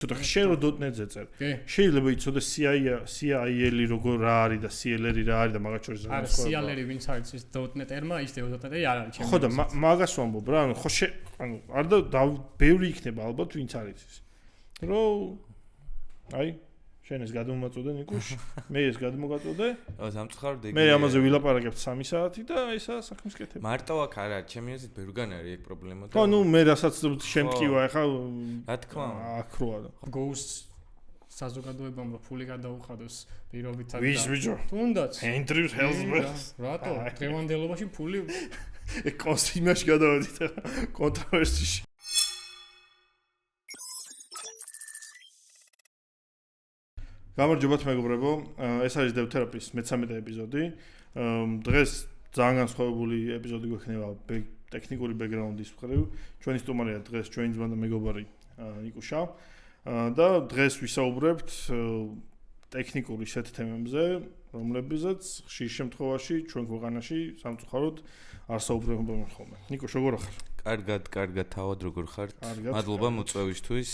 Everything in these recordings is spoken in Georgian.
ცოტა ხშირად .NET-ზე წერ. შეიძლება იცოდე CIL-ი როგორ რა არის და CLR-ი რა არის და მაგათ შორის არა CLR-ი ვინც არის ის .NET-ერმა ის .NET-ი არ არის ჩემი. ხო და მაგას ვამბობ რა, ანუ ხო ანუ არ და ბევრი იქნება ალბათ ვინც არის ის. რომ აი შენ ეს გადმომაწოდე ნიკუშ, მე ეს გადმოგაწოდე. სამწუხაროდ იგი მე ამაზე ვილაპარაკებ 3 საათი და ესაა საქმის კეთება. მარტო აქ არ არის, ჩემი აზრით ბევრგან არის ეგ პრობლემა და ხო, ნუ მე რასაც შემტკივა ახლა რა თქმა უნდა. აქ როა და. Ghost საზოგადოებამ რო ფული გადაუხადოს პირობითად და ვის ბიჭო? თუნდაც. Andrew Hellsworth. რატო? დღევანდელობაში ფული კოსტიმაში გადავედით ახლა კონტროვერსიაში. გამარჯობათ მეგობრებო, ეს არის DevTherapy-ის მე-13 ეპიზოდი. დღეს ძალიან განსხვავებული ეპიზოდი გვექნება ტექნიკური ბექგრაუნდის მხრივ. ჩვენი სტუმარია დღეს ჩვენი ძმა და მეგობარი ნიკუშა. და დღეს ვისაუბრებთ ტექნიკური ისეთ თემებზე, რომლებზეც ხშირ შემთხვევაში ჩვენ ქვეყანაში სამწუხაროდ არ საუბრობენ ხოლმე. ნიკუშ, როგორ ხარ? კარგად, თავად როგორ ხართ? მადლობა მოწვევისთვის.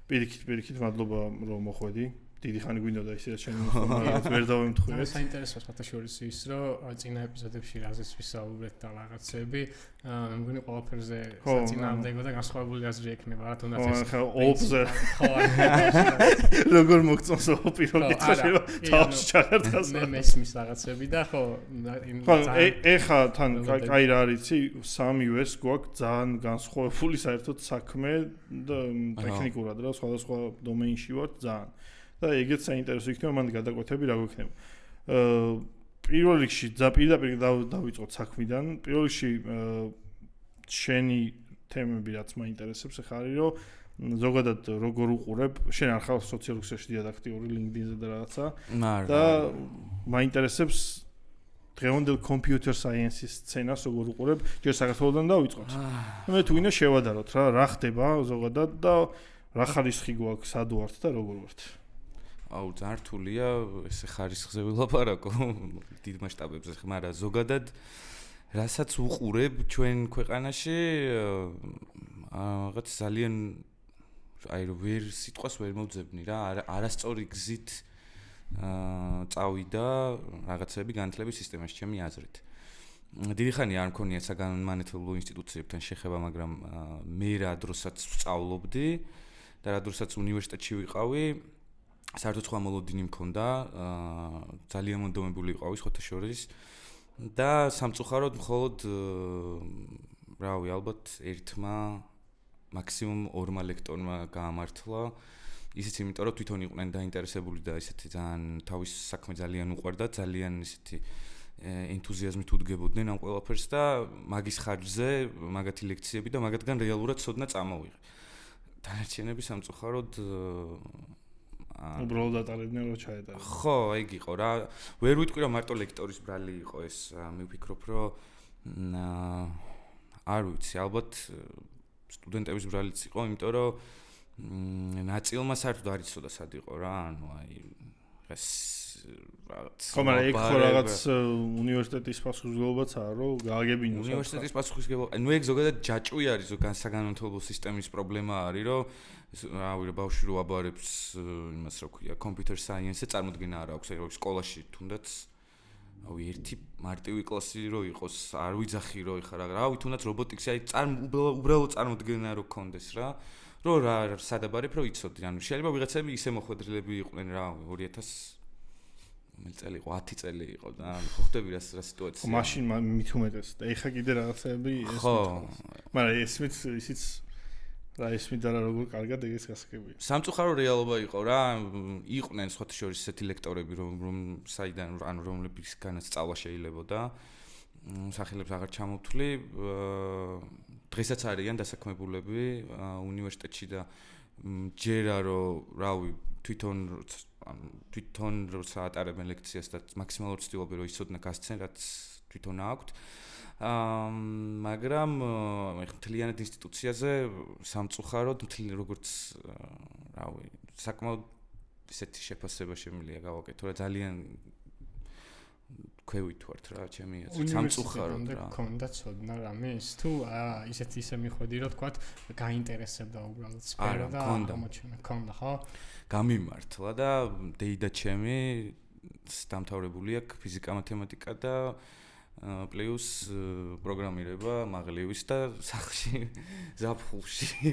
პირიქით, მადლობა რომ მოხვედი. დიდი ხანი გვინდოდა ისე შენ მომხდარად ვერ დავემთხვიე. საინტერესოა ფათაშორის ის რომ წინა ეპიზოდებში რაზეც ვისაუბრეთ და რაღაცები, მე მგონი ყველაფერზე საწინააღმდეგო და განსხვავებული აზრი ექნება რა თუნდაც ეს. ხო, ოპზე. როგორ მოგწონს ოპირო კითხვა, თავს ჩაღერტას. მე მესმის რაღაცები და ხო, ეხა თან კაი რა არიცი, სამივეს გვაქვს ძალიან განსხვავებული საერთოდ საქმე და ტექნიკურად რა, სხვადასხვა დომეინში ვართ ძალიან. და ეგეც საინტერესო იქნება, მანდ გადაკვეთები რა გვექნება. პირველ რიგში პირდაპირ დავიწყოთ საქმიდან. პირველ რიგში შენი თემები რაც მაინტერესებს ახლა არის რომ ზოგადად როგორ უყურებ, შენ არ ხარ სოციალურ ქსელში დიად აქტიური LinkedIn-ზე და რაღაცა. და მაინტერესებს დღევანდელ computer science-ის სცენას როგორ უყურებ, ჯერ საქართველოსდან დავიწყოთ. მე თუ გინდა შევადაროთ რა ხდება ზოგადად და რა ხარისხი გვაქვს, სად ვართ და როგორ ვართ. აუ ძალიან რთულია ესე ხარისხზე ვილაპარაკო დიდ მასშტაბებზე, მაგრამ ზოგადად რასაც უყურებ ჩვენ ქვეყანაში რაღაც ძალიან აი რომ ვერ სიტყვას ვერ მოვძებნი რა, არასწორი გზით წავიდა რაღაცები განათლების სისტემაში ჩემი აზრით. დიდი ხანი არ მქონია საგანმანათლებლო ინსტიტუციებთან შეხება, მაგრამ მე რა დროსაც ვსწავლობდი და რა დროსაც უნივერსიტეტში ვიყავი, საერთოდ სხვა მოლოდინი მქონდა, ძალიან მონდომებული ვიყავი სხვათა შორის და სამწუხაროდ მხოლოდ რავი, ალბათ ერთმა მაქსიმუმ ორმა ლექტორმა გაამართლა. ისიც იმიტომ, რომ თვითონ იყვნენ დაინტერესებული და ისეთი ძალიან თავის საქმე ძალიან უყვარდა, ძალიან ისეთი ენთუზიაზმით უდგებოდნენ ამ ყველაფერს და მაგის ხარჯზე მაგათი ლექციები და მაგათგან რეალურად ცოდნა წამოვიღე. დანარჩენები სამწუხაროდ უბრალოდ ატარებდნენ რომ ჩაეტარო. ხო, ეგ იყო რა. ვერ ვიტყვი რომ მარტო ლექტორის ბრალი იყო ეს. მე ვფიქრობ რომ არ ვიცი, ალბათ სტუდენტების ბრალიც იყო, იმიტომ რომ ნაწილმა საერთოდ არ იცოდა სად იყო რა, ანუ აი ეს რაღაც. ხო, მაგრამ ეგ ხო რაღაც უნივერსიტეტის პასუხისმგებლობაცაა, რომ გააგებინოს. უნივერსიტეტის პასუხისმგებლობა. ნუ ეგ ზოგადად ჯაჭვი არის, განსაგანმანათლებლო სისტემის პრობლემა არის, რომ რავი, ბავშვი რო აბარებს იმას რა ქვია, computer science-ზე წარმოდგენა არ აქვს, აი სკოლაში თუნდაც რავი, ერთი მარტივი კლასი რო იყოს, არ ვიძახი რო ეხა რავი, თუნდაც რობოტიკსი, აი უბრალოდ წარმოდგენა რო გქონდეს რა, რომ რა სადაბარებ რო იცოდი, ანუ შეიძლება ვიღაცები ისე მოხვედრილები იყვნენ რა, 2000 წელი იყო, 10 წელი იყო და ხო ხვდები რა სიტუაცია. მაშინ მით უმეტეს და ეხა კიდე რაღაცები ეს ხო, მაგრამ ესმით ისიც რა ისმით და როგორ კარგად ეგეც გასაგებია. სამწუხარო რეალობა იყო რა, იყვნენ სხვათა შორის ესეთი ლექტორები, რომ საიდან ანუ რომლებისგანაც სწავლა შეიძლებოდა. სახელებს აღარ ჩამოვთვლი. დღესაც არიან დასაქმებულები უნივერსიტეტში და ჯერა რომ რავი, თვითონ როცა ატარებენ ლექციას და მაქსიმალურად ვცდილობენ რომ იცოდნა გასცენ რაც თვითონ აქვთ. მაგრამ მთლიანად ინსტიტუციაზე სამწუხაროდ როგორც რავი, საკმაოდ ისეთი შეფასება შემიძლია გავაკეთო, რა ძალიან ქვევით ვართ რა, ჩემი აზრით, სამწუხაროდ რა. კონდა ცოდნა რამის თუ ისე მიხვედი რომ თქვა გაინტერესებდა უბრალოდ სფერო და ამოჩვენა კონდა ხო? გამიმართლა და დეიდა ჩემი დამთავრებული აქვს ფიზიკა, მათემატიკა და პლუს პროგრამირება მაღლივის და სახლში ზაფხულში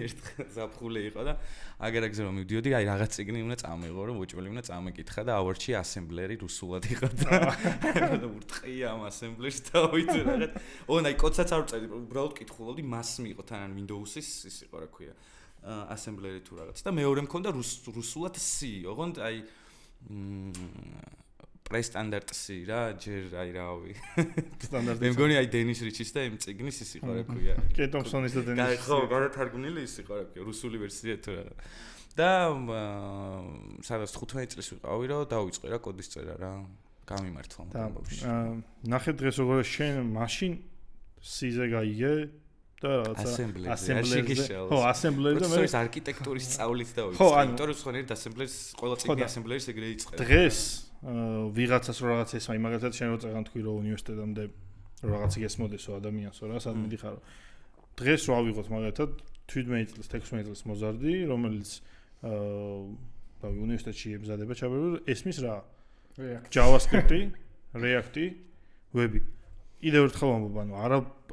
ზაფხული იყო და აგერაგზე რომ მივდიოდი, აი რაღაც წიგნი უნდა წამეღო, რომ უჭველი უნდა წამეკითხა და ავარჩი ასემბლერი რუსულად იყო და ურტყია ამ ასემბლერს და ვიტყვი რაღაც. აი კოდსაც არ ვწერდი, უბრალოდ კითხულობდი, მას მიიღო თან Windows-ის ის იყო რა ქვია. ასემბლერი თუ რაღაც და მეორე მქონდა რუსულად C, ოღონდ აი პრესტანდარტსი რა, ჯერ აი რავი. სტანდარტი. მე მგონი აი დენის რიჩის და იმ წიგნის ის იყო რა ქვია. კე ტომსონის და დენის. ხო, გადათარგმნილი ის იყო რა ქვია, რუსული ვერსია თუ რა. და სადაც 15 წლის ვიყავი რა, დავიწყე რა კოდის წერა რა. გამიმართლა ბავშვი. ნახე დღეს როგორ შენ მაშინ C-ზე გაიგე და ასემბლერზე. ხო, ასემბლერი და მე ეს არქიტექტურის სწავლით დავიწყე. იმიტომ რომ სხვა ერთ ასემბლერს ყველა წიგნი ასემბლერის ეგრე იწყება. დღეს ვიღაცას რაღაც ეს აი მაგალითად შენ რო წეგან თქვი რომ უნივერსიტეტამდე რაღაც გესმოდესო ადამიანსო რა სად მიდიხარო დღეს რო ავიღოთ მაგალითად 17 წლის 16 წლის მოზარდი რომელიც რავი უნივერსიტეტში ემზადება ჩაბერებული ესმის რა JavaScript-ი React-ი Web-ი კიდევ ერთხელ ვამბობ ანუ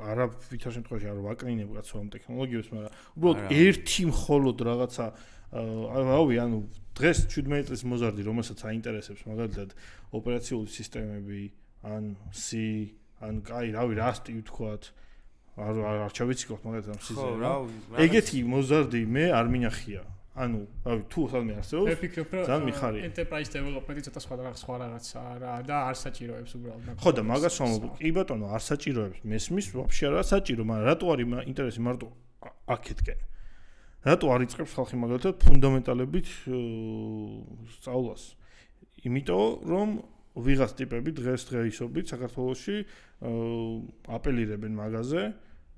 არა ვითარ შემთხვევაში არ ვაკრინებ კაცო ამ ტექნოლოგიებს მაგრამ უბრალოდ ერთი მხოლოდ რაღაცა რავი ანუ დღეს 17 წლის მოზარდი რომელსაც აინტერესებს მაგალითად ოპერაციული სისტემები ან C ან კაი რავი Rust-ი ვთქვათ არ ჩავიციქოთ მაგალითად C-ზე რა ეგეთი მოზარდი მე არ მინახია ანუ რავი თუ სადმე არსებობს მე ვფიქრობ რომ enterprise development-ი ცოტა სხვა რაღაცა რა და არ საჭიროებს უბრალოდ ხო და მაგას ვამბობ კი ბატონო არ საჭიროებს მესმის ვაფშე არა საჭირო მაგრამ რატო არის ინტერესი მარტო აქეთკენ რატო არ იწყებს ხალხი მაგალითად ფუნდამენტალებით სწავლას? იმიტომ რომ ვიღაც ტიპები დღესდღეობით საქართველოში აპელირებენ მაგაზე,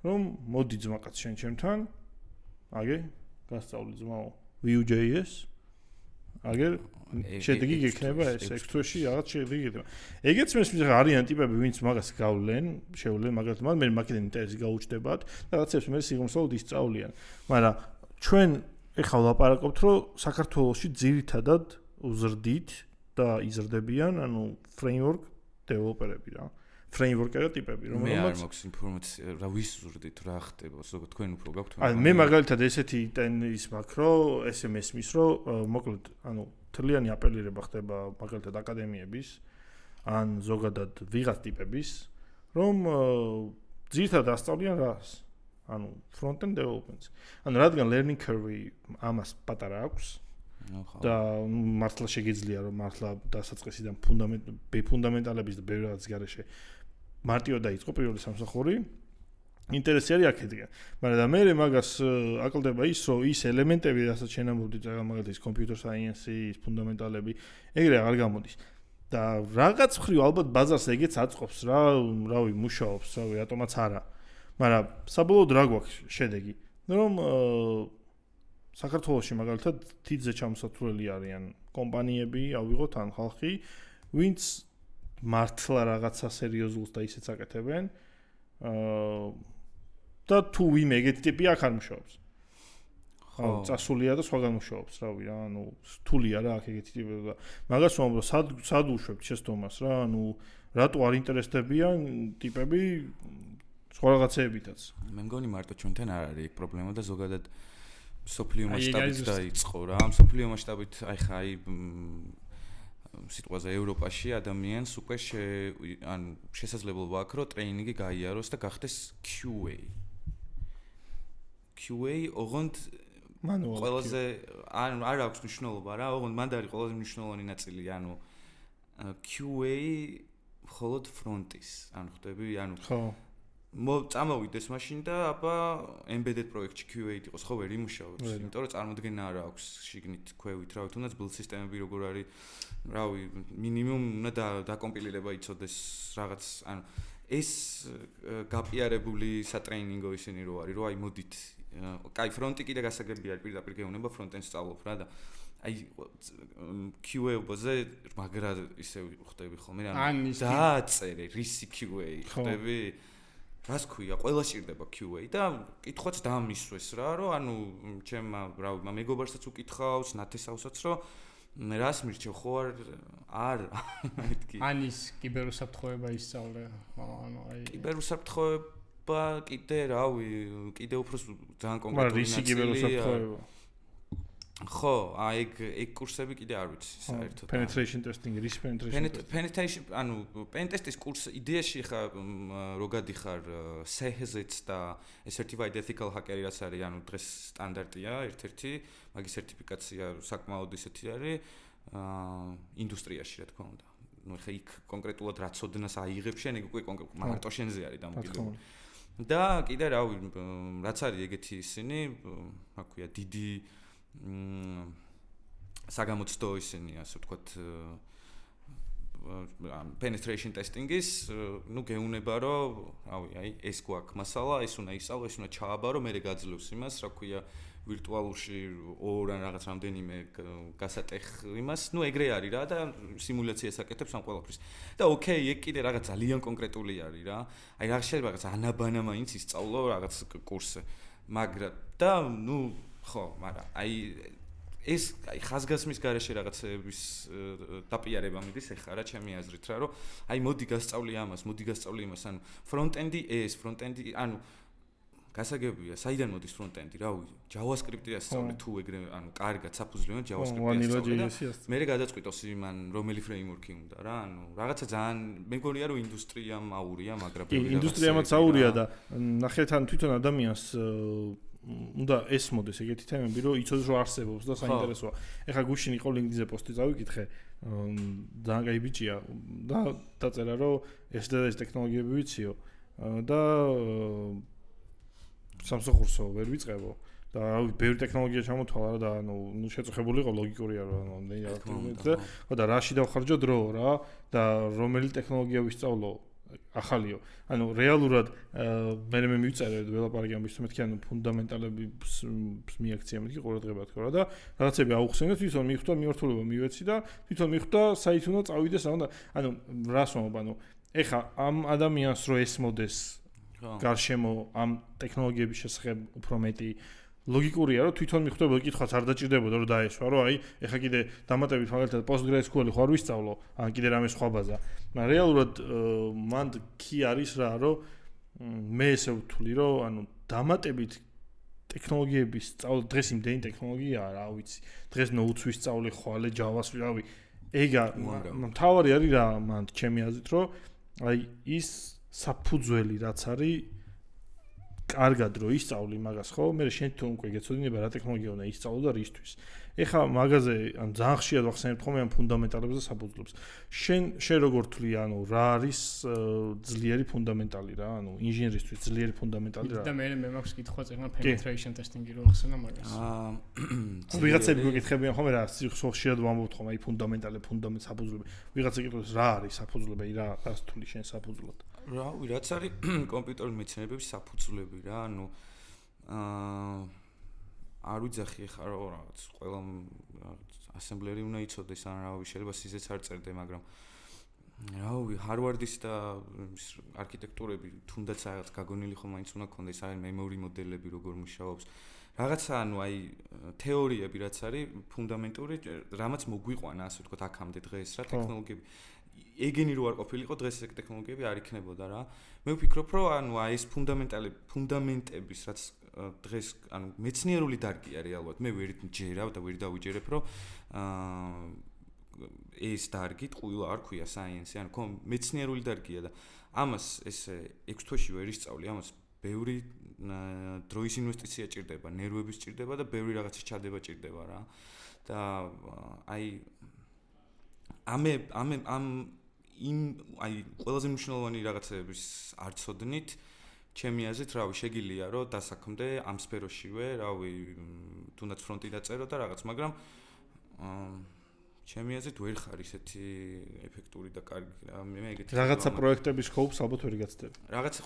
რომ მოდი ძმაკაც შენ ჩემთან, აგე, გასწავლი ძმაო Vue.js, აგე შედეგი გექნება ეს X თვეში რაღაც შედეგი გექნება. ეგეც მესმის არიან ტიპები, ვინც მაგას გავლენ, შევლენ მაგალითად, მე მაგიდან ინტერესი გაუჩნდებათ და რაღაცებს მე სიღრმისეულად ისწავლიან. მაგრამ ჩვენ ეხლა ვლაპარაკობთ, რომ საქართველოში ძირითადად უზრდით და იზრდებიან, ანუ framework developer-ები რა. framework-ები ტიპები, რომელსაც მე არ მაქვს ინფორმაცია, რა ვიზრდით, რა ხდება, ზოგადად თქვენ უფრო გაქვთ. მე მაგალითად ესეთი ტენის მაქვს, რომ ესე მესმის, რომ მოკლედ, ანუ თლიანი აპელირება ხდება მაგალითად აკადემიების ან ზოგადად ვიღაც ტიპების, რომ ძირითადად ასწავლიან რას? ანუ front-end development-ს. ანუ რადგან learning curve ამას პატარა აქვს და მართლა შეგიძლია რომ მართლა დასაწყისიდან ფუნდამენტალების და ბევრი რაღაც გარეშე მარტივად დაიწყო პირველი სამსახური ინტერესი არის აქეთკენ. მაგრამ და მე მაგას აკლდება ის რომ ის ელემენტები რასაც შენ ამბობდი მაგალითად ის computer science-ის ფუნდამენტალები ეგრე აღარ გამოდის. და რაღაც მხრივ ალბათ ბაზარს ეგეც აწყობს რა, რავი, მუშაობს, რავი, რატომაც არა. მაგრამ საბოლოოდ რა გვაქვს შედეგი? რომ საქართველოში მაგალითად თითზე ჩამოსათვლელი არიან კომპანიები, ავიღოთ ან ხალხი, ვინც მართლა რაღაცა სერიოზულს და ისეც აკეთებენ. და თუ ვინმე ეგეთი ტიპი აქ არ მუშაობს. ხო, წასულია და სხვაგან მუშაობს, რავი რა, ანუ რთულია რა აქ ეგეთი ტიპები და მაგას ვამბობ, სად უშვებთ შეცდომას რა, ანუ რატო არ ინტერესდებიან ტიპები სხვა რაღაცეებითაც. მე მგონი მარტო ჩვენთან არ არის პრობლემა და ზოგადად სოფლიო მასშტაბით დაიწყო რა. ამ სოფლიო მასშტაბით აი ხა აი სიტყვაზე ევროპაში ადამიანს უკვე ან შესაძლებლობა აქვს რომ ტრეინინგი გაიაროს და გახდეს QA. QA ოღონდ ყველაზე არ აქვს მნიშვნელობა რა, ოღონდ მანდ არის ყველაზე მნიშვნელოვანი ნაწილი, ანუ QA მხოლოდ ფრონტის, ანუ ხვდები, ანუ ხო წამოვიდეს მაშინ და აბა embedded პროექტში QA იყოს, ხო ვერ იმუშავებს, იმიტომ რომ წარმოდგენა არ აქვს შიგნით ქვევით, რავი, თუნდაც build სისტემები როგორ არის, რავი, მინიმუმ უნდა დაკომპილირება იცოდეს რაღაც, ანუ ეს გაპიარებული სატრეინინგო ისინი რო არის, რომ აი მოდით კაი ფრონტი კიდე გასაგებია, პირდაპირ გეუბნება ფრონტენდს სწავლობ რა და აი QA-ზე მაგრად ისე ხვდები ხოლმე ანუ დააწერე რისი QA ხვდები რას ქვია ყველა სჭირდება QA და კითხვაც დამისვეს რა რომ ანუ ჩემმა რა მეგობარსაც უკითხავს ნათესავსაც რომ რას მირჩევ ხო არ მეთქი ანის კიბერუსაფრთხოება ისწავლე ანუ აი კიბერუსაფრთხოება კიდე რავი კიდე უფრო ძალიან კონკრეტული რისი კიბერუსაფრთხოება ხო, ეგ კურსები კიდე არ ვიცი საერთოდ. Penetration testing, რის penetration, ანუ pen test-ის კურსი იდეაში ხა რო გადიხარ CEHZ-ს და certified ethical hacker-ი რაც არის, ანუ დღეს სტანდარტია, ერთ-ერთი, მაგის სერტიფიკაცია საკმაოდ ისეთი არის ინდუსტრიაში, რა თქმა უნდა. ნუ ხა იქ კონკრეტულად რა ცოდნას აიღებ შენ, ეგ უკვე კონკრეტულად მარტო შენზე არის დამოკიდებული. და კიდე რავი, რაც არის ეგეთი ისინი, რა ქვია, დიდი საგამოცდო ისინი ასე ვთქვათ penetration testing-ის ნუ გეუნება რომ რავი აი ეს გვაქვს მასალა ეს უნდა ისწავლო ეს უნდა ჩააბარო მე გაძლევს იმას რა ქვია ვირტუალურში ორ ან რაღაც რამდენიმე გასატეხ იმას ნუ ეგრე არის რა და სიმულაციას აკეთებს ამ ყველაფრის და ოკეი ეგ კიდე რაღაც ძალიან კონკრეტული არის რა აი რაღაც შეიძლება რაღაც ანაბანა მაინც ისწავლო რაღაც კურსზე მაგრამ და ნუ ხო, მაგრამ აი ეს აი ხაზგასმის გარეშე რაღაცების დაპიარება მიდის ეხლა რა ჩემი აზრით რა რომ აი მოდი გასწავლი ამას, მოდი გასწავლი იმას, ანუ ფრონტენდი ეს, ფრონტენდი, ანუ გასაგებია, საიდან მოდის ფრონტენდი, რავი, JavaScript-ი ასწავლე თუ ეგრე, ანუ კარგად საფუძვლიანად JavaScript-ი ასწავლე. მე გადაწყვიტოს იმან რომელი ფრეიმვორკი უნდა რა, ანუ რაღაცა ძალიან მეგონია რომ ინდუსტრიამ აურია, მაგრამ ინდუსტრიამაც აურია და ნახეთ ან თვითონ ადამიანს უნდა ესმოდეს ეგეთი თემები, რომ იცოდეს რომ არსებობს და საინტერესოა. ეხლა გუშინ იყო LinkedIn-ზე პოსტი წავიკითხე, ძალიან კაი ბიჭია და დაწერა რომ ეს და ეს ტექნოლოგიები ვიციო და სამსახურსო ვერ ვიწყებო და რავი, ბევრი ტექნოლოგია ჩამოთვალა და ანუ შეწუხებული იყო ლოგიკურია რომ ამდენი რაღაცა და რაში დავხარჯო დრო რა და რომელი ტექნოლოგია ვისწავლო ახალიო. ანუ რეალურად მე მივწერე დეველოპერი ამბის მეთქი ანუ ფუნდამენტალების მიაქცია მეთქი ყურადღება თქო რა და რაღაცები აუხსენე თვითონ მიხვდა მიმართულება მივეცი და თვითონ მიხვდა საით უნდა წავიდეს ანუ რას ვამბობ ანუ ეხა ამ ადამიანს რო ესმოდეს გარშემო ამ ტექნოლოგიების შესახებ უფრო მეტი ლოგიკურია რომ თვითონ მიხვდება კითხვაც არ დაჭირდებოდა რომ დაესვა რომ აი ეხა კიდე დამატებით მაგალითად PostgreSQL-ი ხო არ ვისწავლო ან კიდე რამე სხვა ბაზა მაგრამ რეალურად მან კი არის რა რომ მე ესე ვთვლი რომ ანუ დამატებით ტექნოლოგიების სწავლა დღეს იმდენი ტექნოლოგია რა ვიცი დღეს Node-ს ვისწავლე ხვალე Java-ს რავი ეგა მთავარი არის რა მან ჩემი აზრით რომ აი ის საფუძველი რაც არის კარგად რო ისწავლი მაგას ხო მე შენ თვითონ უკვე გეცოდინება რა ტექნოლოგია უნდა ისწავლო და რისთვის ეხლა მაგაზე ან ძალიან ხშირად ვახსენებ ხოლმე ამ ფუნდამენტალებს და საფუძვლებს შენ როგორ თვლი ანუ რა არის ძლიერი ფუნდამენტალი რა ანუ ინჟინერისთვის ძლიერი ფუნდამენტალი რა და მე მაქვს კითხვა წერნა penetration testing-ი რო ახსენა მაგას ვიღაცები გეკითხებიან ხოლმე რა ხშირად ვამბობთ ხოლმე აი ფუნდამენტ საფუძვლები ვიღაცა კითხავს რა არის საფუძვლები რა რას თვლი შენ საფუძვლად რავი, რაც არის კომპიუტერული მეცნიერების საფუძვლები რა, ანუ არ ვიძახი ხა რომ რაღაც ყველა ასემბლერი უნდა იცოდეს ან რავი, შეიძლება სიზეც არ წერდე, მაგრამ რავი, ჰარვარდის და არქიტექტურები თუნდაც რაღაც გაგონილი ხომ მაინც უნდა გქონდეს, აი მემორი მოდელები როგორ მუშაობს. რაღაცა ანუ აი თეორიები რაც არის ფუნდამენტური, რამაც მოგვიყვანა ასე ვთქვათ აქამდე დღეს რა ტექნოლოგიები ეგენი რო არ ყოფილიყო დღეს ეს ტექნოლოგიები არ იქნებოდა რა. მე ვფიქრობ რომ ანუ აი ეს ფუნდამენტების რაც დღეს ანუ მეცნიერული დარგია რეალურად მე ვერ ჯერავ და ვერ დავიჯერებ რომ ეს დარგი ტყუილა არ ქვია საიენსი ანუ ხო მეცნიერული დარგია და ამას ესე 6 თვეში ვერ ისწავლი ამას ბევრი დროის ინვესტიცია ჭირდება ნერვების ჭირდება და ბევრი რაღაცის ჩადება ჭირდება რა და აი აი ყველაზე მნიშვნელოვანი რაღაცების არ ცოდნით ჩემი აზრით რავი შეგიძლია რომ დასაქმდე ამ სფეროშივე რავი თუნდაც ფრონტი დაწერო და რაღაც მაგრამ ჩემი აზრით ვერ ხარ ისეთი ეფექტური და კარგი მე ეგეთი რაღაცა პროექტების სკოპს ალბათ ვერ გაცდები. რაღაცა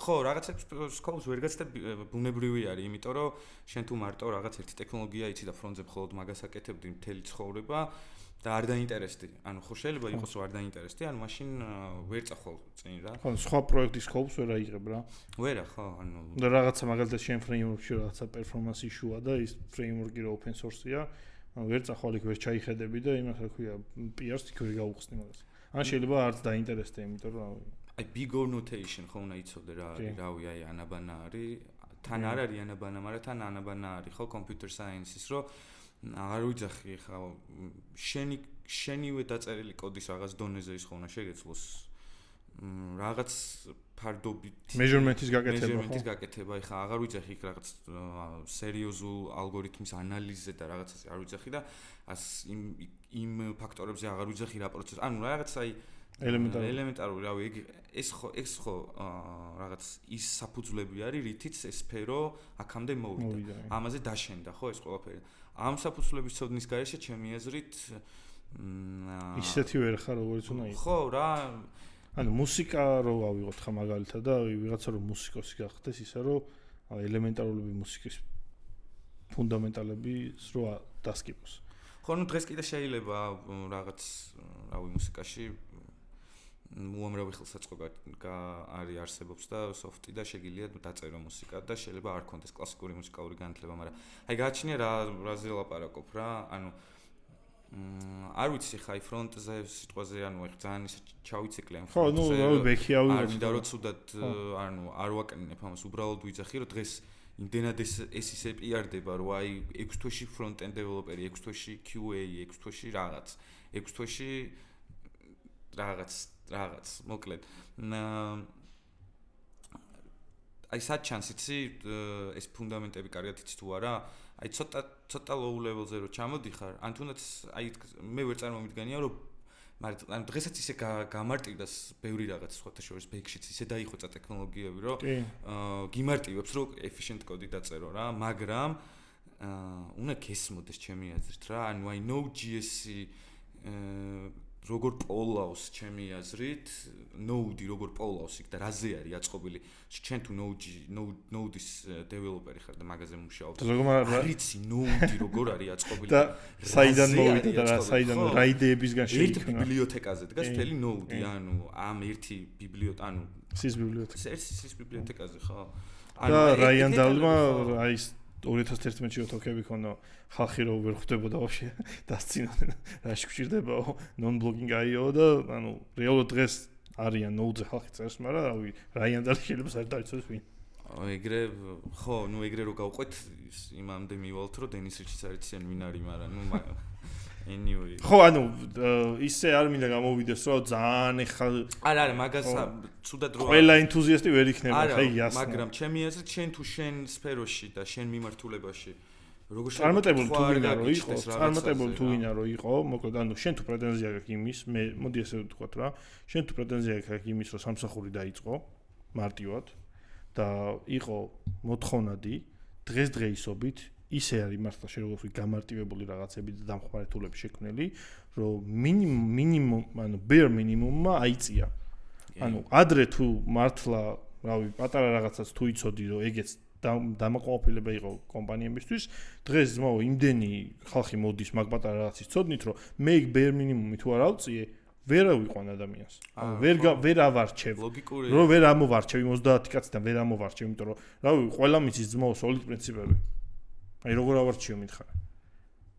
სკოპს ვერ გაცდები ბუნებრივი არის, იმიტომ რომ შენ თუ მარტო რაღაც ერთი ტექნოლოგია იცი და ფრონტზე მხოლოდ მაგას აკეთებდი მთელი ცხოვრება და არ დაინტერესდი. ანუ ხო შეიძლება იყოს რომ არ დაინტერესდი, ანუ მაშინ ვერ წახვალ წინ რა. ხო, სხვა პროექტის სკოპს ვერ აიღებ რა. ვერა ხო, ანუ და რაღაცა მაგალითად შენ ფრეიმვორკში რაღაცა პერფორმანსი შუა და ის ფრეიმვორკი რო open source-ია, ანუ ვერ წახვალ იქ ვერ ჩაიხედები და იმას რა ქვია, PR-ს იქ ვერ გაუხსნი მაგას. ან შეიძლება არც დაინტერესდე, იმიტომ რომ აი big or notation ხო უნდა იცოდე რა არის, რავი, აი ანაბანა არის, თან არ არის ანაბანა, მაგრამ თან ანაბანა არის ხო computer science-ის, რომ აღარ ვიძახი ხა შენივე დაწერილი კოდის რაღაც დონეზე ის ხო უნდა შეგეცლოს რაღაც ფარდობით measurement-ის გაკეთება ხა აღარ ვიძახი იქ რაღაც სერიოზულ ალგორითმის ანალიზზე და რაღაცაზე არ ვიძახი და იმ ფაქტორებზე აღარ ვიძახი რა პროცესი ანუ რაღაც აი ელემენტარული რავი ეს ხო რაღაც ის საფუძვლები არის რითიც ეს სფერო აქამდე მოვიდა ამაზე დაშენდა ხო ეს ყველაფერი ამ საფუძვლების ცოდნის გარეშე ჩემი აზრით ისეთი ვერ ხარ როგორც უნდა იყოს ხო რა ანუ მუსიკა რო ავიღოთ ხა მაგალითად და ვიღაცა რომ მუსიკოსი გახდეს ისე რომ ელემენტარულები მუსიკის ფუნდამენტალების რო დასკიპოს ხო ნუ დღეს კიდე შეიძლება რაღაც რავი მუსიკაში უამრავი ხელსაწყო არის არსებობს და სოფტი და შეგიძლია დაწერო მუსიკა და შეიძლება არ კონდეს კლასიკური მუსიკალური განათლება, მაგრამ აი გააჩნია რაზე ლაპარაკობ რა, ანუ არ ვიცი ხა ფრონტზე სიტყვაზე ანუ ეხ ძალიან ისე ჩავიციკლე ამ ხო, ნუ რავი ბექი ავიღოთ. არ მინდა რომ ცუდად ანუ არ ვაკნინებ ამას, უბრალოდ ვიძახი რომ დღეს იმდენად ეს ისე პიარდება რომ აი 6 თვეში ფრონტ-ენდ დეველოპერი, 6 თვეში QA, 6 თვეში რაღაც, 6 თვეში რაღაც მოკლედ აი საჩანს იცი ეს ფუნდამენტები კარგად იცი თუ არა აი ცოტა low level-ზე რო ჩამოდიხარ ან თუნდაც აი მე ვერ წარმომიდგენია რომ მაგრამ ანუ დღესაც ისე გამარტივდა ბევრი რაღაც სხვათა შორის ბექშიც ისე დაიხვეწა ტექნოლოგიები რომ გიმარტივებს რომ efficient კოდი დაწერო რა მაგრამ უნდა გესმოდეს ჩემი აზრით რა ანუ აი Node.js-ი როგორ პოლავს ჩემი აზრით Node-ი როგორ პოლავს იქ და რაზე არის აწყობილი ჩვენ თუ Node-ის დეველოპერი ხარ და მაგაზე მუშაობ არიცი Node-ი როგორ არის აწყობილი და საიდან მოვიდა და საიდან რა იდეებისგან შეიქმნა ერთ ბიბლიოთეკაზე დგას მთელი Node-ი ანუ ამ ერთი ანუ სის ბიბლიოთეკა სის ბიბლიოთეკაზე ხო და რაიან დალმა აი 2011-ში თოქები ქონდა ხალხი რო ვერ ხვდებოდა ვაფშე დასწინოდნენ რაში გვჭირდებაო non-blogging.io და ანუ რეალურად დღეს არიან Node-ზე ხალხი წერს, მაგრამ რავი რაიან დალი შეიძლება საერთოდ არ იცოდეს ვინ. ეგრე ხო, ნუ ეგრე რო გავყვეთ იმამდე მივალთ რომ დენის რიჩიც არ იციან ვინ არის, მაგრამ ნუ anyway ხო ანუ ისე არ მინდა გამოვიდეს რომ ძალიან ეხა არა მაგას ცუდად რო ყველა ენთუზიასტი ვერ იქნება ხა იასნა მაგრამ ჩემი აზრით შენ თუ შენ სფეროში და შენ მიმართულებაში როგორ წარმატებული თუ ვინა რო იყო წარმატებული თუ ვინა რო იყო მოკლედ ანუ შენ თუ პრეტენზია გაქვს იმის მე მოდი ესე ვთქვათ რა შენ თუ პრეტენზია გაქვს იმის რომ სამსახური დაიწყო მარტივად და იყო მოთხოვნადი დღესდღეობით ისე არის მართლა შეგვიძლია გამარტივებული რაღაცები და დამხმარებლები შექმნელი, რომ მინიმუმ, ანუ bare minimum-მა აიწია. ანუ ადრე თუ მართლა, რავი, პატარა რაღაცას თუ იცოდი, რომ ეგეც დამაკმაყოფილება იყო კომპანიებისთვის, დღეს ძმაო, იმდენი ხალხი მოდის მაგ პატარა რაღაცის ცოდნით, რომ მე ეგ bare minimum-ი თუ არ ავწიე, ვერ ავიყვან ადამიანს. ვერ ავარჩევ. ლოგიკური. რომ ვერ ამოვარჩევ 30 კაციდან ვერ ამოვარჩევ, იმიტომ რომ რავი, ყველა მიცის ძმაო, solid პრინციპები. აი როგორ ავარჩიო მითხარ.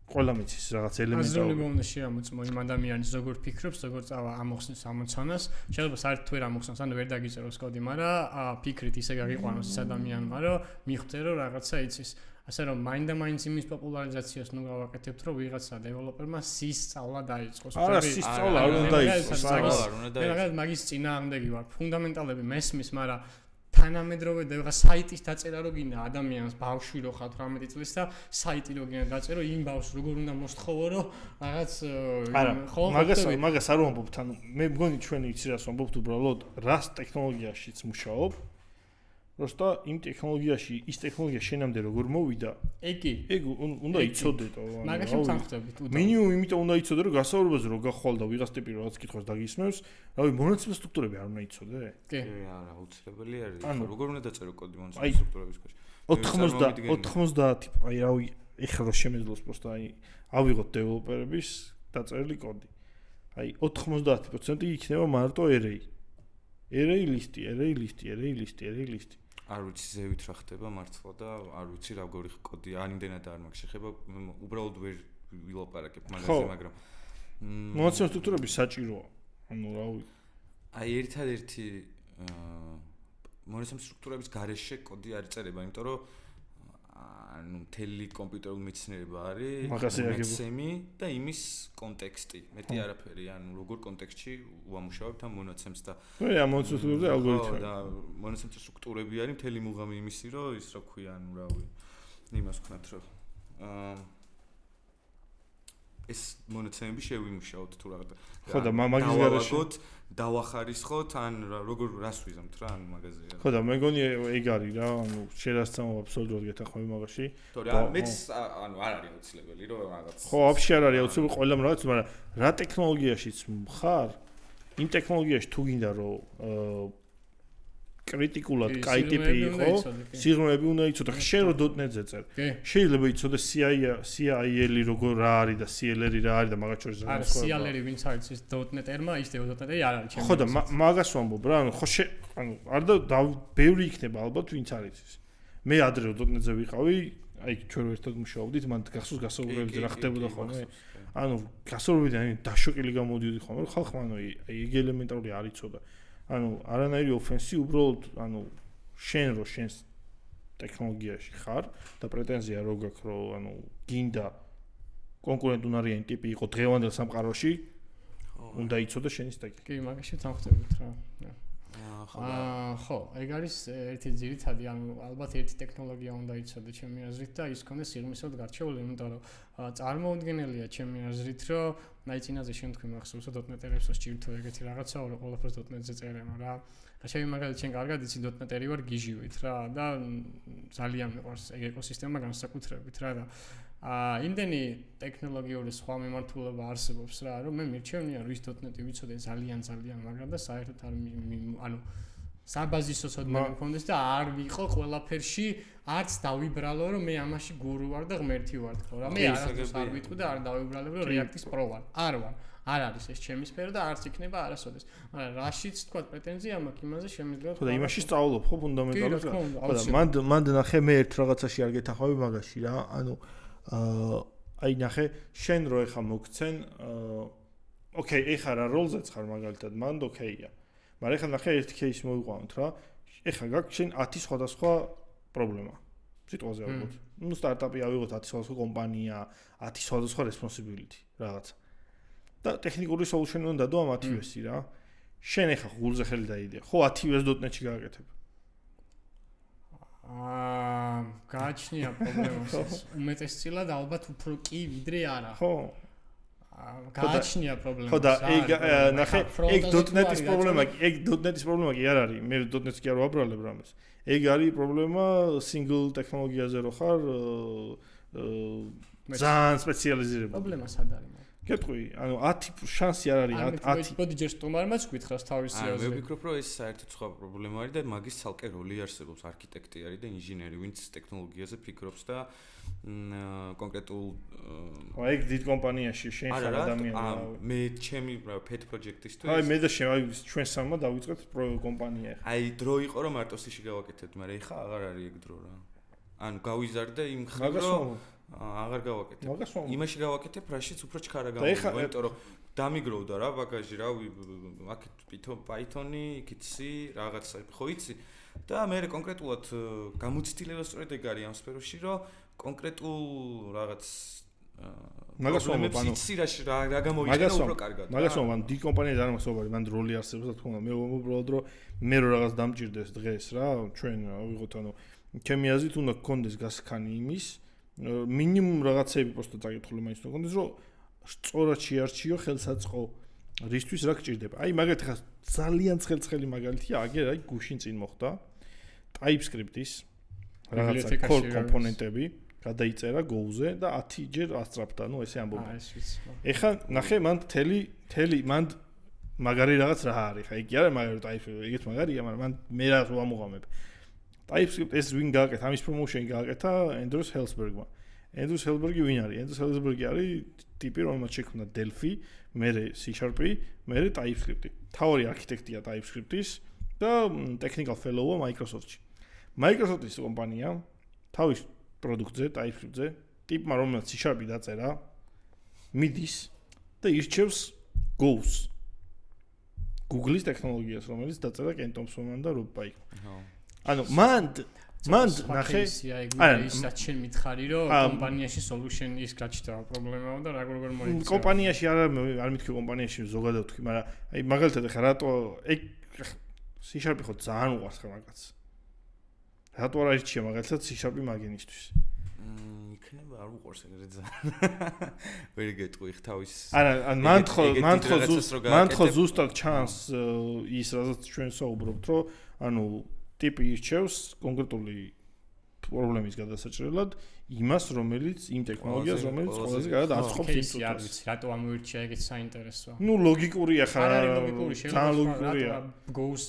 ყველა მიცის რაღაც ელემენტი. აზროვნება უნდა შეამოწმო იმ ადამიანის როგორ ფიქრობს, როგორ წავა ამოხსნის ამოცანას. შეიძლება საერთოდ ვერ ამოხსნას, ანუ ვერ დაგიწეროს კოდი, მაგრამ ფიქრით ისე გაგიყვანოს ეს ადამიანმა, რომ მიხვდე რომ რაღაცა იცის. ასე რომ მაინდა-მაინც იმის პოპულარიზაციას ნუ გავაკეთებთ, რომ ვიღაცა დეველოპერმა სის სწავლა დაიწყოს. არა, სის სწავლა არ უნდა დაიწყოს. მაგალითად მაგის წინააღმდეგი ვარ. ფუნდამენტალები მესმის, მაგრამ თანამედროვე და საიტის დაწერა რო გინდა ადამიანს ბავშვი რო ხარ 18 წლის და საიტი რო გინდა დაწერო იმ ბავშვს როგორ უნდა მოსთხოვო რომ რაღაც ხო მაგას არ ვამბობთ ანუ მე მგონი ჩვენი იცი რას ვამბობთ უბრალოდ რას ტექნოლოგიაშიც მუშაობ Просто იმ ტექნოლოგიაში ის ტექნოლოგია შენამდე როგორ მოვიდა? ეგ უნდა იცოდეთო. მაგაში თანხმდებით. მინიმუმ იმიტომ უნდა იცოდე, რომ გასაუბრებაზე რო გახვალ და ვიღაც ტიპი რაღაც კითხვას დაგისმევს, რავი, მონაცემ სტრუქტურები არ უნდა იცოდე? კი, არა, აუცილებელი არის. როგორ უნდა დაწერო კოდი მონაცემ სტრუქტურების ქვეშ? 90, აი რავი, ეხლა რო შემეძლოს просто აი ავიღოთ დეველოპერების დაწერილი კოდი. აი 90% იქნება მარტო array. array list-ი. არ ვიცი ზევით რა ხდება მართლა და არ ვიცი რა გორი კოდი არ იმდენად არ მაქვს შეხება უბრალოდ ვერ ვილაპარაკებ მაგაზე მაგრამ მონაცემ სტრუქტურები საჭიროა ანუ რავი აი ერთადერთი მონაცემ სტრუქტურების გარეშე კოდი არ იწერება იმიტომ რომ ანუ მთელი კომპიუტერული მეცნიერება არის მონაცემი და იმის კონტექსტი მეტი არაფერი ანუ როგორ კონტექსტში ვამუშავებთ ამ მონაცემს და ამ მონაცემ სტრუქტურებზე ალგორითმები და მონაცემ სტრუქტურები არის მთელი მუღამი იმისი რომ ის რა ქვია ანუ რავი იმას ვქნათ რომ ეს მონაცემები შევიმუშაოთ თუ რაღაც ხო და მაგის გარეშე დავახარისხოთ ან როგორ რას ვიზამთ რა ანუ მაგაზე ხო და მეგონი ეგ არის რა ანუ შერასწავ აბსოლუტურად გეთანხმები მაგაში თორე მეც ანუ არ არის აუცილებელი რომ რაღაც ხო აფშე არ არის აუცილებელი ყველამ რაღაც მაგრამ რა ტექნოლოგიაშიც მხარ იმ ტექნოლოგიაში თუ გინდა რომ კრიტიკულად კაი ტიპი იყო სიღრმეები უნდა იცოდე შენ რო .NET-ზე წერ შეიძლება იცოდე CIL-ი როგორ რა არის და CLR-ი რა არის და მაგათ შორის რა არის CLR-ი ვინც არის ის .NET-ერმა ის .NET-ი არ არის ჩემი ხო და მაგას ვამბობ რა ანუ ხო ანუ არ და ბევრი იქნება ალბათ ვინც არის ის მე ადრე .NET-ზე ვიყავი აი ჩვენ ერთად მუშაობდით მან გახსოვს გასაუბრებებზე რა ხდებოდა ხოლმე ანუ გასაუბრებიდან დაშოკილი გამოდიოდი ხოლმე ხალხმა ანუ ეგ ელემენტარული არ იცოდა ანუ არანაირი ოფენსი უბრალოდ ანუ შენ რო შენს ტექნოლოგიაში ხარ და პრეტენზია რო გაქვს რომ ანუ გინდა კონკურენტუნარიანი ტიპი იყო დღევანდელ სამყაროში უნდა იცოდე შენი სტეკი კი მაგაში თანხმდებით რა ხო ეგ არის ერთი ძირითადი ანუ ალბათ ერთი ტექნოლოგია უნდა იცოდე ჩემი აზრით და ის კონდეს სიღრმისად გარჩეული იმიტომ რომ წარმოუდგენელია ჩემი აზრით რომ აი წინაზე შემთხვევი მახსოვს .NET-ერებს სჭირთო ეგეთი რაღაცა რომ ყველაფერს .NET-ზე წერენო რა შეიძლება მაგალითად შენ კარგად იცი .NET-ერი ვარ გიჟივით რა და ძალიან მიყვარს ეგ ეკოსისტემა განსაკუთრებით რა და იმდენი ტექნოლოგიური სხვა მიმართულება არსებობს რა რომ მე მირჩევნია რომ ის .NET-ი ვიცოდე ძალიან მაგრამ და საერთოდ არ ანუ საბაზისო ცოდნა მქონდეს და არ ვიყო ყველაფერში არც დავიბრალო რომ მე ამაში გურუ ვარ და ღმერთი ვარ თქო რა მე არასდროს არ ვიტყვი და არ დავიბრალებ რომ React-ის პრო ვარ არ არის ეს ჩემი სფერო და არც იქნება არასოდეს მაგრამ რაშიც თქვა პრეტენზია მაქვს იმაზე შემიძლია ხო და იმაში სწავლობ ხო ფუნდამენტალურად ხო და მან ნახე მე ერთ რაღაცაში არ გეთახმები მაგაში რა ანუ აი ნახე შენ რო ეხა მოგცენ ოკეი ეხა რა როლზეც ხარ მაგალითად მანდ ოკეია მაგრამ ეხლა ნახე ერთ кейს მოვიყვანოთ რა ეხლა გაქვს შენ 10 სხვადასხვა პრობლემა სიტყვაზე ალბათ ნუ სტარტაპი ავიღოთ 10 სხვადასხვა კომპანია 10 სხვადასხვა responsibility რაღაც და ტექნიკური solution-ი უნდა დადო ამ 10-ში რა შენ ეხლა გულზე ხელი დაიდე ხო 10-ს .NET-ში გააკეთებ გააჩნია პრობლემას უმეტესწილად ალბათ უფრო კი ვიდრე არა ხო გააჩნია პრობლემას ხო და ეგ ნახე ეგ .NET-ის პრობლემა ეგ .NET-ის პრობლემა კი არ არის მე .NET-ს კი არ ვაბრალებ რამეს ეგ არის პრობლემა single ტექნოლოგიაზე რო ხარ ძალიან სპეციალიზირებული პრობლემა სად არის კეთყვი ანუ 10 შანსი არ არის 10 მოდი ჯერ სტუმარმაც გითხრას თავისი აზრი მე ვფიქრობ რომ ეს საერთოდ სხვა პრობლემა არის და მაგის ცალკე როლი არსებობს არქიტექტი არის და ინჟინერი ვინც ტექნოლოგიაზე ფიქრობს და კონკრეტულ აი ეგ დიდ კომპანიაში შენ ხარ ადამიანი მე ჩემი pet project-ისთვის აი მე და შენ აი ჩვენ სამმა დავიწყეთ კომპანია ხა აი დრო იყო რომ მარტო სიში გავაკეთებთ მაგრამ ეხა აღარ არის ეგ დრო რა ანუ გავიზარდე იმ ხარ რომ აღარ გავაკეთებ. იმაში გავაკეთებ, რაშიც უფრო ჩქარა გამოვიდა, იმიტომ რომ დამიგროვდა რა ბაგაჟი, რავი, აქეთ Python-ი, იქით C, რაღაცა, ხო იცი? და მე კონკრეტულად გამოცდილება სწორედ ეგ არის ამ სფეროში, რომ კონკრეტულ რაღაც მაგას ვამბობ, ანუ სირაში რა გამოვიჭრა უფრო კარგად. მაგას ვამბობ, ანუ დიდ კომპანიაზე არ მაქვს მან როლი არსებობს, რა თქმა უნდა, მე ვამბობ უბრალოდ რომ მე რო რაღაც დამჭირდეს დღეს რა, ჩვენ ავიღოთ, ანუ ჩემი აზრით უნდა გქონდეს გასქანი იმის მინიმუმ რაღაცები просто წაკითხული მაინც უნდა გქონდეს რომ სწორად შეარჩიო ხელსაწყო რისთვის რა გჭირდება აი მაგალითად ხა ძალიან ცხელი მაგალითია აგერ აი გუშინ წინ მოხდა TypeScript-ის რაღაცა core კომპონენტები გადაიწერა Go-ზე და 10 ჯერ ასწრაფდა, ესე ამბობენ. ეხლა ნახე მან თელი მან მაგარი რაღაც რა არის, ხა იგი არა მაგარი TypeScript, ეგეც მაგარია, მაგრამ მან მე რა ვამოღამებ. TypeScript ეს ვინ გააკეთა, ამის პრომოუშენი გააკეთა Andrews Hellsberg-მა. Andrews Hellsberg-ი ვინ არის? Andrews Hellsberg-ი არის ტიპი, რომელმაც შექმნა Delphi, მერე C#, მერე TypeScript-ი. თავი არქიტექტია TypeScript-ის და technical fellow-ა Microsoft-ში. Microsoft-ის კომპანია თავის პროდუქტზე, TypeScript-ზე, ტიპმა რომელმაც C# დაწერა, მიდის და ირჩევს Go-ს. Google-ის ტექნოლოგიას, რომელიც დაწერა Ken Thompson-მან და Rob Pike-მან. ანუ მან ნახე ისაც შენ მითხარი რომ კომპანიაში solution ის გაჩნდა პრობლემაა და როგორ მოიქცა კომპანიაში არ მithქი კომპანიაში ზოგადად ვთქვი მაგრამ აი მაგალითად ხა რატო ეგ C# ხო ძალიან უყვარს ხა მაგაც რატო არ არჩია მაგალითად C# მაგენისთვის იქნება არ უყვარს ეგრე ძალიან ვერ გეტყვი ხთავის არა მან ხო ზუსტად ჩანს ის რასაც ჩვენ საუბრობთ რომ ანუ ტიპი ირჩევს კონკრეტული პრობლემის გადასაჭრელად იმას, რომელიც იმ ტექნოლოგიას, რომელიც ყველაზე კარგად აწყობს იმ წუთას. რატო ამოირჩია ეგეც საინტერესოა. ნუ ლოგიკურია ხარ, ძალიან ლოგიკურია. Go-ს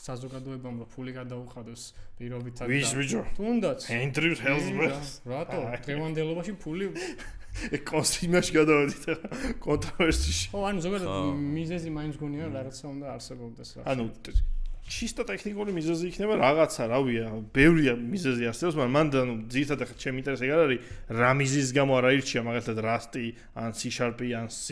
საზოგადოებამ რო ფული გადაუხადოს პირობითად და ვის ბიჭო? თუნდაც Andrews Hellsberg. რატო? დღევანდელობაში ფული იმაში გადავედით კონტროვერსიაში. ხო, ანუ ზოგადად მიზეზი მაინც გონია რაღაცა უნდა არსებობდეს რა. ანუ ჩისტა ტექნიკური მიზეზი იქნება რაღაცა, რავია, ბევრია მიზეზი არსებობს, მაგრამ მან ანუ ძირითადად ახლა ჩემი ინტერესი ეგ არის, რა მიზეზის გამო არ აირჩია მაგალითად Rust ან C# ან C,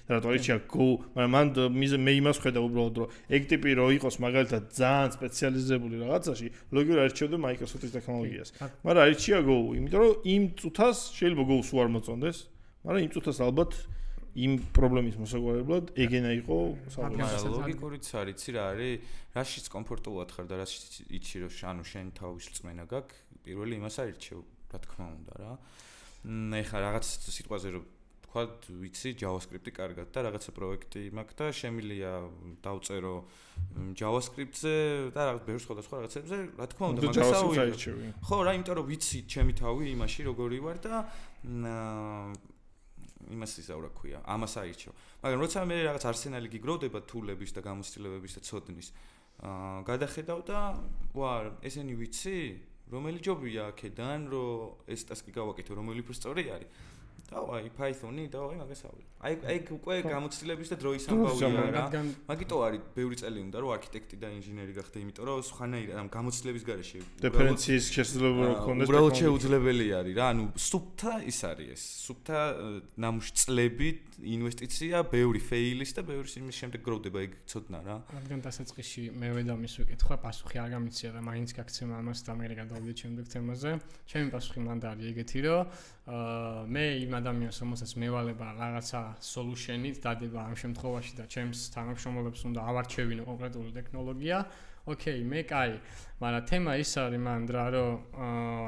რატო აირჩია Go, მაგრამ მან მე იმას ხედავ უბრალოდ რომ ეგ ტიპი რო იყოს მაგალითად ძალიან სპეციალიზებული რაღაცაში, ლოგიკურად აირჩიოდა Microsoft-ის ტექნოლოგიას. მაგრამ აირჩია Go, იმიტომ რომ იმ წუთას შეიძლება Go-ს უარ მოწონდეს, მაგრამ იმ წუთას ალბათ იმ პრობლემის მოსაგვარებლად ეგენა იყო საუბარი. ლოგიკურიც არის, იცი რა არის? რაშიც კომფორტულად ხარ და რაშიც იცი რომ ანუ შენ თავის რწმენა გაქვს, პირველი იმას არიჩევ, რა თქმა უნდა რა. ეხლა რაღაც სიტყვაზე რომ თქვა, ვიცი JavaScript-ი კარგად და რაღაცა პროექტი მაქვს და შემილია დავწერო JavaScript-ზე და რაღაც ბევრ სხვადასხვა რაღაცებზე, რა თქმა უნდა, მაგასაუბრია. ხო, რა, იმიტომ რომ ვიცი ჩემი თავი იმაში როგორი ვარ და იმას ისა რა ქვია, ამას აირჩევ. მაგრამ როცა მე რაღაც არსენალი გიგროვდება თულების და გამოცდილებების და ცოდნის, გადახედავ და ვარ, ესენი ვიცი, რომელი ჯობია აქედან, რომ ეს ტასკი გავაკეთო, რომელი პროცესორი არის. დავაი Python-ი, დავაი მაგასავალი. აი უკვე გამოცდილების და დროის ამბავია რა. მაგიტო არის ბევრი წელი უნდა რომ არქიტექტი და ინჟინერი გახდე, იმიტომ რომ სხვანაირად ამ გამოცდილების გარეშე დიფერენციის შესაძლებლობა ქონდეს. უბრალოდ შეუძლებელი არის რა. ანუ სუფთა ის არის ეს. სუფთა ნამუშ წლები ინვესტიცია, ბევრი ფეილის და ბევრი იმის შემდეგ გროვდება ეგ ცოდნა რა. რადგან დასაწყისში მე ვედამის ვიკითხვა, პასუხი არ გამიცია და მაინც გაქცემა ამას და მე გადავიდე შემდეგ თემაზე. ჩემი პასუხი მანდ არის ეგეთი რომ მე იმ ადამიანს რომელსაც მევალება რაღაცა solution-ით დადება ამ შემთხვევაში და ჩემს თანამშრომლებს უნდა ავარჩევინო კონკრეტული ტექნოლოგია. ოკეი, მე კაი, მაგრამ თემა ის არის მანდრა რომ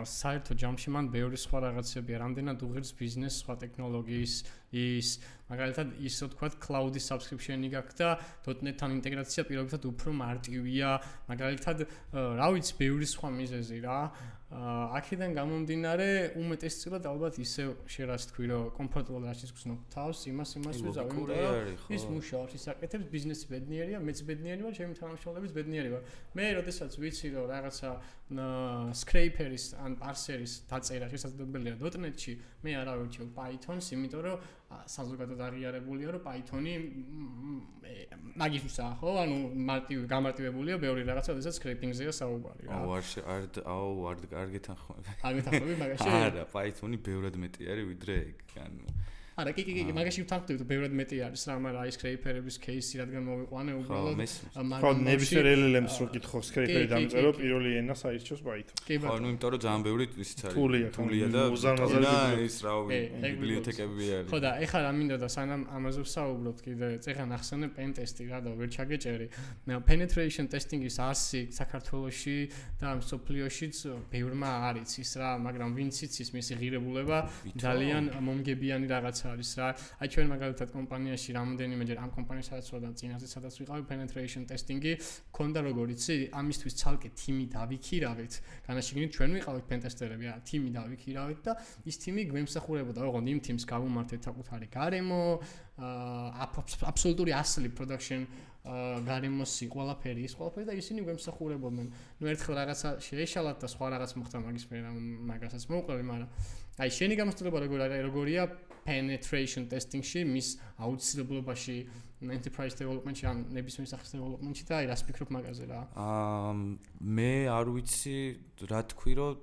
საერთო ჯამში მან ბევრი სხვა რაღაცებია, რამდენად უღირს ბიზნესს სხვა ტექნოლოგიის ის მაგალითად ისე ვთქვათ cloud-ის subscription-ი გაქვს და .NET-თან ინტეგრაცია პირობითად უფრო მარტივია, მაგალითად რა ვიცი, ბევრი სხვა მიზეზი რა. აქედან გამომდინარე უმეტესწილად ალბათ ისე შერას თქვი რომ კომფორტულად რაშიც გსნობ თავს იმას ვიზავ იმიტომ რომ ის მუშაობს ის აკეთებს ბიზნესი ბედნიერია მეც ბედნიერი ვარ ჩემი თანამშრომლებიც ბედნიერი ვარ მე როდესაც ვიცი რომ რაღაცა scraper-ის ან parser-ის დაწერა შესაძლებელია .NET-ში მე არ ავირჩევ Python-ს იმიტომ რომ საზოგადოებრივ აღიარებულია რომ Python-ი მაგისთვისა ხო ანუ გამარტივებულია ბევრი რაღაცა როდესაც scraping-ზეა საუბარი რა არ გეთანხმები. არ გეთანხმები მაგაში? არა, Python-ი ბევრად მეტი არის ვიდრე ეგ, ანუ არა, კი, მაგაში ვთანხმდები, რომ ბევრად მეტი არის რა, მაგრამ აი scraper-ების case-ი რადგან მოვიყვანე უბრალოდ ხო, ნებისმიერ LLM-ს რო კითხო scraper-ი დამწერო, პირველი ენას აირჩევს Python. ხო, ნუ იმიტომ რომ ძალიან ბევრი ისიც არის. თულია და უზარმაზარი ის რავი, ბიბლიოთეკები არის. ხო და ეხლა რა მინდა და სანამ ამაზე ვსაუბრობთ კიდე, წეხან ახსენე pen test-ი რა და ვერ ჩაგეჭერი. penetration testing-ის არსი საქართველოში და მსოფლიოშიც ბევრმა არ იცის რა, მაგრამ ვინც იცის მისი ღირებულება ძალიან მომგებიანი რაღაცა არის რა. აი ჩვენ მაგალითად კომპანიაში რამოდენიმეჯერ ამ კომპანიასაც ვარ და წინაზე სადაც ვიყავი penetration testing-ი, ქონდა როგორ იცი, ამისთვის ცალკე თიმი დავიქირავეთ. განაშიგნით ჩვენ ვიყავით პენტესტერები, თიმი დავიქირავეთ და ის თიმი გვემსახურებოდა, ოღონდ იმ თიმს გავუმართეთ საკუთარი გარემო, აბსოლუტური ასლი production გარემოსი ყველაფერი ის ყველაფერი და ისინი გვემსახურებოდნენ. ნუ ერთხელ რაღაცა შეეშალათ და სხვა რაღაც მოხდა მაგის მაგასაც მოვყვები, მაგრამ აი შენი გამოცდილება როგორია penetration testing-ში, მის აუცილებლობაში enterprise development-ში ან ნებისმიერ სახის development-ში და აი რას ფიქრობ მაგაზე რა? მე არ ვიცი რა თქვი რომ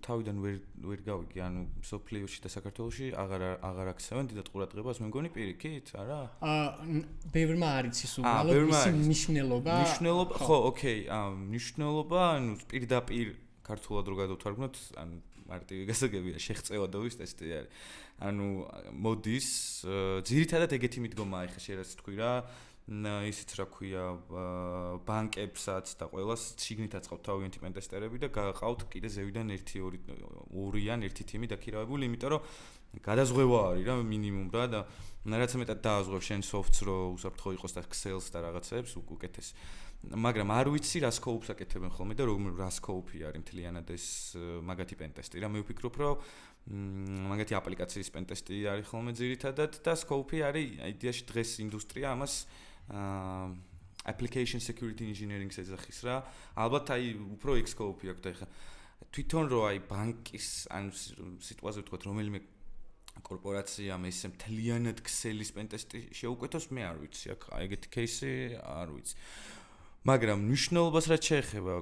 თავიდან ვერ გავიგე, ანუ სოფლიოში და საქართველოში აღარ აქცევენ დიდად ყურადღებას, მე მგონი პირიქით, არა? ბევრმა არ იცის უბრალოდ მისი მნიშვნელობა. მნიშვნელობა, ხო, ოკეი, მნიშვნელობა, ანუ პირდაპირ ქართულად რო გადავთარგმნოთ, ანუ მარტივი გასაგებია, შეღწევადობის ტესტი არის. ანუ მოდის, ძირითადად ეგეთი მიდგომაა, ხა შეიძლება თქვი რა, ისიც რა ქვია, ბანკებსაც და ყველას შიგნითაც ყავთ თავიანთი პენტესტერები და გაყავთ კიდე ზევიდან 1-2 ან 1 თიმი დაქირავებული, იმიტომ რომ გადაზღვევა არის რა მინიმუმ რა და რაც მეტად დააზღვევ შენ soft-ს რო უსაფრთხო იყოს და Excel-ს და რაღაცებს უკეთეს. მაგრამ არ ვიცი რა scope-ს აკეთებენ ხოლმე და რა scope-ი არის მთლიანად ეს მაგათი პენტესტი რა. მე ვფიქრობ რომ მაგათი აპლიკაციის პენტესტი არის ხოლმე ძირითადად და scope-ი არის იდეაში დღეს ინდუსტრია ამას application security engineering-ს ეძახის რა. ალბათ აი უფრო ეგ scope-ი აქვს და ეხლა თვითონ რო აი ბანკის ან სიტუაციაზე ვთქვათ რომელიმე კორპორაციამ ესე მთლიანად Excel-ის პენტესტი შეუკვეთოს, მე არ ვიცი, აქ ეგეთი кейსი არ ვიცი. მაგრამ მნიშვნელობას რაც შეეხება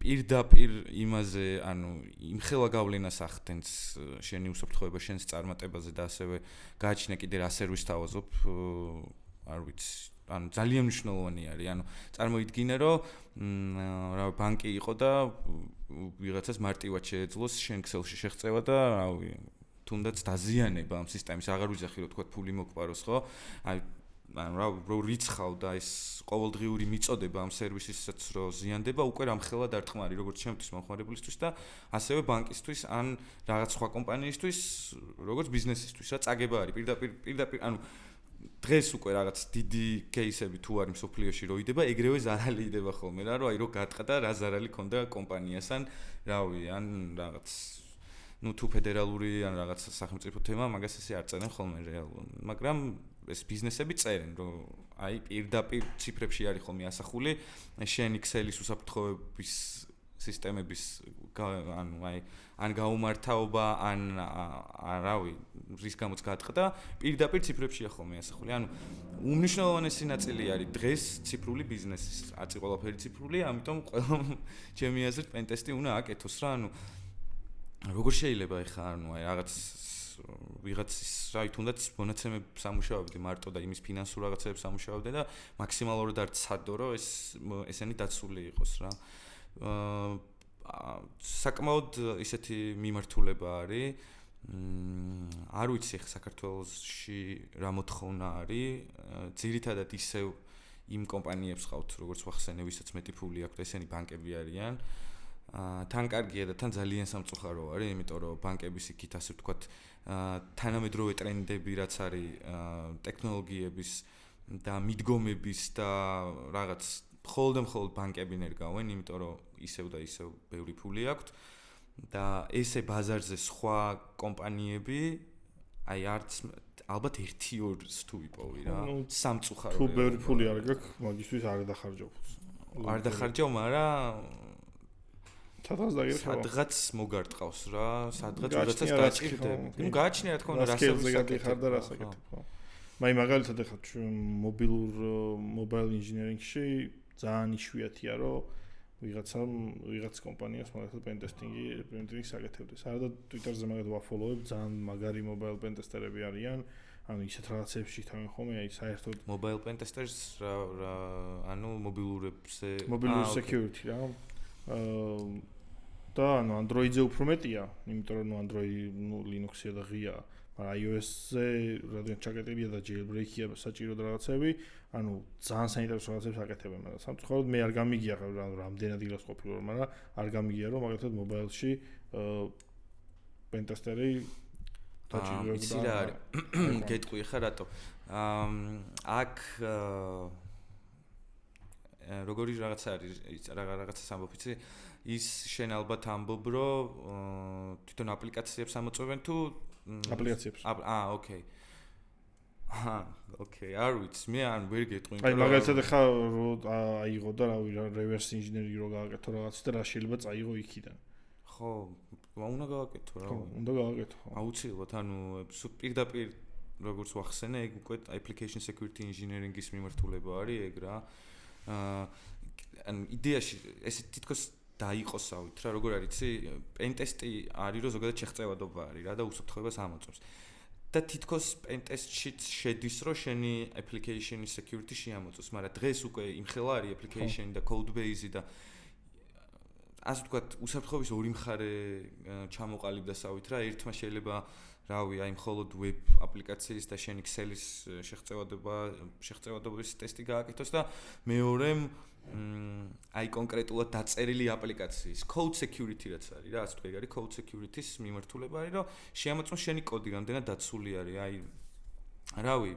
პირდაპირ იმაზე, ანუ იმხელა გავლენას ახდენს შენი უსაფრთხოება შენს წარმატებაზე და ასევე გააჩნია კიდე რა სერვისს თავაზობ, არ ვიცი. ანუ ძალიან მნიშვნელოვანი არის, ანუ წარმოიდგინე რომ რა ბანკი იყო და ვიღაცას მარტივად შეეძლოს შენ Excel-ში შეღწევა და რავი, თუნდაც დაზიანება ამ სისტემის, აღარ ვიძახი რომ თქვა ფული მოგყაროს, ხო? აი ანუ რა რიცხავ და ეს ყოველდღიური მიწოდება ამ სერვისისაც რო ზიანდება, უკვე რამხელა დარტყმარი, როგორც ჩემთვის მომხმარებლისთვის და ასევე ბანკისთვის ან რაღაც სხვა კომპანიისთვის, როგორც ბიზნესისთვის, რა წაგება არის პირდაპირ, ანუ დღეს უკვე რაღაც დიდი кейსები თუ არის სოფლიოში რო იდება, ეგრევე ზარალი იდება ხოლმე რა, რომ აი რო გატყდა რა ზარალი ქონდა კომპანიას ან რავი, ან რაღაც ну თუ ფედერალური ან რაღაც სახელმწიფო თემა მაგას ესე არ წერენ ხოლმე რეალურად, მაგრამ ეს ბიზნესები წერენ, რომ აი პირდაპირ ციფრებში არის ხოლმე ასახული შენ Excel-ის უსაფრთხოების სისტემების ანუ აი ან გაუმართავობა ან რავი რის გამოც გატყდა პირდაპირ ციფრებშია ხოლმე ასახული. ანუ უმნიშვნელოვანესი ნაწილი არის დღეს ციფრული ბიზნესის. აწი ყველაფერი ციფრულია, ამიტომ ყველა ჩემი აზრით პენტესტი უნდა აკეთოს რა. ანუ როგორ შეიძლება ეხა ანუ აი რაღაც ვიღაცის რაი თუნდაც მონაცემებს სამუშაობდი მარტო და იმის ფინანსურ რაღაცებს სამუშაობდი და მაქსიმალურად არ ცადო რომ ესენი დაცული იყოს რა. საკმაოდ ისეთი მიმართულება არის. არ ვიცი ხა საქართველოში რა მოთხოვნა არის. ძირითადად ისევ იმ კომპანიებს ყავთ როგორც ვახსენე, ვისაც მეტი ფული აქვს და ესენი ბანკები არიან. თან კარგია და თან ძალიან სამწუხარო არის, იმიტომ რომ ბანკების იქით ასე ვთქვათ თანამედროვე ტრენდები რაც არის ტექნოლოგიების და მიდგომების და რაღაც მხოლოდ ბანკები ნერგავენ, იმიტომ რომ ისევ და ისევ ბევრი ფული აქვს და ესე ბაზარზე სხვა კომპანიები აი არც ალბათ 1-2 თუ იპოვი რა. სამწუხარო. თუ ბევრი ფული არ გაქვს, მაგისთვის არ დახარჯავ. არ დახარჯავ, მაგრამ სადღაც მოგარტყავს რა, სადღაც ვიღაცას დაჭირდება. ნუ გააჩნია რა თქმა უნდა რასაკეთებ და რასაკეთებ. მაგრამ მაგალითად ახლა mobile engineering-ში ძალიან იშვიათია რომ ვიღაც კომპანიას მაგალითად pentesting-ს აკეთებდეს. არა და Twitter-ზე მაგათ ვაფოლოვებ, ძალიან მაგარი mobile pentester-ები არიან. ანუ ისეთ რაღაცებში თავენ ხოლმე აი საერთოდ mobile pentesters რა ანუ მობილურებზე mobile security რა. და ანუ Android-ზე უფრო მეტია, იმიტომ რომ Android Linux-ია და ღია, მაგრამ iOS-ზე რადგან ჩაკეტილია და jailbreak-ია საჭირო რაღაცები, ანუ ძალიან საინტერესო რაღაცებს აკეთებენ, მაგრამ სამწუხაროდ მე არ გამიგია რამდენად ილოს ყოფილიყო, მაგრამ არ გამიგია რომ მაგალითად mobile-ში pentester-ი დაჭირდება. იცი რა არის? გეტყვი ხა რატო? აქ როგორი რაღაცა არის, რაღაცას ამბობ, იცი? ის შენ ალბათ ამბობ, რომ თვითონ აპლიკაციებს ამოწმებენ თუ აპლიკაციებს. ოკეი. ოკეი, არ ვიცი, მე არ ვერ გეტყვი. აი, მაგალითად ხა რო აიღო და რავი რა reverse engineering რო გააკეთო რაღაც და რა შეიძლება წაიღო იქიდან. ხო, უნდა გააკეთო რა. ხო, უნდა გააკეთო. აუცილებლად, ანუ პირდაპირ როგორც ვახსენე, ეგ უკვე application security engineering-ის მიმართულება არის ეგ რა. ანუ იდეაში ეს თითქოს დაიყოსავით რა, როგორ არის, იცი? პენტესტი არის, რომ ზოგადად შეღწევადობა არის რა და უსაფრთხოებას ამოწმებს. და თითქოს პენტესტშიც შედის, რომ შენი application security შეამოწმოს, მაგრამ დღეს უკვე იმხელა არის application და code base და ასე ვთქვათ, უსაფრთხოების ორი მხარე ჩამოყალიბდასავით რა, ერთმა შეიძლება რავი, აი მხოლოდ web აპლიკაციის და შენ Excel-ის შეღწევადობის ტესტი გააკეთოს და მეორემ აი კონკრეტულად დაწერილი აპლიკაციის code security რაც არის რა, ასე თქვი, არის code security-ის მიმართულება არის, რომ შეამოწმოს შენი კოდი რამდენად დაცული არის, აი რავი,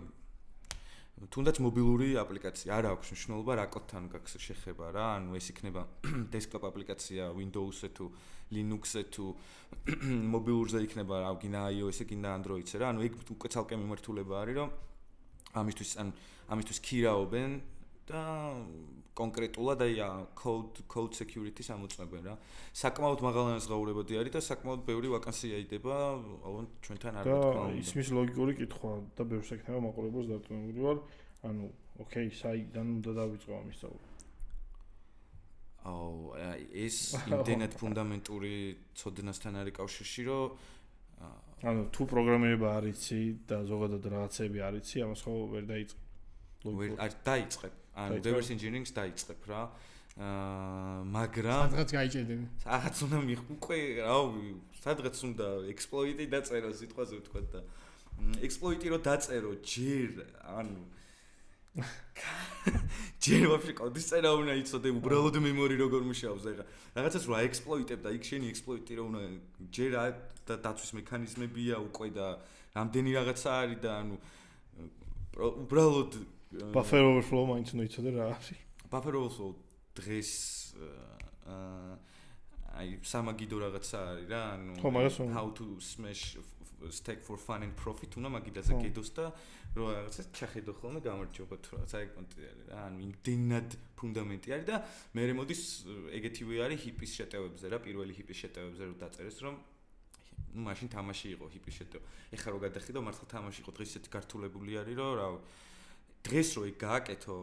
თუნდაც მობილური აპლიკაცია არ აქვს მნიშვნელობა რა კოდთან გაქვს შეხება რა, ანუ ეს იქნება desktop აპლიკაცია Windows-ზე თუ Linux-ზე თუ მობილურზე იქნება რა, გინდა iOS-ზე, გინდა Android-ზე რა, ანუ ეგ უკვე ცალკე მიმართულება არის, რომ ამისთვის ქირაობენ და კონკრეტულად აი code security-ს ამოწმებენ რა. საკმაოდ მაღალანაზღაურებადი არის და საკმაოდ ბევრი ვაკანსია იდება, ალბათ ჩვენთან არ ვთქვა. და ისმის ლოგიკური კითხვა და ბევრს ეკნება მაყურებელს დარწმუნებული ვარ, ანუ ოკეი, საიდან უნდა დავიწყო ამის სწავლა. ეს იმდენად ფუნდამენტური ცოდნასთან არის კავშირში, რომ ანუ თუ პროგრამირება არ იცი და ზოგადად რაღაცები არ იცი, ამას ხო ვერ დაიწყებ. არ დაიწყებ. ანუ reverse engineering-ს დაიწყებ რა. მაგრამ სადღაც გაიჭედები. სადღაც უნდა უკვე რავი, სადღაც უნდა exploit-ი დაწერო სიტყვაზე ვთქვა და exploit-ი რო დაწერო ჯერ, ანუ ჯერ ვაფშე კოდის წერა უნდა იცოდე, უბრალოდ მემორი როგორ მუშაობს ეხლა. რაღაცას რო აექსპლოიტებ და იქ შენი exploit-ი რო უნდა ჯერ და დაცვის მექანიზმებია უკვე და რამდენი რაღაცა არის და ანუ უბრალოდ buffer overflow მაინც უნდა იცოდე რა არის. Buffer overflow დღეს აი სამაგიდო რაღაცა არის რა, ანუ how to smash stack for fun and profit უნდა მაგიდაზე გედოს და რო რაღაცა ჩახედო ხოლმე გამარჯობა თუ რაღაცა ეგ კონტი არის რა, ანუ იმდენად ფუნდამენტი არის და მე მოდის ეგეთივე არის ჰიპის შეტევებზე რა, პირველი ჰიპის შეტევებზე რო დაწერეს რომ ну მაშინ თამაში იყო ჰიპის შეტევა. ეხლა რო გადახედავ მართლა თამაში იყო, დღეს ისეთი გართულებული არის რომ რა დღეს რო ეგ გააკეთო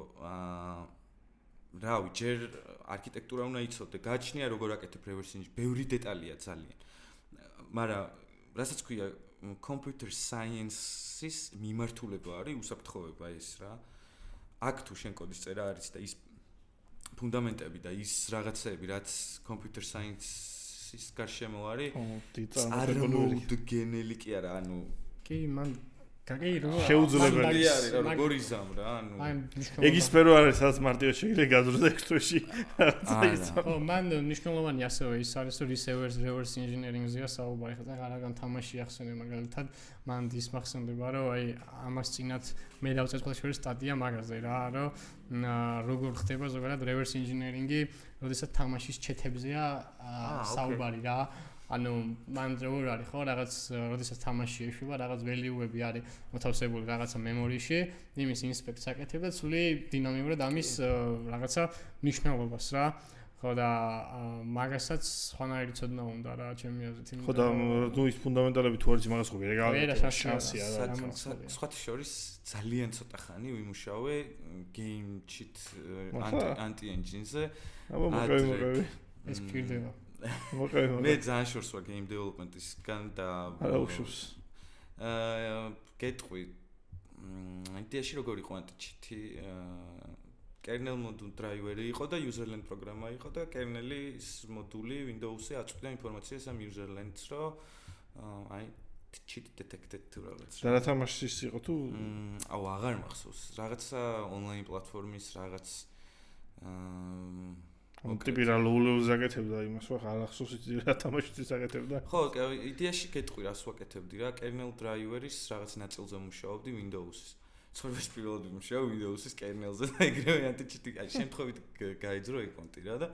რავი, ჯერ არქიტექტურა უნდა იცოდე, გააჩნია როგორ აკეთებ reverse engineering, ბევრი დეტალია ძალიან. მაგრამ რასაც ქვია computer science-ის მიმართულება არის უსაფრთხოება ეს რა. აქ თუ შენ კოდის წერა არის და ის ფუნდამენტები და ის რაღაცები, რაც computer science-ის გარშემო არის, წარმოუდგენელი კი არა, ანუ კი, მან გაგეირო შეუძლებელი არის რა, როგორ იზამ რა, ანუ ეგ სფერო არის, სადაც მარტივად შეიძლება გადროზე ექსტრუში. ხო, მან მნიშვნელოვანი ასევე ის არის, რომ reverse engineering-ზეა საუბარი, ხა რაგან თამაში ახსენე მაგალითად, მან ის მახსენდება, რომ აი ამას წინათ მე დავწერე შორის სტატია მაგაზე რა, რომ როგორ ხდება ზოგადად reverse engineering-ი, როდესაც თამაშის ჩეთებზეა საუბარი რა. ანუ მან როგორ არის ხო რაღაც როდესაც თამაში ეშვება რაღაც value-ები არის მოთავსებული რაღაცა memori-ში, იმის inspect-ს აკეთებ და ცვლი დინამიურად ამის რაღაცა მნიშვნელობას რა. ხო და მაგასაც სხვანაირი ცოდნა უნდა რა ჩემი აზრით. ხო და ნუ ის ფუნდამენტალები თუ არის მაგას ხო ვერ გააკეთე შანსია რა. სხვათა შორის ძალიან ცოტა ხანი ვიმუშავე game cheat anti-engine-ზე. აბა მოგები. ეს გირდება. მე ძალიან შორს ვარ game development-ისგან და არა უშავს. გეტყვი იდეაში როგორ იყო anti-cheat-ი kernel module driver-ი იყო და userland პროგრამა იყო და kernel-ის მოდული Windows-ზე აწვდიდა ინფორმაციას ამ userland-ს, რომ აი cheat detected თუ რაღაც. და რა თამაშის იყო თუ? აუ აღარ მახსოვს. რაღაცა online პლატფორმის რაღაც ტიპირალულებს აკეთებდა იმას, ხო, არახსოვს იცი რა თამაშიც აკეთებდა. ხო, იდეაში გეტყვი რას ვაკეთებდი რა, kernel driver-ის რაღაც ნაწილზე მუშაობდი Windows-ის. ცხოვრების პირველად მუშაობ Windows-ის kernel-ზე და ეგრევე ანტიჩიტი, შემთხვევით გაიძრო ეკონტი რა და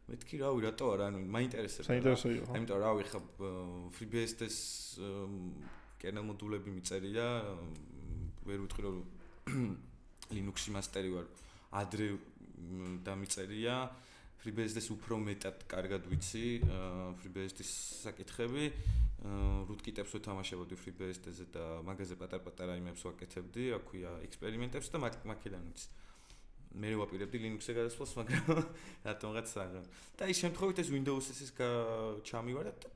მეთქი რავი რატო არა, ანუ მაინტერესებდა. საინტერესო იყო. აიმიტომ რავი ხა FreeBSD-ს kernel მოდულები მიწერია, ვერ ვიტყვი რომ Linux-ი მასტერი ვარ. ადრე დამიწერია FreeBSD-ს უფრო მეტად კარგად ვიცი FreeBSD-ის საკითხები rootkit-ებს ვეთამაშებოდი FreeBSD-ზე და მაგაზე პატარ-პატარა იმებს ვაკეთებდი რა ქვია ექსპერიმენტებს და მაქედან ვიცი მე ვაპირებდი Linux-ზე გადასვლას მაგრამ რატომღაც არა და ის შემთხვევით ეს Windows-ის ჩამივარა და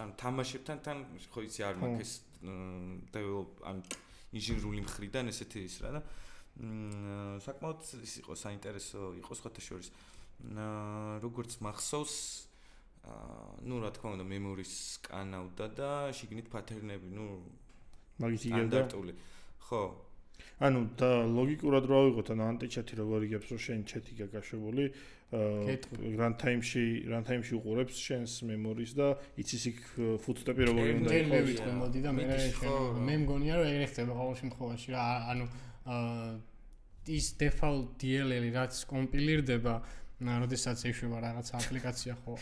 ან თამაშებთან თან ხო იცი არ მაქვს ეს ან ინჟინერული მხრიდან ესეთი ის რა და საკმაოდ ის იყო საინტერესო იყო სხვათა შორის როგორც მახსოვს ну რა თქმა უნდა მემორის სკანავდა და შიგნით პათერნები ну მაგით იგებდა ხო ანუ და ლოგიკურად რა ვიღოთ ანუ ანტიჩატი როგორ იგებს რომ შენ ჩეთი გაკავშირებული runtime-ში უყურებს შენს მემორის და იცის იქ footstep-ი როგორი უნდა იყოს მოდი და მე მგონია რომ ეგრე ხდება ყოველ შემთხვევაში რა ანუ ის default DLL-ი რაც კომპილირდება, როდესაც ეშვება რაღაც აპლიკაცია ხო.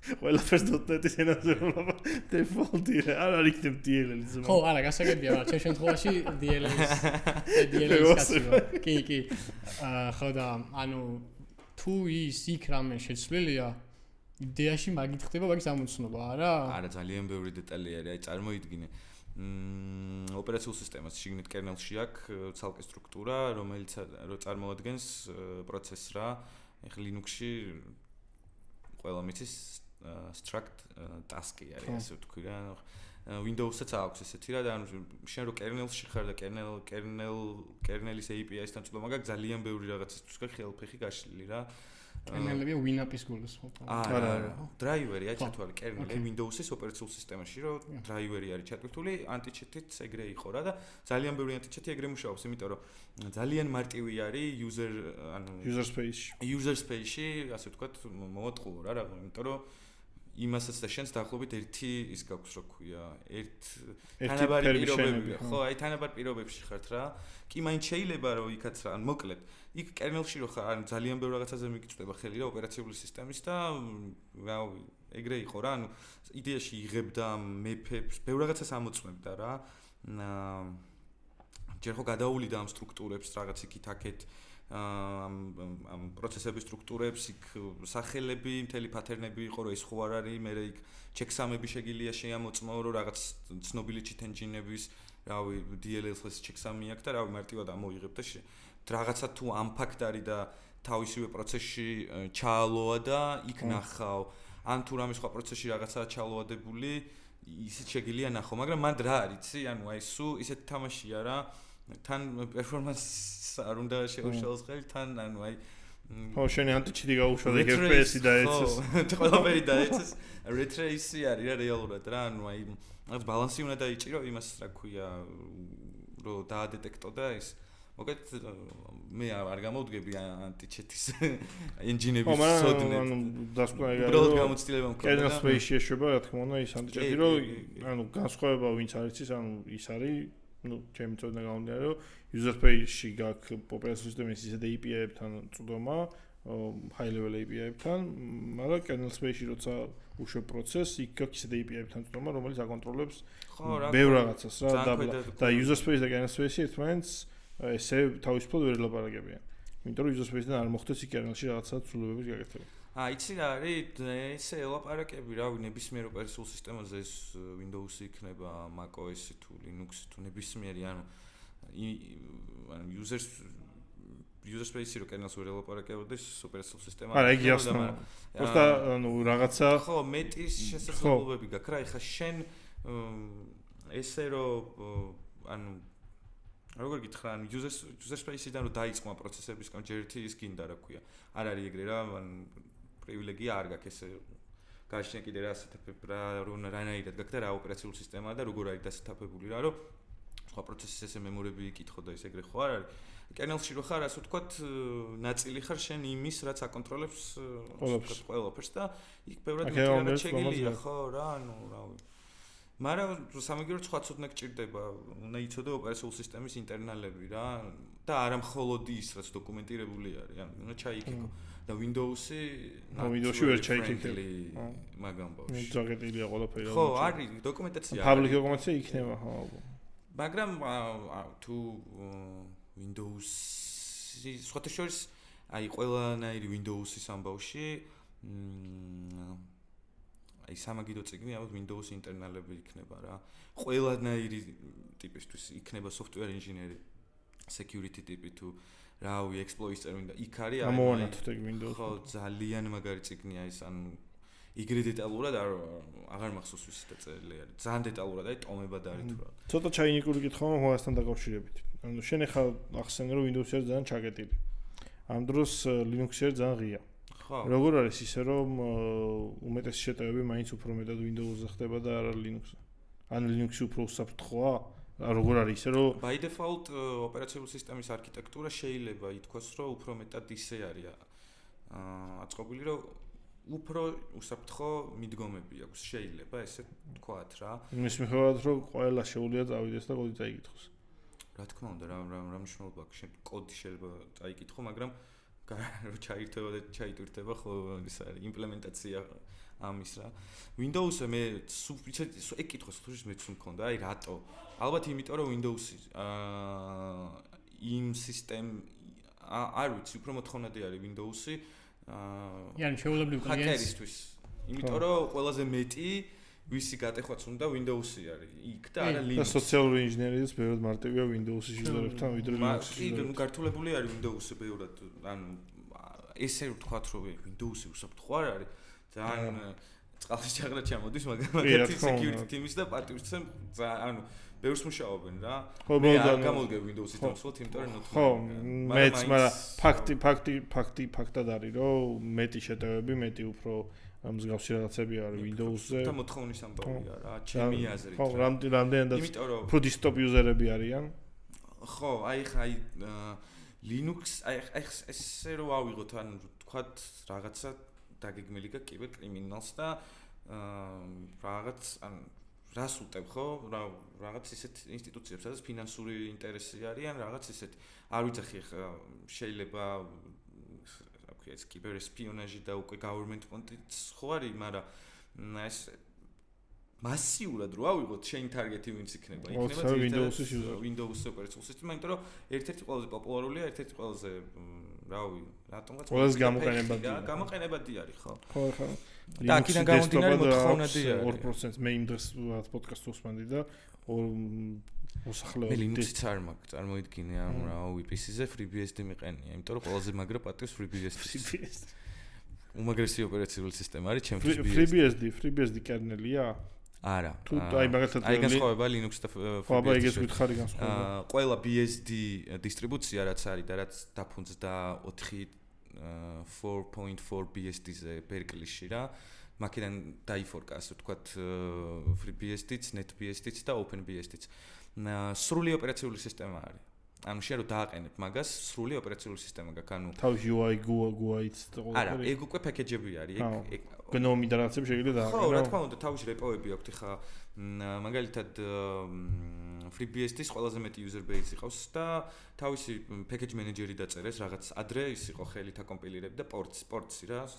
ყველაფერს .NET-ის ენაზე ვულობა default DLL, არ არის იქნებ DLL-ი ზომა. ხო, არა, გასაგებია, ჩემ შემთხვევაში DLL-ის კაცია. კი. ხო და ანუ თუ ის იქ რამე შეცვლილია, იდეაში მაგით ხდება მაგის ამოცნობა, არა? არა, ძალიან ბევრი დეტალი არის, აი წარმოიდგინე. ოპერაციულ სისტემას შიგნით kernel-ში აქვს ცალკე სტრუქტურა, რომელიც წარმოადგენს პროცესს რა. ეხლა Linux-ში ყველა მიცის struct task-ი არის, ასე ვთქვი რა. Windows-საც აქვს ესეთი რა და ანუ შენ რო kernel-ში ხარ და kernel-ის API-სთან წვდომა გაქვს ძალიან ბევრი რაღაცისთვის ხელფეხი გაშლილი რა. kernel-ები WinAPI-ს გულისხმობ. არა, driver-ია ჩათვალი kernel-ი Windows-ის ოპერაციულ სისტემაში, რომ driver-ი არის ჩატვირთული, anti-chat-ით ეგრე იყო რა და ძალიან ბევრი anti-chat-ი ეგრე მუშაობს, იმიტომ რომ ძალიან მარტივი არის user space-ში. User space-ში, ასე ვთქვათ, მოვატყუო რა, იმიტომ რომ იმასაც და შენს დაახლოებით ერთი ის გაქვს რო ქვია, თანაბარი პირობები, ხო, აი თანაბარ პირობებში ხართ რა. კი მაინც შეიძლება რომ იქაც რა, მოკლედ, იქ kernel-ში რო ხარ, ძალიან ბევრ რაღაცაზე მიგიწვდება ხელი რა ოპერაციული სისტემის და რავი, ეგრე იყო რა, ანუ იდეაში იღებდა მეფებს, ბევრ რაღაცას ამოწმებდა რა. ჯერ ხო გადაულიდა ამ სტრუქტურებს რაღაც იქით აქეთ ამ პროცესების სტრუქტურებს, იქ სახელები, მთელი პათერნები იყო, რომ ეს ხო არ არის, მე იქ ჩექსამები შეგიძლია შეამოწმო, რომ რაღაც ცნობილი cheat engine-ების, რავი, DLL-ს ჩექსამი აქვს და რავი, მარტივად ამოიღებ და რაღაცა თუ ამ ფაქტარი და თავისივე პროცესში ჩაალოა და იქ ნახავ, ან თუ რამე სხვა პროცესში რაღაცაა ჩალოადებული, ისიც შეგიძლია ნახო, მაგრამ მანდ რა არის, იცი? ანუ აი სულ ისეთი თამაშია რა, თან performance არ უნდა შეუშალოს ხელი, თან ანუ აი ხო, შენი anti-cheat-ი გაუშვა და FPS-ი დაეცეს. ხო, ყველაფერი დაეცეს. Ray trace-ი არის რა რეალურად რა, ანუ აი რაღაც ბალანსი უნდა დაიჭირო იმას, რა ქვია, რომ დაადეტექტო და ის მოკეთ მე არ გამოვდგები anti-cheat-ის engine-ების სოდნე. ანუ დასკვნა ეგ არის. უბრალოდ გამოცდილება მქონდა. kernel space-ში ეშვება, რა თქმა უნდა, ის anti-cheat-ი, რომ ანუ განსხვავება ვინც არის ის, ანუ ის არის ну, ჩემი წოდნა გამომდინარე, რომ user space-ში გაქვს ოპერაციული სისტემის ისეთ API-ებთან წვდომა, high level API-ებთან, მაგრამ kernel space-ში როცა უშვებ პროცესს, იქ გაქვს ისეთ API-ებთან წვდომა, რომელიც აკონტროლებს ბევრ რაღაცას რა და user space და kernel space-ი ერთმანეთს ესე თავისუფლად ვერ ელაპარაკებიან. იმიტომ რომ user space-დან არ მოხდეს იქ kernel-ში რაღაცა ცვლილებების გაკეთება. იცი რა არის, ესე ელაპარაკები რავი, ნებისმიერ ოპერაციულ სისტემაზე ეს Windows-ი იქნება, macOS-ი თუ Linux-ი თუ ნებისმიერი, ანუ user space-ი რო kernel-ს ვერ ელაპარაკებოდეს, ოპერაციულ სისტემა არა, იგი ახსნა. просто ანუ რაღაცა ხო, მეტის შესაძლებლობები გაქვს რა, ეხა შენ ესე რომ ანუ როგორ გითხრა, ანუ user space-იდან რო დაიწყო პროცესებისგან ჯერ ერთი ის გინდა რა ქვია. არ არის ეგრე რა, ანუ პრივილეგია არ გაქვს ესე გაჩნია კიდე რა სეტაპები რა რანაირად გაქვს და რა ოპერაციული სისტემაა და როგორ არის დასეთაფებული რა, რომ სხვა პროცესის ესე მემორები იკითხო და ეს ეგრე ხო არ არის. კერნელში რო ხარ, ასე ვთქვათ, ნაწილი ხარ შენ იმის, რაც აკონტროლებს ყველაფერს და იქ ბევრად მეტად შეგიძლია, ხო რა, რავი. მაგრამ სამაგიეროდ სხვა ცოდნა გჭირდება, უნდა იცოდე ოპერაციული სისტემის ინტერნალები რა და არა მხოლოდ ის, რაც დოკუმენტირებული არის, უნდა ჩაიკითხო. და Windows-ი Windows-ში ვერ ჩაიკითხე. მაგამ ბავშვი. მიწაგეტილია ყველაფერი. ხო, არის დოკუმენტაცია. Public დოკუმენტაცია იქნება, ხო. მაგრამ თუ Windows-ი სხვათა შორის აი ყველანაირი Windows-ის ამბავში აი სამაგიდო წიგნი ალბათ Windows ინტერნალები იქნება რა. ყველანაირი ტიპისთვის იქნება software engineer, security ტიპი თუ რავი, exploits წერმინდა იქ არის აი ამოვანათოთ ეგ Windows. ხო, ძალიან მაგარი წიგნია ის, ანუ იგრე დეტალურად აღარ მახსოვს ვის დაწერილი არის. ძალიან დეტალურად არის, ტომებად არის თუ რა. ცოტა ჩაინიკური კითხვა მოასთან დაკავშირებით. ანუ შენ ახლა ახსენე რომ Windows-ი არის ძალიან ჩაკეტილი. ამ დროს Linux-ი არის ძალიან ღია. ხო. როგორ არის ისე რომ უმეტესი შეტევები მაინც უფრო მეტად Windows-ზე ხდება და არა Linux-ზე? ან Linux-ი უფრო უსაფრთხოა? როგორ არის ისე რომ by default ოპერაციული სისტემის არქიტექტურა შეიძლება ითქვას რომ უფრო მეტად ისე არის აწყობილი რომ უფრო უსაფრთხო მიდგომები აქვს შეიძლება ესე ვთქვათ რა იმის მიხედვით რომ ყველა შეუძლია წავიდეს და კოდი წაიკითხოს რა თქმა უნდა რა მნიშვნელობა აქვს შენ კოდი შეიძლება წაიკითხო მაგრამ რო ჩაირთება და ჩაიტვირთება ხო ის არის იმპლემენტაცია ამის რა Windows-ზე მე ეგ კითხოს თუ მეც მქონდა აი რატო ალბათ იმიტომ რომ Windows-ი იმ სისტემ არ ვიცი უფრო მოთხოვნადი არის Windows-ი يعني შეუძლებლი ჰაკერისთვის იმიტომ რომ ყველაზე მეტი ვისი გატეხვაც უნდა Windows-ი არის იქ და არა Linux. და სოციალური ინჟინერიის ბევრად მარტივია Windows-ი შედარებთან ვიდრე Linux-ი. კი, გართულებული არის Windows-ი ბევრად, ანუ ესე ვთქვათ რომ Windows-ი უსაფრთხო არ არის. ძალიან წყალში ჩაღრა ჩამოდის, მაგრამ მაგათი security team-ის და პარტიულისთან ანუ ბევრს მუშაობენ რა. მე არ გამოვდგე Windows-ით მოსვლით, იმიტომ რომ ნოთმე. ხო, მეც, მაგრამ ფაქტად არის რომ მეტი შეტევები, მეტი უფრო მსგავსი რაღაცები არის Windows-ზე. და მოთხოვნის ამბავია რა, ჩემი აზრით. ხო, რამდენადაც უფრო desktop user-ები არიან. ხო, აი Linux, აი ესე რომ ავიღოთ, ანუ თქვათ რაღაცა დაგეგმილი გაკიბე კრიმინალს და რაღაც ანუ რას უტებ ხო? რაღაც ისეთ ინსტიტუციებს, სადაც ფინანსური ინტერესი არის, ან რაღაც ისეთ არ ვიცი ხა შეიძლება ეს კიბერესპიონაჟი და უკვე government content ხო არის, მაგრამ ეს მასიურად რო ავიღოთ შენ ტარგეტი ვინც იქნება Windows ოპერაციული სისტემა, იმიტომ რომ ერთ-ერთი ყველაზე პოპულარულია, ერთ-ერთი ყველაზე რავი, რატომღაც ყველაზე გამოყენებადი არის, ხო? ხო, ხო. და აქედან გამომდინარე მოთხოვნადი არის. 2% მე იმ დროს პოდკასტს უსმენდი და მოსახლეობის Linux-იც არ მაქვს, წარმოიდგინე ამ რავი PC-ზე FreeBSD მიყენია, იმიტომ რომ ყველაზე მაგრა პატივს FreeBSD. უმაგრესი ოპერაციული სისტემა არის ჩემთვის FreeBSD კერნელია? არა. თუ აი მაგალითად აი განსხვავება Linux და FreeBSD. ხო, ეგეც ვითხარი განსხვავება. ყველა BSD დისტრიბუცია რაც არის და რაც დაფუნძდა 4.4 BSD-ზე Berkeley-ში რა. მაქედან დაიფორკა ასე ვთქვათ FreeBSD-ც, NetBSD-ც და OpenBSD-ც. სრული ოპერაციული სისტემა არის. ანუ შენ რო დააყენებ მაგას, სრული ოპერაციული სისტემა გაქვს, ანუ თავში UI, GUI-ც და ყველა. არა, ეგ უკვე პაკეჯები არის, ეგ გნომი და რაღაცები შეიძლება დააყენო. ხო, რა თქმა უნდა, თავში რეპოები აქვს, ხა მაგალითად FreeBSD-ის ყველაზე მეტი user base იყავს და თავისი package manager-ი დაწერეს, რაღაც ადრე ის იყო ხელით აკომპილირებდა ports-ი რა,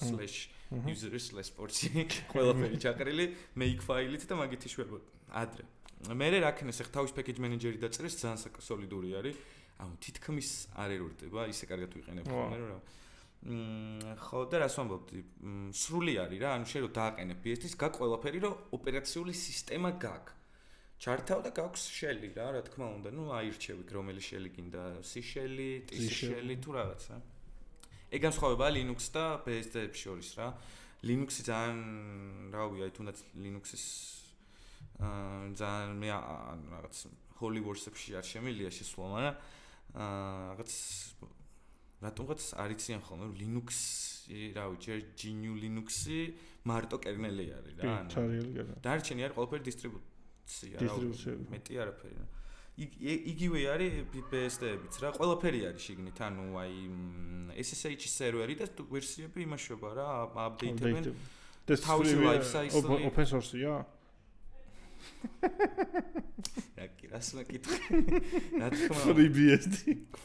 /user/ports-ი, ყველაფერი ჩაყრილი make file-ით და მაგით იშვებოდა ადრე. მე რაკნეს ახ თავის package manager-ი დაწერეს, ძალიან სოლიდური არის. ანუ თითქმის არ ერორდება, ისე კარგად ვიყენებ ხოლმე რა. ხო და რას ვამბობდი? სრული არის რა, ანუ შენ რო დააყენებ BSD-ს, გაქვს ყველაფერი, რომ ოპერაციული სისტემა გაქვს. ჩართავ და გაქვს shell-ი რა, რა თქმა უნდა, ნუ აირჩევი, რომელი shell-ი გინდა, C shell-ი, T shell-ი თუ რაღაცა. ეგ განსხვავებაა Linux და BSD-ებს შორის რა. Linux-ი ძალიან, რავი, აი თუნდაც Linux-ის ძალიან მე რაღაც Holy Wars-ებში არ შემილია შესვლა, მაგრამ რაღაც რატომღაც არიციან ხოლმე Linux-ი, რავი, ჯერ GNU Linux-ი მარტო კერნელი არის რა. ანუ დარჩენი არის ყველაფერი დისტრიბუცია, რავი, მეტი არაფერი რა. იგივე არის BSD-ებიც რა, ყველაფერი არის შიგნით, ანუ აი SSH-ის სერვერი და ვერსიები იმაშობა რა, აპდეიტებენ. თავისი life cycle open source-ია? რას მეკითხე? რა თქმა უნდა.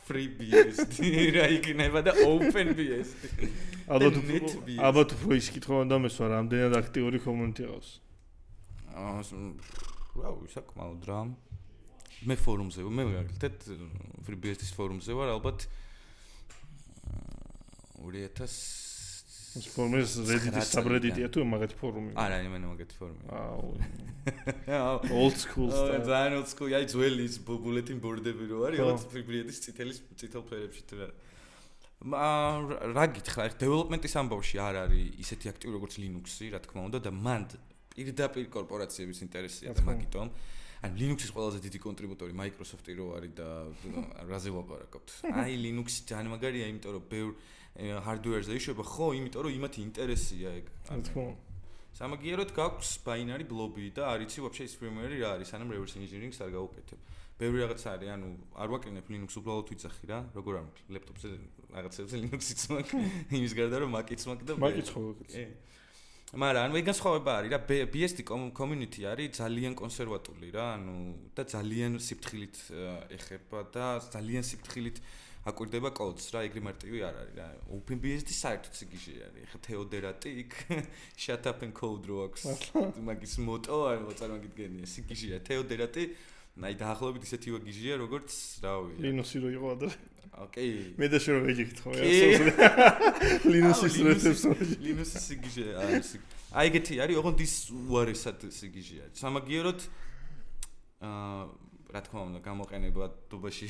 FreeBSD რა იქნება და OpenBSD. ალბათ უფრო ის კითხვა უნდა მესვა, რამდენად აქტიური community ყავს. რავი, საკმაოდ რა. მე ფორუმზე ვარ, მე მაგალითად FreeBSD-ის ფორუმზე ვარ, ალბათ 2000 ეს ფორუმის Reddit-ის subreddit-ია თუ მაგათი ფორუმი? არა, იმენა მაგათი ფორუმი. Old school stuff. ძალიან old school, აი ძველი bulletin board-ები რო არის, ალბათ FreeBSD-ის წითელ ფერებში თუ რა. რა გითხრა, development-ის ამბავში არ არის ისეთი აქტიური როგორც Linux-ი, რა თქმა უნდა და მან პირდაპირ კორპორაციების ინტერესია და მაგიტომ ანუ Linux-ის ყველაზე დიდი კონტრიბუტორი Microsoft-ი რო არის და რაზე ვაპარაკობთ. აი Linux-ი ძალიან მაგარია, იმიტომ რომ ბევრ hardware-ზე იშვება, ხო, იმიტომ რომ იმათი ინტერესია ეგ. სამაგიეროდ გაქვს binary blob-ი და არ იცი вообще ის firmware-ი რა არის, სანამ reverse engineering-ს არ გავუკეთებ. ბევრი რაღაცა არის, ანუ არ ვაკეთებ Linux უბრალოდ ვიძახი რა, როგორ არ მაქვს ლეპტოპზე რაღაცებზე Linux-იც მაქვს, იმის გარდა რომ Mac-იც მაქვს და Mac-იც ხო. მაგრამ ანუ ეგ განსხვავება არის რა, BSD community არის ძალიან კონსერვატული რა, ანუ და ძალიან სიფრთხილით ეხება და ძალიან სიფრთხილით აკვირდება კოდს რა, ეგრე მარტივი არ არის რა. OpenBSD საერთოდ სიგიჟე არის. ეხა თეოდერატი იქ shut up and code რო აქვს. მაგის მოტო არის, წარმოგიდგენია, სიგიჟეა თეოდერატი. აი დაახლოებით ისეთი ვაგიჟია, როგორც რავი. Linux-ი რო იყო ადრე. ოკეი. მე და შენ რო ვეჯიქთხოვ, Linux-ის რეცეპტი. Linux-ის სიგიჟე არის. აი ეგეთი არის, ოღონდ ის უარესად სიგიჟეა. სამაგიეროდ რა თქმა უნდა გამოყენებადობაში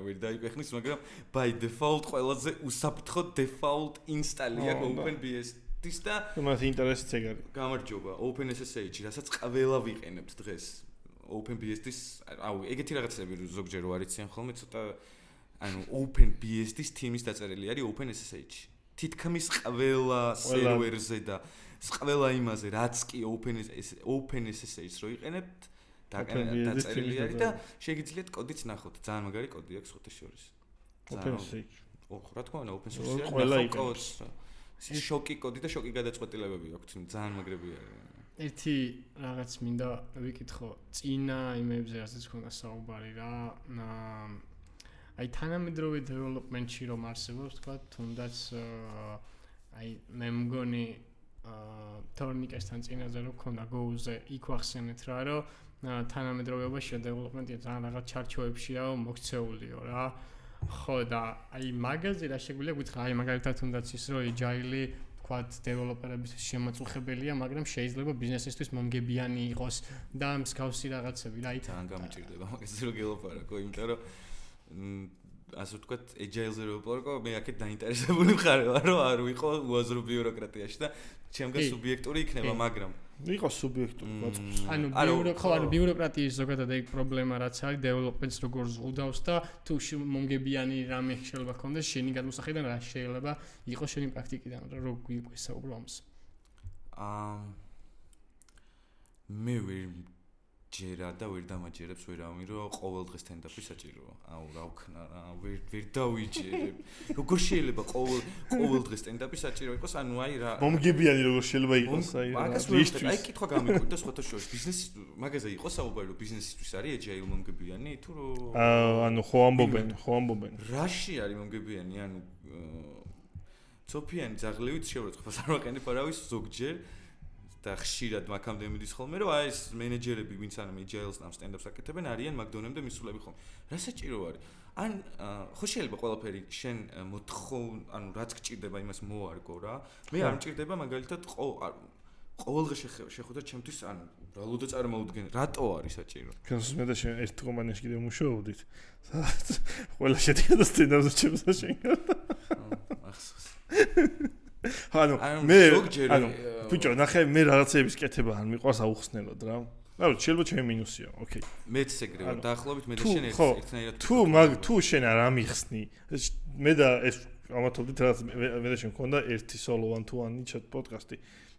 ვერ დაიქვეხნის, მაგრამ by default ყველაზე უსაფრთხო default install-ია OpenBSD-ის და მას ინტერესიც ეგ არის. გამარჯობა, OpenSSH, რასაც ყველა ვიყენებთ დღეს. OpenBSD-ის, აუ, ეგეთი რაღაცები ზოგჯერ რო არიციან ხოლმე, ცოტა ანუ OpenBSD-ის თიმის დაწერილი არის OpenSSH. თითქმის ყველა სერვერზე და ყველა იმაზე, რაც კი OpenSSH რო იყენებთ, დაწერილი არის და შეგიძლიათ კოდიც ნახოთ. ძალიან მაგარი კოდი აქვს ხოთა შორის. OpenSSH. რა თქმა უნდა, OpenSSH-ი არის კოდს. შოკი კოდი და შოკი გადაწყვეტილებები აქვს, ძალიან მაგრები არის. ერთი რაღაც მინდა ვიკითხო წინა იმებზე, რასაც ქონდა საუბარი რა. აი თანამედროვე development-ში რომ არსებობს, თქვა, თუნდაც აი მე მგონი Torniquet-თან წინაზე რო ქონდა Go-ზე, იქ ვახსენეთ რა, რომ თანამედროვეობაში development-ი ძალიან რაღაც ჩარჩოებშია მოქცეულიო რა. ხო და აი მაგაზე რა შეგვიძლია გითხრა, აი მაგალითად თუნდაც ის რომ agile-ი ვთქვათ დეველოპერებისთვის შემაწუხებელია, მაგრამ შეიძლება ბიზნესისთვის მომგებიანი იყოს და მსგავსი რაღაცები რა. ძალიან გამიჭირდება მაგაზე რომ გელაპარაკო, იმიტომ რომ ასე ვთქვათ agile-ზე რო ვაპარაკო, მე აქეთ დაინტერესებული ვხარ, რომ არ ვიყო უაზრო ბიუროკრატიაში და ჩემგან სუბიექტური იქნება, მაგრამ იყო სუბიექტური ვაწყობს. ანუ ბიუროკრატიის ზოგადად ეგ პრობლემა რაც არის development-ს როგორ ზღუდავს და თუ მომგებიანი რამე შეიძლება გქონდეს შენი გადმოსახედიდან რა შეიძლება იყოს შენი პრაქტიკიდან რო გვისაუბრო ამას. მე ვერ ჯერა და ვერ დამაჯერებს ვერავინ რომ ყოველ დღეს სტენდაპი საჭიროა. აუ რა ვქნა რა, ვერ დავიჯერებ. როგორ შეიძლება ყოველ დღეს სტენდაპი საჭირო იყოს? ანუ აი რა მომგებიანი როგორ შეიძლება იყოს? აი კითხვა გამიკვირდა სხვათა შორის ბიზნესი მაგაზე იყო საუბარი რომ ბიზნესისთვის არის agile მომგებიანი თუ რომ ანუ ხო ამბობენ. რაში არის მომგებიანი? ანუ ცოფიანი ძაღლივით შევროცხავს არ ვაყენებ არავის ზოგჯერ და ხშირად მაგამდე მიდის ხოლმე რომ აი ეს მენეჯერები ვინც ანუ agile-ს ამ სტენდაპს აკეთებენ არიან მაგდონემდე მისულები ხოლმე. რა საჭირო არის? ან ხო შეიძლება ყველაფერი შენ ანუ რაც გჭირდება იმას მოარგო რა. მე არ მჭირდება მაგალითად ყოველ დღე შეხვდა ჩემთვის ანუ ბრალო და წარმოუდგენ რატო არის საჭირო? ჩვენს მე და შენ ერთ კომპანიაში კიდევ მუშაობდით. სადაც ყველა შედგება სტენდაპზე ჩემს შენ. ახსოვს. ანუ მე ბიჭო ნახე მე რაღაცების კეთება არ მიყვარს აუხსნელად რა. რა შეიძლება ჩემი მინუსია, ოკეი. მეც ეგრევა დაახლოებით მე და შენ ერთნაირად თუ შენ არ ამიხსნი მე და ეს ამათობდით რაღაც მე და შენ მქონდა ერთი solo one to one chat podcast-ი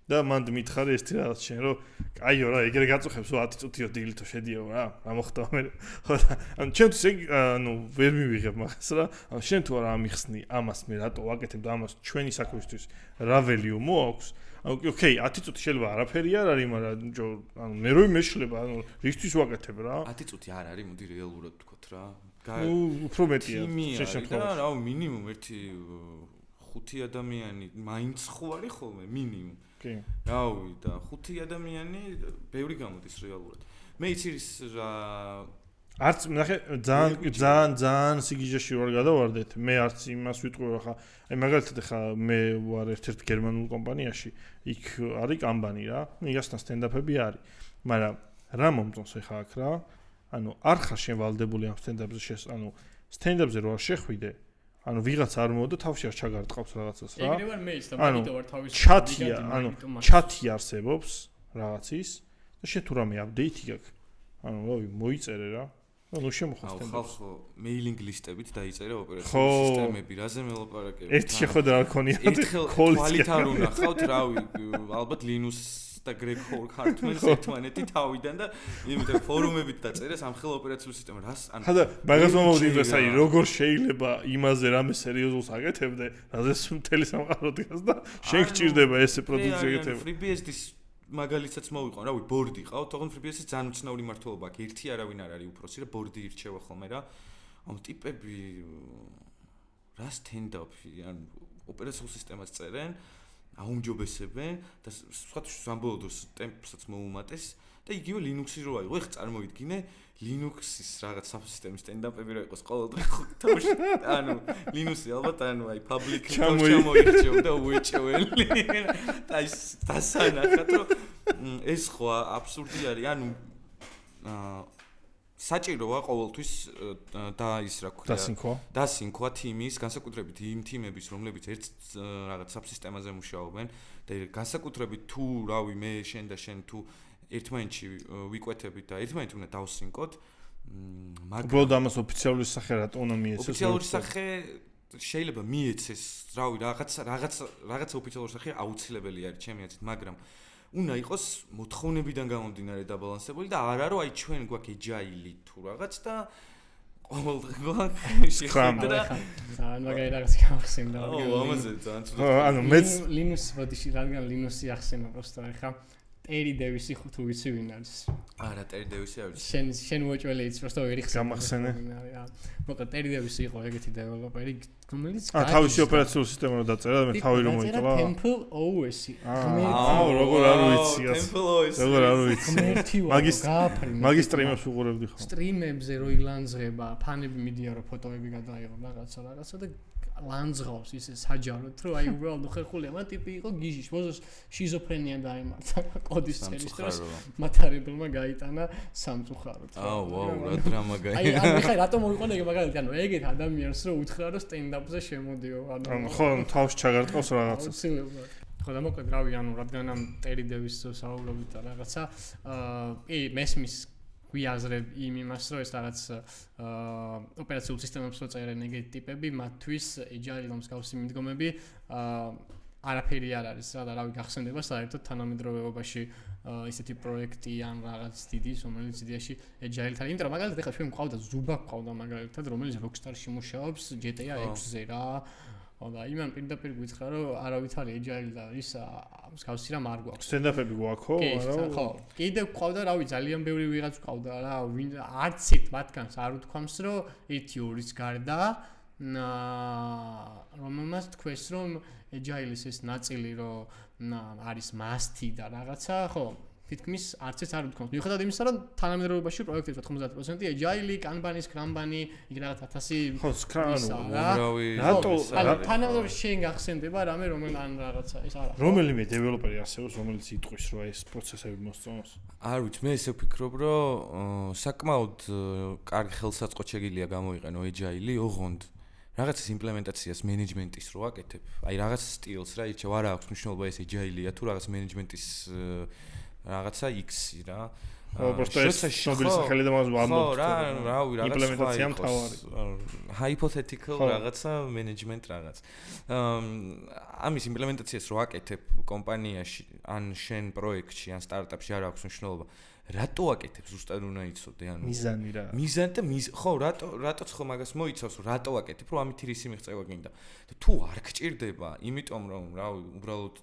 და მანდ მითხარი ეს რაღაც შენ რომ კაიო რა ეგრე გაწუხებს 10 წუთიო დილითო შედიო რა მოხდა მე ხო ან ჩემთვის ანუ ვერ მივიღებ მაგას რა ან შენ თუ არა ამიხსნი ამას მე რატო ვაკეთებ და ამას ჩვენი საქმისთვის რა value მოაქვს ანუ ოკეი 10 წუთი შეიძლება არაფერი არ არის მაგრამ ანუ მე რო მეშლება ანუ რისთვის ვაკეთებ რა 10 წუთი არ არის მოდი რეალურად ვთქვათ რა უფრო მეტია შეშფოთავს რა მინიმუმ 5 ადამიანი მაინც ხო არის ხოლმე მინიმუმ კი რავი და 5 ადამიანი ბევრი გამოდის რეალურად მე იცი რა არც ნახე ძალიან სიგიჟეში ვარ გადავარდეთ მე არც იმას ვიტყვი ხა აი მაგალითად ხა მე ვარ ერთ-ერთ გერმანულ კომპანიაში იქ არის კამბანი რა იგასთან სტენდაპები არის მაგრამ რა მომწონს ხა აქ რა ანუ არ ხარ შენ ვალდებული ამ სტენდაპზე ანუ სტენდაპზე რო არ შეხვიდე ანუ ვიღაც არ მოვიდა თავში არ ჩაგარტყავს რაღაცას რა ეგრე ვარ მეც და მაგიტო ვარ თავის ჩატია ანუ ჩატი არსებობს რაღაცის და შენ თუ რამე აპდეიტი გაქვს ანუ რავი მოიწერე რა ანუ შემოხოს ხალხო მეილინგ ლისტებით დაიწერე ოპერაციული სისტემები რაზე მელაპარაკებ ერთ შეხვედრა არ ქონია კვალით არ უნახავთ რავი ალბათ ლინუს და გრეკ ქართმენს ერთმანეთი თავიდან და იმიტომ ფორუმებით დაწერეს ამ ხელა ოპერაციული სისტემა რას ან ხა და მაგას მომავდი ეს აი როგორ შეიძლება იმაზე რამე სერიოზულს აკეთებდე რაზეც მთელი სამყარო დგას და შენ გჭირდება ესე პროდუქცია აკეთება FreeBSD-ის მაგალითაც მოვიყვან რავი ბორდი ყავთ თქო FreeBSD-ის ძალიან უცნაური მართლობა აქვს ერთი არავინ არ არის უფროსი რა ბორდი ირჩევა ხოლმე რა ამ ტიპები რა სტენდაპი ან ოპერაციულ სისტემას წერენ აუმჯობესებენ და სხვათა სამბოლოო დროს ტემპსაც მოუმატეს და იგივე Linux-ი რო აიღო, ეხლა წარმოვიდგინე Linux-ის რაღაც საბსისტემის სტენდაპები რო იყოს ყოველდღე თამაში ანუ Linux-ი ალბათ ანუ აი public ჩამოირჩევ და უეჭველი და ის დასანახად რომ ეს ხო აბსურდი არის ანუ საჭიროა ყოველთვის და ის რა ქვია დასინქვა თიმის განსაკუთრებით იმ თიმების რომლებიც ერთ რაღაც საბსისტემაზე მუშაობენ და განსაკუთრებით თუ რავი მე შენ და შენ თუ ერთმანეთში ვიკვეთებით და ერთმანეთ უნდა დავსინკოთ უბრალოდ ამას ოფიციალური სახე რატო უნდა მიეცეს ოფიციალური სახე შეიძლება მიეცეს რავი რაღაც ოფიციალური სახე აუცილებელი არის ჩემი აზრით მაგრამ უნდა იყოს მოთხოვნებიდან გამომდინარე დაბალანსებული და არა რომ აი ჩვენ გვაქვს agile თუ რაღაც და ყოველდღე გვაქვს შეხვედრა ძალიან მაგარი რაღაც გავხსენდა ამაზე ძალიან ანუ მეც Linux ბოდიში რადგან Linux-ი ახსენა პროსტა ხა ტერი დევისი თუ ვიცი ვინ არის არა ტერი დევისი არ ვიცი შენ უეჭველი იცი პროსტა ვერ იხსენე გამახსენე მოკლედ ტერი დევისი იყო ეგეთი დეველოპერი რომელიც თავისი ოპერაციული სისტემა რო დაწერა და მე თავი რომ მოიწყლა Temple OS-ი როგორ არ ვიცი Temple OS როგორ არ ვიცი მაგის სტრიმებს უყურებდი ხო სტრიმებზე რო ილანძღება ფანები მიდიან რო ფოტოები გადაიღო რაღაცა და ლანძღავს ისე საჯაროდ რომ აი უბრალოდ ხერხული ამ ტიპი იყო გიჟიშ მოზოს შიზოფრენია დაიმართა კოდის წერის დროს მათარებელმა გაიტანა სამწუხაროდ ვაუ რა დრამა გაიგე აი ხა რატომ მოვიყვანე ეგ მაგალითად ანუ ეგეთ ადამიანს რომ უთხრა რომ სტენდაპზე შემოდიო ანუ ხო თავში ჩაგარტყავს რაღაცას ხო და მოკლედ რავი ანუ რადგან ამ ტერი დევის საუბრობთ და რაღაცა მესმის გვიაზრებ იმას რომ ეს რაღაც ოპერაციულ სისტემებს რო წერენ ეგეთი ტიპები მათთვის agile მსგავსი მიდგომები არაფერი არ არის რა და რავი გახსენდება საერთოდ თანამედროვეობაში ისეთი პროექტი ან რაღაც დიდი რომელიც იდეაში agile-თან იმიტომ რომ მაგალითად ეხლა ჩვენ გვყავდა Zuba გვყავდა მაგალითად რომელიც Rockstar-ში მუშაობს GTA 6-ზე რა და იმან პირდაპირ გვიცხა რომ არავით არის agile და ის მსგავსი რამ არ გვაქვს. სტენდაპები გვაქვს ხო? ხო. კიდევ გვყავდა რავი ძალიან ბევრი ვიღაც გვყავდა რა არცით მათგანს არ უთქვამს რომ 1-2-ის გარდა რომელმაც თქვეს რომ agile-ის ეს ნაწილი რომ არის must-ი და რაღაცა ხო თითქმის არცეთ არ უთქვამს. მიუხედავად იმისა, რომ თანამედროვეობაში პროექტებს 90% agile, Kanban-ის, Scrum-ი, იქ რაღაც 1000 ხო, Scrum-ი. რატო? თანამედროვეობაში შენ გახსენდება რამე რომელ ან რაღაცა ეს არა. რომელიმე დეველოპერი არსებობს, რომელიც იტყვის, რომ ეს პროცესები მოსწონს? არ ვიცი, მე ესე ვფიქრობ, რომ საკმაოდ კარგი ხელსაწყო შეგიძლია გამოიყენო agile, ოღონდ რაღაცის იმპლემენტაციას მენეჯმენტის რო აკეთებ. აი რაღაც სტილს რა ირჩევ, არა აქვს მნიშვნელობა ეს agile-ია თუ რაღაც მენეჯმენტის რაღაცა X-ი რა. просто ეს ცნობილი სახელი და მას ვამბობთ. ხო, რავი, რაღაც იმპლემენტაცია მთავარი. hypothetical რაღაცა management რაღაც. ამის იმპლემენტაციას რო აკეთებ კომპანიაში, ან შენ პროექტში, ან სტარტაპში არ აქვს მნიშვნელობა. რატო აკეთებ ზუსტად უნდა იცოდე, ანუ მიზანი რა. მიზანი და ხო, რატოც ხო მაგას მოიცავს, რატო აკეთებ, რომ ამით რისი მიღწევა გინდა. და თუ არ გჭირდება, იმიტომ რომ, რავი, უბრალოდ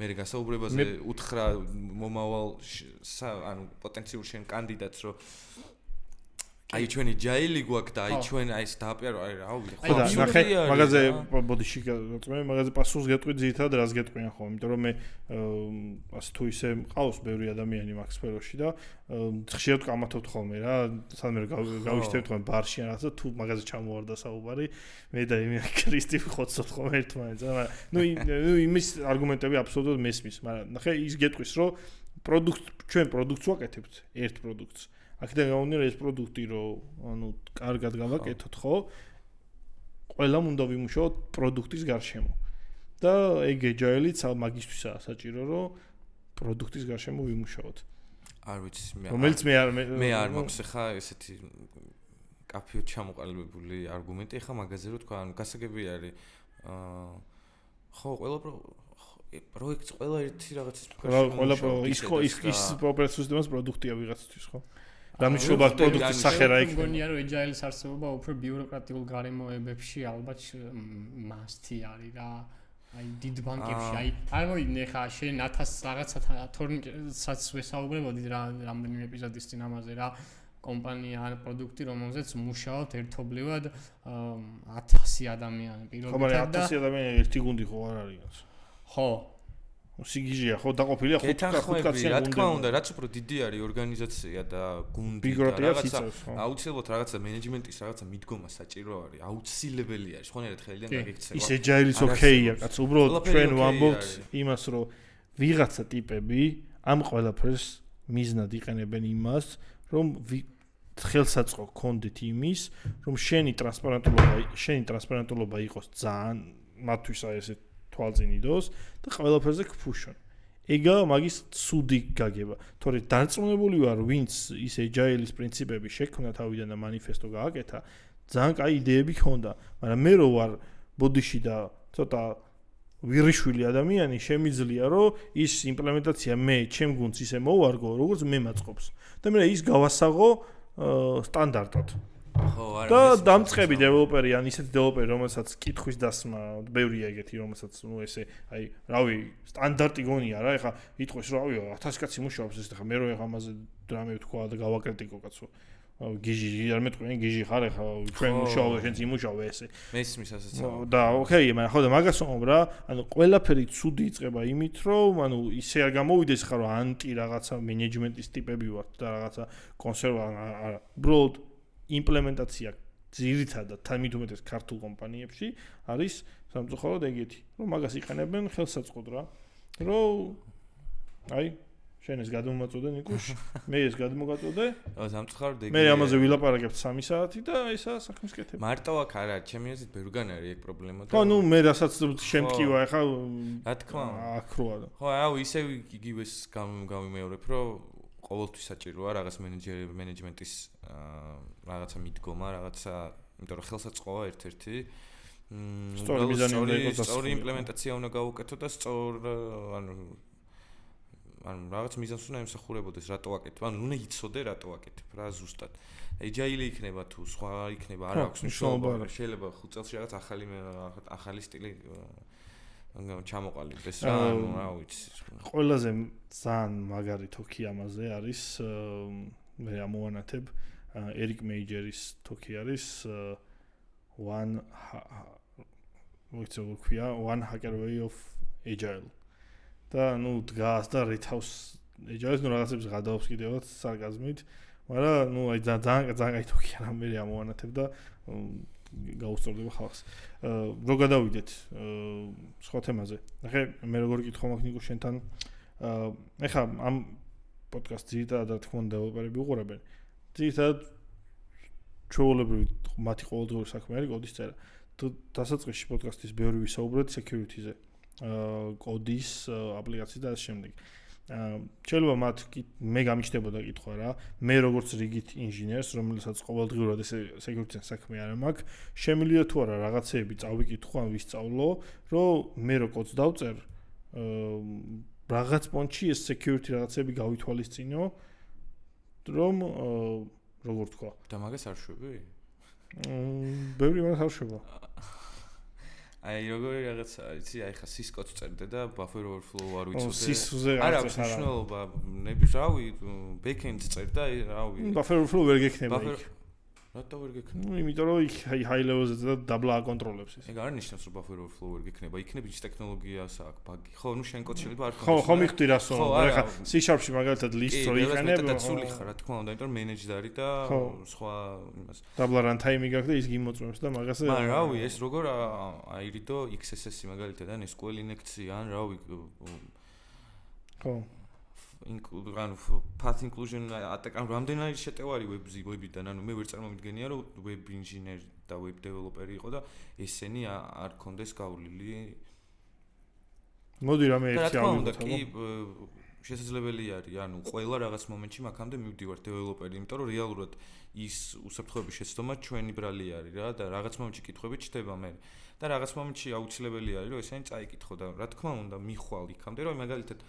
მე გასაუბრებაზე უთხრა მომავალ ანუ პოტენციურ შენ კანდიდატს, რომ აი ჩვენი ჯაილი გვაქვს და აი ჩვენ აი ეს დააპიარო, აი რავი, ხო და ნახე, მაგაზე ბოდიში გაწმე, მაგაზე პასუხს გეტყვი ძირითადად რას გეტყვიან ხო, იმიტომ რომ მე ასე თუ ისე მყავს ბევრი ადამიანი მაგ სფეროში და ხშირად კამათობთ ხოლმე რა, სანამ გავიშთევთ ხოლმე ბარში ან რაღაცა, თუ მაგაზე ჩამოვარდა საუბარი, მე და იმი კრისტი ხოცოთ ხოლმე ერთმანეთს, მაგრამ ნუ იმის არგუმენტები აბსოლუტურად მესმის, მაგრამ ნახე ის გეტყვის, რომ ჩვენ პროდუქტს ვაკეთებთ, ერთ პროდუქტს აქედან გამომდინარე ეს პროდუქტი რომ ანუ კარგად გავაკეთოთ ხო ყველამ უნდა ვიმუშაოთ პროდუქტის გარშემო და ეგ agile-იც მაგისთვისაა საჭირო რომ პროდუქტის გარშემო ვიმუშაოთ არ ვიცი რომელიც მე არ მაქვს ხა ესეთი კაფეო ჩამოყალიბებული არგუმენტი ხა მაგაზე რო თქვა ანუ გასაგები არის ხო ყველა პროექტს ყველა ერთი რაღაცის ყველა ის ოპერაციულ სისტემას პროდუქტია ვიღაცისთვის ხო დამიშობა პროდუქტის სახე რა იქნება. მგონია რომ agile-ის არსებობა უფრო ბიუროკრატიულ გარემოებებში ალბათ მასტი არის რა. აი დიდ ბანკებში აი არ მოიდგინე ხა შენ 1000 რაღაცა თორნიცაც ვესაუბრებოდით რამდენიმე ეპიზოდის წინ ამაზე რა კომპანია ან პროდუქტი რომელზეც მუშაობთ ერთობლივად 1000 ადამიანი პირობითად და 1000 ადამიანი ერთი გუნდი ხო არ არის. ხო სიგიჟეა ხო დაყოფილია 5 კაცი რა თქმა უნდა რაც უფრო დიდი არის ორგანიზაცია და გუნდი და რაღაცა აუცილებლად რაღაცა მენეჯმენტის რაღაცა მიდგომა საჭირო არის აუცილებელი არის ხონერად ხელიდან გაგიქცევა ის agile-ის okay-ია კაც უბრალოდ ჩვენ ვამბობთ იმას რომ ვიღაცა ტიპები ამ ყველაფერს მიზნად იყენებენ იმას რომ ხელსაწყო გქონდეთ იმის რომ შენი ტრანსპარენტულობა იყოს ძალიან მათთვის აი ესე თვალწინიდოს და ყველაფერზე გფუშონ. ეგა მაგის ცუდი გაგება. თორე დარწმუნებული ვარ, ვინც ის agile-ის პრინციპები შექმნა თავიდან და მანიფესტო გააკეთა, ძალიან კაი იდეები ჰქონდა, მაგრამ მე რო ვარ ბოდიში და ცოტა ვირიშვილი ადამიანი, შემიძლია რომ ის იმპლემენტაცია მე ჩემ გუნდს ისე მოვარგო, როგორც მე მაწყობს. და მე ის გავასაღო სტანდარტად. ხო არა და დამწყები დეველოპერი ან ისეთი დეველოპერი რომელსაც კითხვის დასმა ბევრია ეგეთი რომელსაც ნუ ესე აი რავი სტანდარტი გონია რა ეხა იტყვის რავი 1000 კაცი მუშაობს ეს ეხა მე რო ეხა ამაზე დრამები თქვა და გავაკრიტიკო კაცო გიჟი არ მეტყვი გიჟი ხარ ეხა ჩვენ მუშაობ შენც იმუშავე ესე მესმის ასეც და ოკეი მაგრამ ხო და მაგას ვამბობ რა ანუ ყველაფერი ცუდი იწყება იმით რომ ანუ ისე არ გამოვიდეს ხარ რომ ანტი რაღაცა მენეჯმენტის ტიპები ვართ და რაღაცა კონსერვა არა უბრალოდ იმპლემენტაცია ძირითადად თამით უმეტეს ქართულ კომპანიებში არის სამწუხაროდ ეგეთი რომ მაგას იყენებენ ხელსაწყოდ რა რომ აი შენ ეს გადმომაწოდე ნიკუშ მე ეს გადმოგაწოდე სამწუხაროდ ეგეთი მე ამაზე ვილაპარაკებ 3 საათი და ესაა საქმის კეთება მარტო აქ არა ჩემი აზრით ბევრგან არის ეგ პრობლემა და ხო ნუ მე რასაც შემტკივა ახლა რა თქმა უნდა აქ როა და ხო აუ ისე იგივეს გავიმეორებ რომ ყოველთვის საჭიროა რაღაც მენეჯმენტის რაღაცა მიდგომა, რაღაცა, იმიტომ რომ ხელსაწყოა ერთ-ერთი სწორი მიზანი უნდა იყოს და სწორი იმპლემენტაცია უნდა გავუკეთო და ანუ რაღაც მიზანს უნდა ემსახურებოდეს, რატო ვაკეთებ? ანუ უნდა იცოდე რატო ვაკეთებ, რა ზუსტად. agile იქნება თუ სხვა იქნება, არ აქვს მნიშვნელობა, შეიძლება 5 წელში რაღაც ახალი სტილი ჩამოყალიბდეს რა, ანუ რა ვიცი. ყველაზე ძალიან მაგარი თოქი ამაზე არის მე ამოვანათებ ერიკ მეიჯერის თოქი არის one hacker way of agile და ნუ დგას და რითავს agile-ს ნუ რაღაცებს გადაობს კიდევაც სარკაზმით მაგრამ ნუ აი ძალიან კაი თოქი არა მე ამოვანათებ და გაუსწორდება ხალხს რო გადავიდეთ სხვა თემაზე ნახე მე როგორ კითხო მაქვს ნიკო შენთან ეხა ამ პოდკასტს ძირითადად თქმა უნდა დეველოპერები უყურებენ ძირითადად ჩვეულებრივი მათი ყოველდღიური საქმე არის კოდის წერა თუ დასაწყისში პოდკასტის ბევრი ვისაუბრეთ security-ზე კოდის აპლიკაციაზე და ამ შემდეგ შეიძლება მათ მე გამიჩნდებოდა კითხვა რა მე როგორც რიგით ინჟინერს რომელსაც ყოველდღიურად ეს security-თან საქმე არ მაქვს შემიძლია თუ არა რაღაცეები წავიკითხო ან ვისწავლო რომ მე რო კოდს დავწერ რაღაც პონჩი ეს security რაღაცეები გავითვალისწინო რომ როგორ თქვა და მაგას არ შვები? ბევრი მაგას არ შვება აი როგორი რაღაცა იცი აი ხა Cisco-ს წერდე და buffer overflow არ ვიცოდე Cisco-ზე არ აქვს მნიშვნელობა რავი backend-ს წერდა რავი buffer overflow ვერ გექნება იქ რატო ვერ გექნება? ну იმიტომ რომ იქ high level-ზე და დაბლა აკონტროლებს ის ეგ არ ნიშნავს რომ buffer overflow ვერ გექნება იქნებ ის ტექნოლოგიას აქვს ბაგი ხო ნუ შენ კოდს შეიძლება არ ხო ხო მიხდი რასო ეხლა C#-ში მაგალითად list რო იყენებ და ცული ხარ რა თქმა უნდა იმიტომ რომ managed არის და სხვა იმას დაბლა runtime-ი გაქვს და ის გიმოწმებს და მაგაზე მაგრამ რავი ეს როგორ აირიდო XSS-ი მაგალითად ან SQL injection ან რავი ხო ანუ path inclusion attack ან რამდენად შეტევარი ვებიდან ანუ მე ვერ წარმომიდგენია რომ web engineer და web developer იყო და ესენი არ კონდეს გავლილი მოდი რამე ერთი ავიღოთ კი შესაძლებელი არის ანუ ყველა რაღაც მომენტში მაგამდე მივდივარ developer-ი იმიტომ რომ რეალურად ის უსაფრთხოების შეცდომა ჩვენი ბრალი არის რა და რაღაც მომენტში კითხვები ჩდება მე და რაღაც მომენტში აუცილებელი არის რომ ესენი წაიკითხო და რა თქმა უნდა მიხვალ იქამდე რომ მაგალითად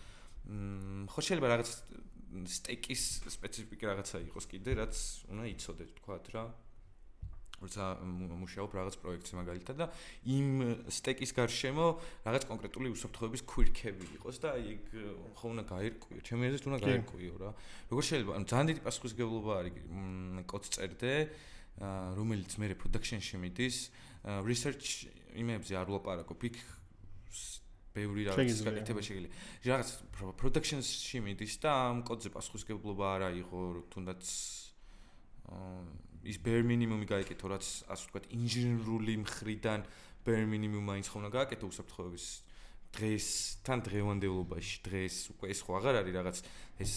ხო შეიძლება რაღაც სტეკის სპეციფიკი რაღაცა იყოს კიდე რაც უნდა იცოდე თქვათ რა როცა მუშაობ რაღაც პროექტზე მაგალითად და იმ სტეკის გარშემო რაღაც კონკრეტული უსაფრთხოების ქვირქები იყოს და ეგ ხო უნდა გაირკვიო ჩემი აზრით უნდა გაირკვიო რა როგორ შეიძლება ანუ ძალიან დიდი პასუხისმგებლობა არის კოდს წერდე რომელიც მე production-ში მიდის research იმებზე არ ვლაპარაკობ იქ ბევრი რაღაც გაკეთება შეიძლება. რაღაც production-ში მიდის და ამ კოდზე პასუხისმგებლობა არ აიღო, თუნდაც ის bare minimum-ი გაიკეთო, რაც ასე ვთქვათ, ინჟინერული მხრიდან bare minimum-ი მაინც ხომ უნდა გააკეთო უსაფრთხოების დღესთან დღევანდელობაში. დღეს უკვე ეს ხო აღარ არის რაღაც ეს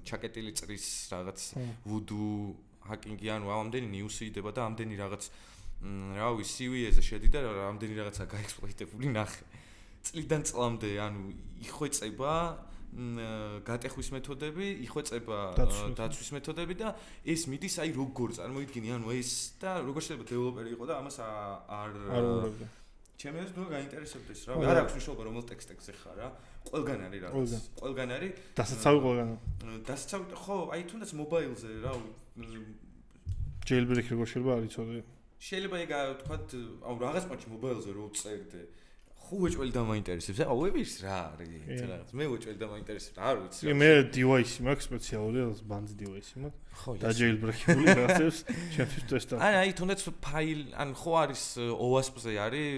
ჩაკეტილი წრის რაღაც voodoo hacking-ი, ანუ ამდენი news-ი იდება და ამდენი რაღაც რავი CVE-ზე შედი და ამდენი რაღაცა გაექსპლოიტებული ნახე. წლიდან წლამდე ანუ იხვეწება გატეხვის მეთოდები, იხვეწება დაცვის მეთოდები და ეს მიდის აი როგორ წარმოიდგინე ანუ ეს და როგორ შეიძლება დეველოპერი იყო და ამას არ უყურებდა. ჩემი აზრით ნუ გაინტერესებდეს რა. არ აქვს მნიშვნელობა რომელ ტექსტზე ხარ რა. ყველგან არის რაღაც. ყველგან არის. დასაცავი ყველგან. დასაცავი ხო, აი თუნდაც მობაილზე რა. jailbreak როგორ შეიძლება არ იცოდე. შეიძლება ეგ თქვათ აუ რაღაც პონჩი მობაილზე რო წერდე. ხო უეჭველი დამაინტერესებს. აუ ვების რა არის რაღაც. მე უეჭველი დამაინტერესებს. არ ვიცი. მე device-ი მაქვს სპეციალური ბანძ device-ი მაქვს. და jailbreak-ული რაღაცებს ჩემთვის ტესტავ. აი თუნდაც ფაილ ან ხო არის OWASP-ზე არის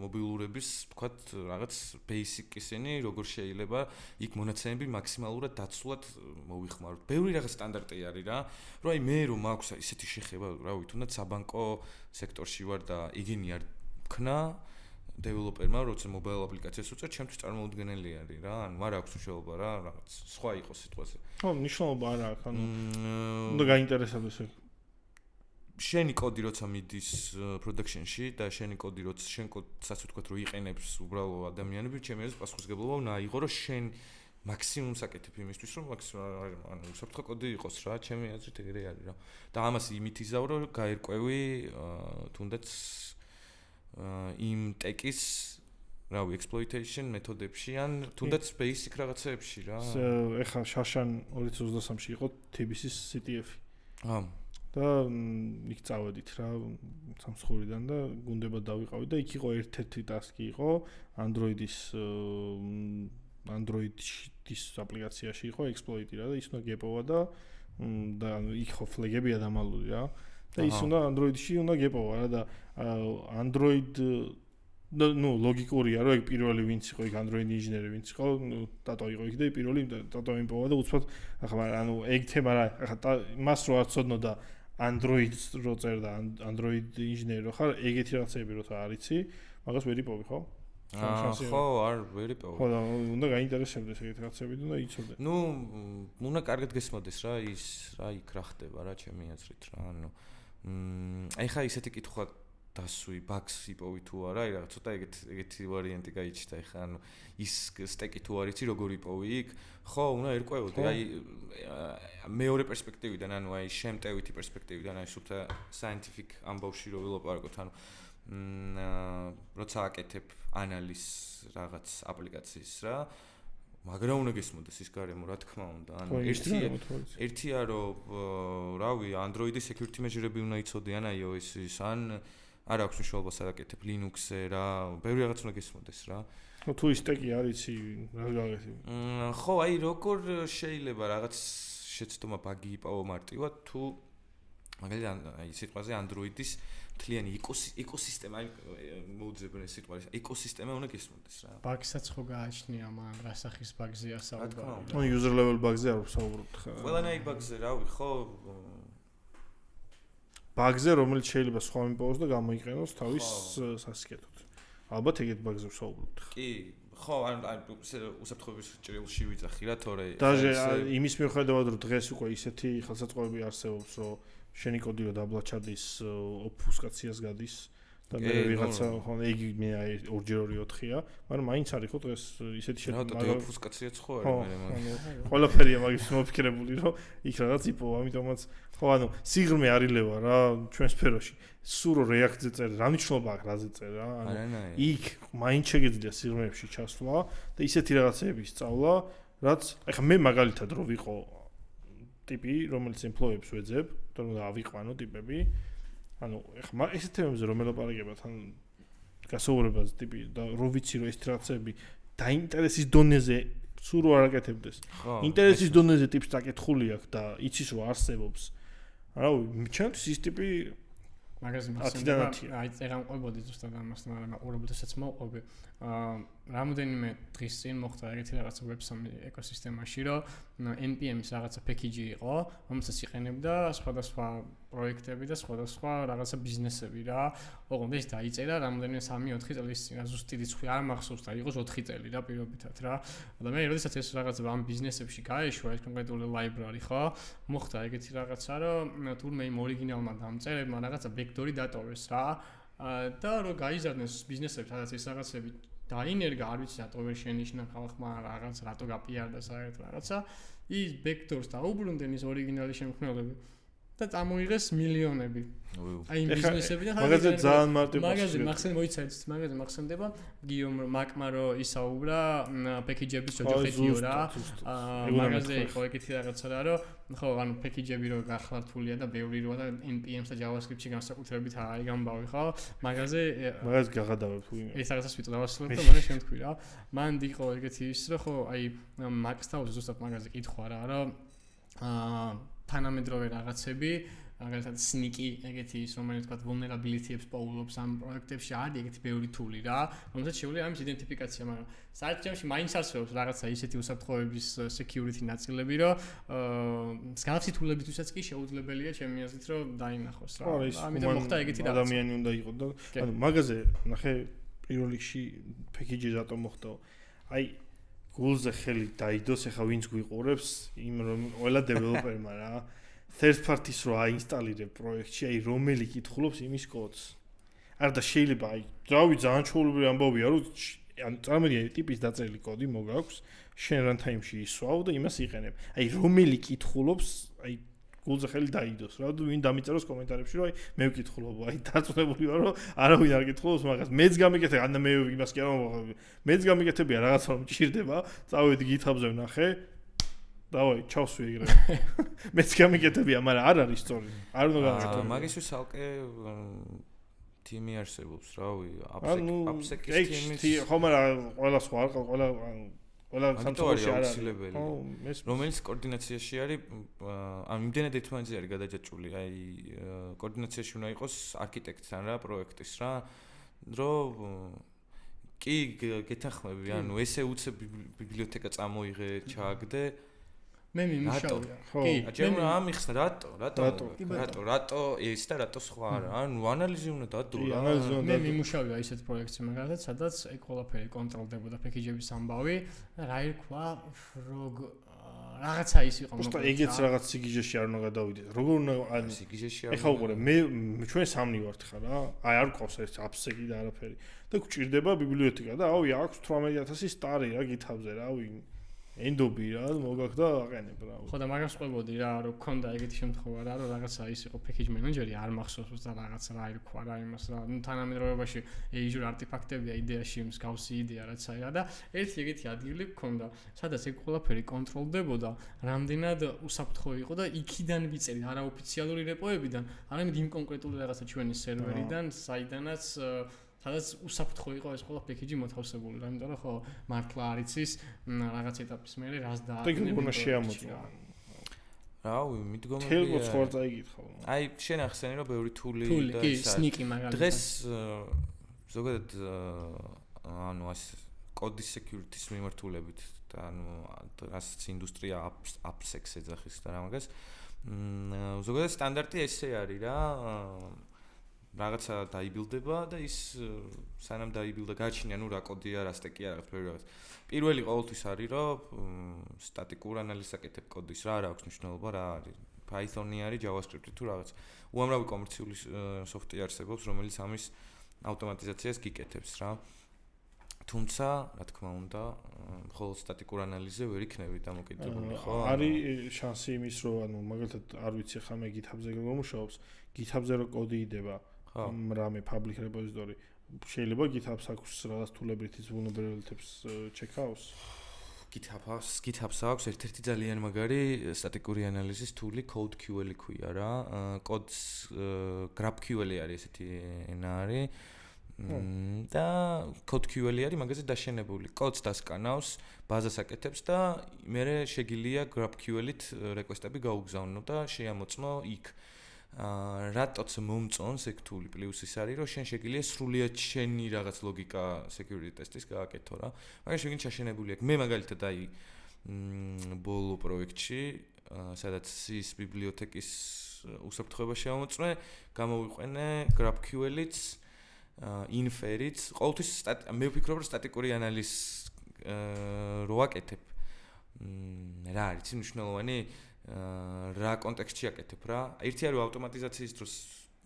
მობილურების თქვათ რაღაც basic ისინი როგორ შეიძლება იქ მონაცემები მაქსიმალურად დაცულად მოვიხმაროთ. ბევრი რაღაც სტანდარტი არის რა. რომ აი მე რომ მაქვს ისეთი შეხება, რავი, თუნდაც საბანკო სექტორში ვარ და იგინი არ ქნა developer-მა როცა mobile applications უწერ, ჩემთვის წარმოუდგენელი არის რა. ანუ არ აქვს მნიშვნელობა რა, რაღაც სხვა იყოს სიტუაცია. ხო, მნიშვნელობა არ აქვს, ანუ უნდა გაინტერესებდეს ეგ. შენი კოდი როცა მიდის production-ში და შენი კოდი როცა შენ კოდსაც ვთქვათ რომ იყენებს უბრალო ადამიანები, ჩემი აზრით პასუხისმგებლობა უნდა აიღო რომ შენ მაქსიმუმს აკეთებ იმისთვის რომ ანუ უსაფრთხო კოდი იყოს რა, ჩემი აზრით ეგრე არის რა. და ამას იმით იზავრო გაერკვევი თუნდაც იმ ტეკის რავი exploitation მეთოდებში ან თუნდაც basic რაღაცეებში რა. ეხლა შაშან 2023-ში იყო TBC-ის CTF-ი. და იქ წავედით რა სამსხურიდან და გუნდება დავიყავით და იქ იყო ერთ-ერთი ტასკი იყო Android-ის აპლიკაციაში იყო exploit-ი რა და ის უნდა გეპოვა და იქ ხო ფლეგებია დამალული რა. და ის უნდა Android-ში უნდა გეპოვა რა და Android ну ლოგიკურია რომ ეგ პირველი ვინც იყო იქ Android ინჟინერი ვინც იყო ტატო იყო იქ და პირველი ტატო იმპოვა და უცბად ახლა ანუ ეგ თემა რა ახლა მას რო არ ცოდნოდა Android-ს რო წერდა Android ინჟინერი რო ხარ ეგეთი რაღაცები როცა არიცი მაგას ვერ იპოვი ხო? ხო არ ვერ იპოვი. ხო და უნდა გაინტერესებდეს ეგეთი რაღაცები და იცოდე. ну უნდა კარგად გესმოდეს რა ის რა იქ რა ხდება რა ჩემი აზრით რა ანუ აი ხა ისეთი კითხვა დასვი, ბაგს იპოვი თუ არა, აი რაღაც ცოტა ეგეთი ვარიანტი გაიჩნდა ეხლა, ანუ ის სტეკი თუ არ იცი როგორ იპოვი იქ, ხო, უნდა ერკვევოდი, აი მეორე პერსპექტივიდან, ანუ აი შემტევითი პერსპექტივიდან, აი სულთა scientific ამბავში რო ვილაპარაკოთ, ანუ როცა აკეთებ ანალიზს რაღაც აპლიკაციის რა, მაგრამ უნდა გესმოდეს ის გარემო, რა თქმა უნდა, ანუ ერთია რომ რავი, Android-ის security measure-ები უნდა იცოდიან iOS-ის, ან არ აქვს მნიშვნელობა სააკეთებ Linux-ზე რა, ბევრი რაღაც უნდა გესმოდეს რა. თუ ის სტეკი არ იცი, რა გაგეთები? ხო, აი როგორ შეიძლება რაღაც შეცდომა ბაგი იპოვო მარტივად თუ მაგალითად აი სიტყვაზე Android-ის მთლიანი ეკოსისტემა მოუძებნე სიტყვის ეკოსისტემა უნდა გესმოდეს რა. ბაგსაც ხო გააჩნია მან რა სახის ბაგზია საუბარი. ანუ user level ბაგზე არ ვსაუბრობთ ხა. ყველანაირ ბაგზე რავი, ხო ბაგზე რომელიც შეიძლება სხვა მიპოვოს და გამოიყენოს თავის სასიკეთოდ. ალბათ ეგეთ ბაგზე ვსაუბრობთ. კი, ხო, ან უსაფრთხოების ჭრილში ვიძახი რა, თორე დაჟე იმის მიუხედავად რომ დღეს უკვე ისეთი ხელსაწყოები არსებობს, რომ შენი კოდი რო დაბლაჩადის ოფუსკაციას გადის და მე ვიღაცა ხო იგი მე აი 2-4-4-ია, მაგრამ მაინც არის ხო დღეს ისეთი შეტყობა. რა და ოფუსკაციაც ხო არის მე. ყველაფერია მაგის მოფიქრებული რომ იქ რაღაც იპოვა, ამიტომაც ხო ანუ სიღრმე არილევა რა ჩვენ სფეროში. სულ რო რეაქტზე წერე, რა მნიშვნელობა აქვს რაზე წერე რა? ანუ იქ მაინც შეგეძლია სიღრმეებში ჩასვლა და ისეთი რაღაცეების სწავლა, რაც ეხლა მე მაგალითად რო ვიყო ტიპი, რომელიც employee-ებს ვეძებ, რომ დავიყვანო ტიპები. ანუ ეხლა ესეთ თემებზე რომ ელაპარაკებათ, ან გასაუბრებაზე ტიპი და რო ვიცი რომ ეს რაღაცები დაინტერესის დონეზე სულ რო არ აკეთებდეს. ინტერესის დონეზე ტიპს დაკითხული აქვს და იცის რომ არსებობს. რავი, ჩემთვის ის ტიპი მაგაზე მახსენდება, აი წერან ყვებოდი ზუსტად ამას, მაგრამ უბრალოდაც მოვყვები. რამოდენიმე დღის წინ მოხდა ეგეთი რაღაცა Web3 ეკოსისტემაში, რომ NPM-ის რაღაცა package იყო, რომელსაც იყენებდა სხვადასხვა პროექტები და სხვადასხვა რაღაცა ბიზნესები რა. ოღონდ ეს დაიწერა რამოდენიმე 3-4 წლის წინ, ზუსტი რიცხვი არ მახსოვს და იყოს 4 წელი რა პირობითად რა. და მე როდესაც ეს რაღაცა ამ ბიზნესებში გაეშვა, ეს კონკრეტული library ხო, მოხდა ეგეთი რაღაცა, რომ თურმე იმ ორიგინალმა დამწერებმა რაღაცა backdoor-ი დატოვეს რა. და რომ გაიზარდნეს ბიზნესებს, სადაც ეს რაღაცები დაინერგა, არ ვიცი რატო ვერ შენიშნა ხალხმა რაღაც, რატო გაპიარდა საერთოდ რაღაცა. ის backdoors დაუბრუნდნენ ის ორიგინალი შემქმნელები და წამოიღეს მილიონები. აი იმ ბიზნესებიდან მაგაზე ძალიან მარტივია. მაგაზე მაგაზე მახსენდება გიომ მაკმა რო ისაუბრა პეკეჯების ჯოჯოხეთიო რა. მაგაზე იყო ეგეთი რაღაცა რა, რომ ხო, ანუ პეკეჯები რო გახლართულია და ბევრი როა და NPM-ს და JavaScript-ში განსაკუთრებით აი გამბავი ხო. მაგაზე გაღადავებ თუ იმ. ეს რაღაცას ვიტყვა დავასრულებ და მერე შემთხვი რა. მან იყო ეგეთი ის რომ ხო, აი მაკს თავზე ზუსტად მაგაზე კითხვა რა, რომ თანამედროვე რაღაცები, მაგალითად sneaky ეგეთი ის რომელიც თქვა vulnerability-ებს პოულობს ამ პროექტებში, არის ეგეთი ბევრი თული რა, რომელსაც შეუძლია ამის იდენტიფიკაცია, მაგრამ საერთოდ მაინც არსებობს რაღაცა ისეთი უსაფრთხოების security ნაწილები, რომ მსგავსი თულებითაც კი შეუძლებელია ჩემი აზრით, რომ დაინახოს რა. ამიტომ მოხდა ეგეთი რაღაცა. ადამიანი უნდა იყოს და ანუ მაგაზე ნახე პირველ რიგში package-ი რატომ მოხდა? აი გულზე ხელი დაიდოს, ეხა ვინც გვიყურებს, იმ რომ ყველა დეველოპერმა რა third party-ს რო აინსტალირებ პროექტში, აი რომელი კითხულობს იმის კოდს. არ და შეიძლება აი რავი ძალიან ჩვეულებრივი ამბავია, რომ ან წარმოგიდგენთ ტიპის დაწერილი კოდი მოგაქვს, შენ runtime-ში ისვავ და იმას იყენებ. აი რომელი კითხულობს, აი გულზე ხელი დაიდოს რა, ვინ დამიწეროს კომენტარებში, რომ აი მე ვკითხულობ, აი დაწუნებული ვარ, რომ არავინ არ კითხულობს მაგას. მეც გამიკეთე, ან მე იმას კი არ მომღები. მეც გამიკეთებია რაღაცა რომ ჭირდება, წავედი GitHub-ზე ვნახე. დავაი, ჩავსვი ეგრე. მეც გამიკეთებია, მაგრამ არ არის სწორი. არ უნდა გამიკეთო. მაგისთვის ალკე თიმი არსებობს, რავი, AppSec-ის თიმი. ხო, მაგრამ ყველა სხვა არ ყველა სამწუხაროში არ არის. რომელიც კოორდინაციაში არის, ან იმდენად ერთმანეთზე არის გადაჯაჭვული, აი კოორდინაციაში უნდა იყოს არქიტექტთან რა, პროექტის რა, რომ კი გეთანხმები, ანუ ესე უცებ ბიბლიოთეკა წამოიღე, ჩააგდე მე მიმუშავია. კი, ჯერ ამიხსნა რატო ეს და რატო სხვა არა. ანუ ანალიზი უნდა დადო რა. მე მიმუშავია ისეთ პროექტში მაგალითად, სადაც ეგ ყველაფერი კონტროლდებოდა პეკეჯების ამბავი და რა ერქვა frog რაღაცა ის იყო მოკლედ. ეგეც რაღაც სიგიჟეში არ უნდა გადავიდეთ. როგორ უნდა ან სიგიჟეში არ. ეხლა უყურე, ჩვენ სამნი ვართ ხა რა. აი არ ყავს ეს აფსეგი და არაფერი. და გვჭირდება ბიბლიოთეკა და ავი აქვს 18000 სტარი რა GitHub-ზე რა, ავი ენდობი რა მოგაქ და აყენებ რა. ხო და მაგას ყვებოდი რა, რომ ქონდა ეგეთი შემთხვევა რა, რომ რაღაცა ის იყო package manager-ი არ მახსოვს და რაღაცა რა ირქვა რა იმას რა. ნუ თანამედროვეობაში Azure არტეფაქტებია იდეაში მსგავსი იდეა რაც აი რა და ერთი ეგეთი ადგილი გქონდა, სადაც ეგ ყველაფერი კონტროლდებოდა, რამდენად უსაფრთხო იყო და იქიდან ვიწერი არაოფიციალური რეპოებიდან, არამედ იმ კონკრეტული რაღაცა ჩვენი სერვერიდან, საიდანაც სადაც უსაფრთხო იყო ეს ყველა package-ი მოთავსებული რა, იმიტომ რომ ხო მართლა არ იცის რაღაც ეტაპის მერე რას დააყენებ. და შეამოწმა. რავი, მიდგომებია. თელგოც ხარ წაიგითხავ. აი, შენ ახსენე რომ ბევრი თული და ის სნიკი მაგალითად. დღეს ზოგადად ანუ ეს კოდის security-ის მიმართულებით და ანუ რასაც ინდუსტრია AppSec-ს ეძახის და რა მაგას. ზოგადად სტანდარტი ესე არის რა. რაღაცა დაიბილდება და ის სანამ დაიბილდა გაჩნია ნუ რა კოდია, რა სტეკია, რაღაც ბევრი რაღაც. პირველი ყოველთვის არის რომ სტატიკურ ანალიზს აკეთებ კოდის, რა აქვს მნიშვნელობა, რა არის. Python-ი არის, JavaScript-ი თუ რაღაც. უამრავი კომერციული სოფტი არსებობს, რომელიც ამის ავტომატიზაციას გიკეთებს რა. თუმცა, რა თქმა უნდა, მხოლოდ სტატიკურ ანალიზზე ვერ იქნები დამოკიდებული, ხო? არის შანსი იმის, რომ ანუ მაგალითად არ ვიცი ხა მე GitHub-ზე გამომუშავებს, GitHub-ზე რო კოდი იდება, რამე public repository შეიძლება GitHub-ს აქვს რაღაც თულებრითის vulnerabilities check-out. GitHub-ს აქვს ერთ-ერთი ძალიან მაგარი სტატიკური ანალიზის თული CodeQL ქვია რა. კოდს GraphQL არის ესეთი ენა არის. და CodeQL არის მაგაზე დაშენებული. კოდს დასკანავს, ბაზას აკეთებს და მერე შეგიძლია GraphQL-ით რეკვესტები გაუგზავნო და შეამოწმო იქ. რატოც მომწონს ეგ თული პლუს ის არის რომ შენ შეგიძლია სრულიად შენი რაღაც ლოგიკა security test-ის გააკეთო რა. მაგრამ შეგინ ჩაშენებული აქვს. მე მაგალითად აი ბოლო პროექტში სადაც ის ბიბლიოთეკის უსაფრთხოება შემოწმე, გამოვიყვენე GraphQL-იც Infer-იც, ყოველთვის მე ვფიქრობ რომ სტატიკური ანალიზს რო აკეთებ. რა არის მნიშვნელოვანი რა კონტექსტში აკეთებ რა. ერთი არის ავტომატიზაციის დროს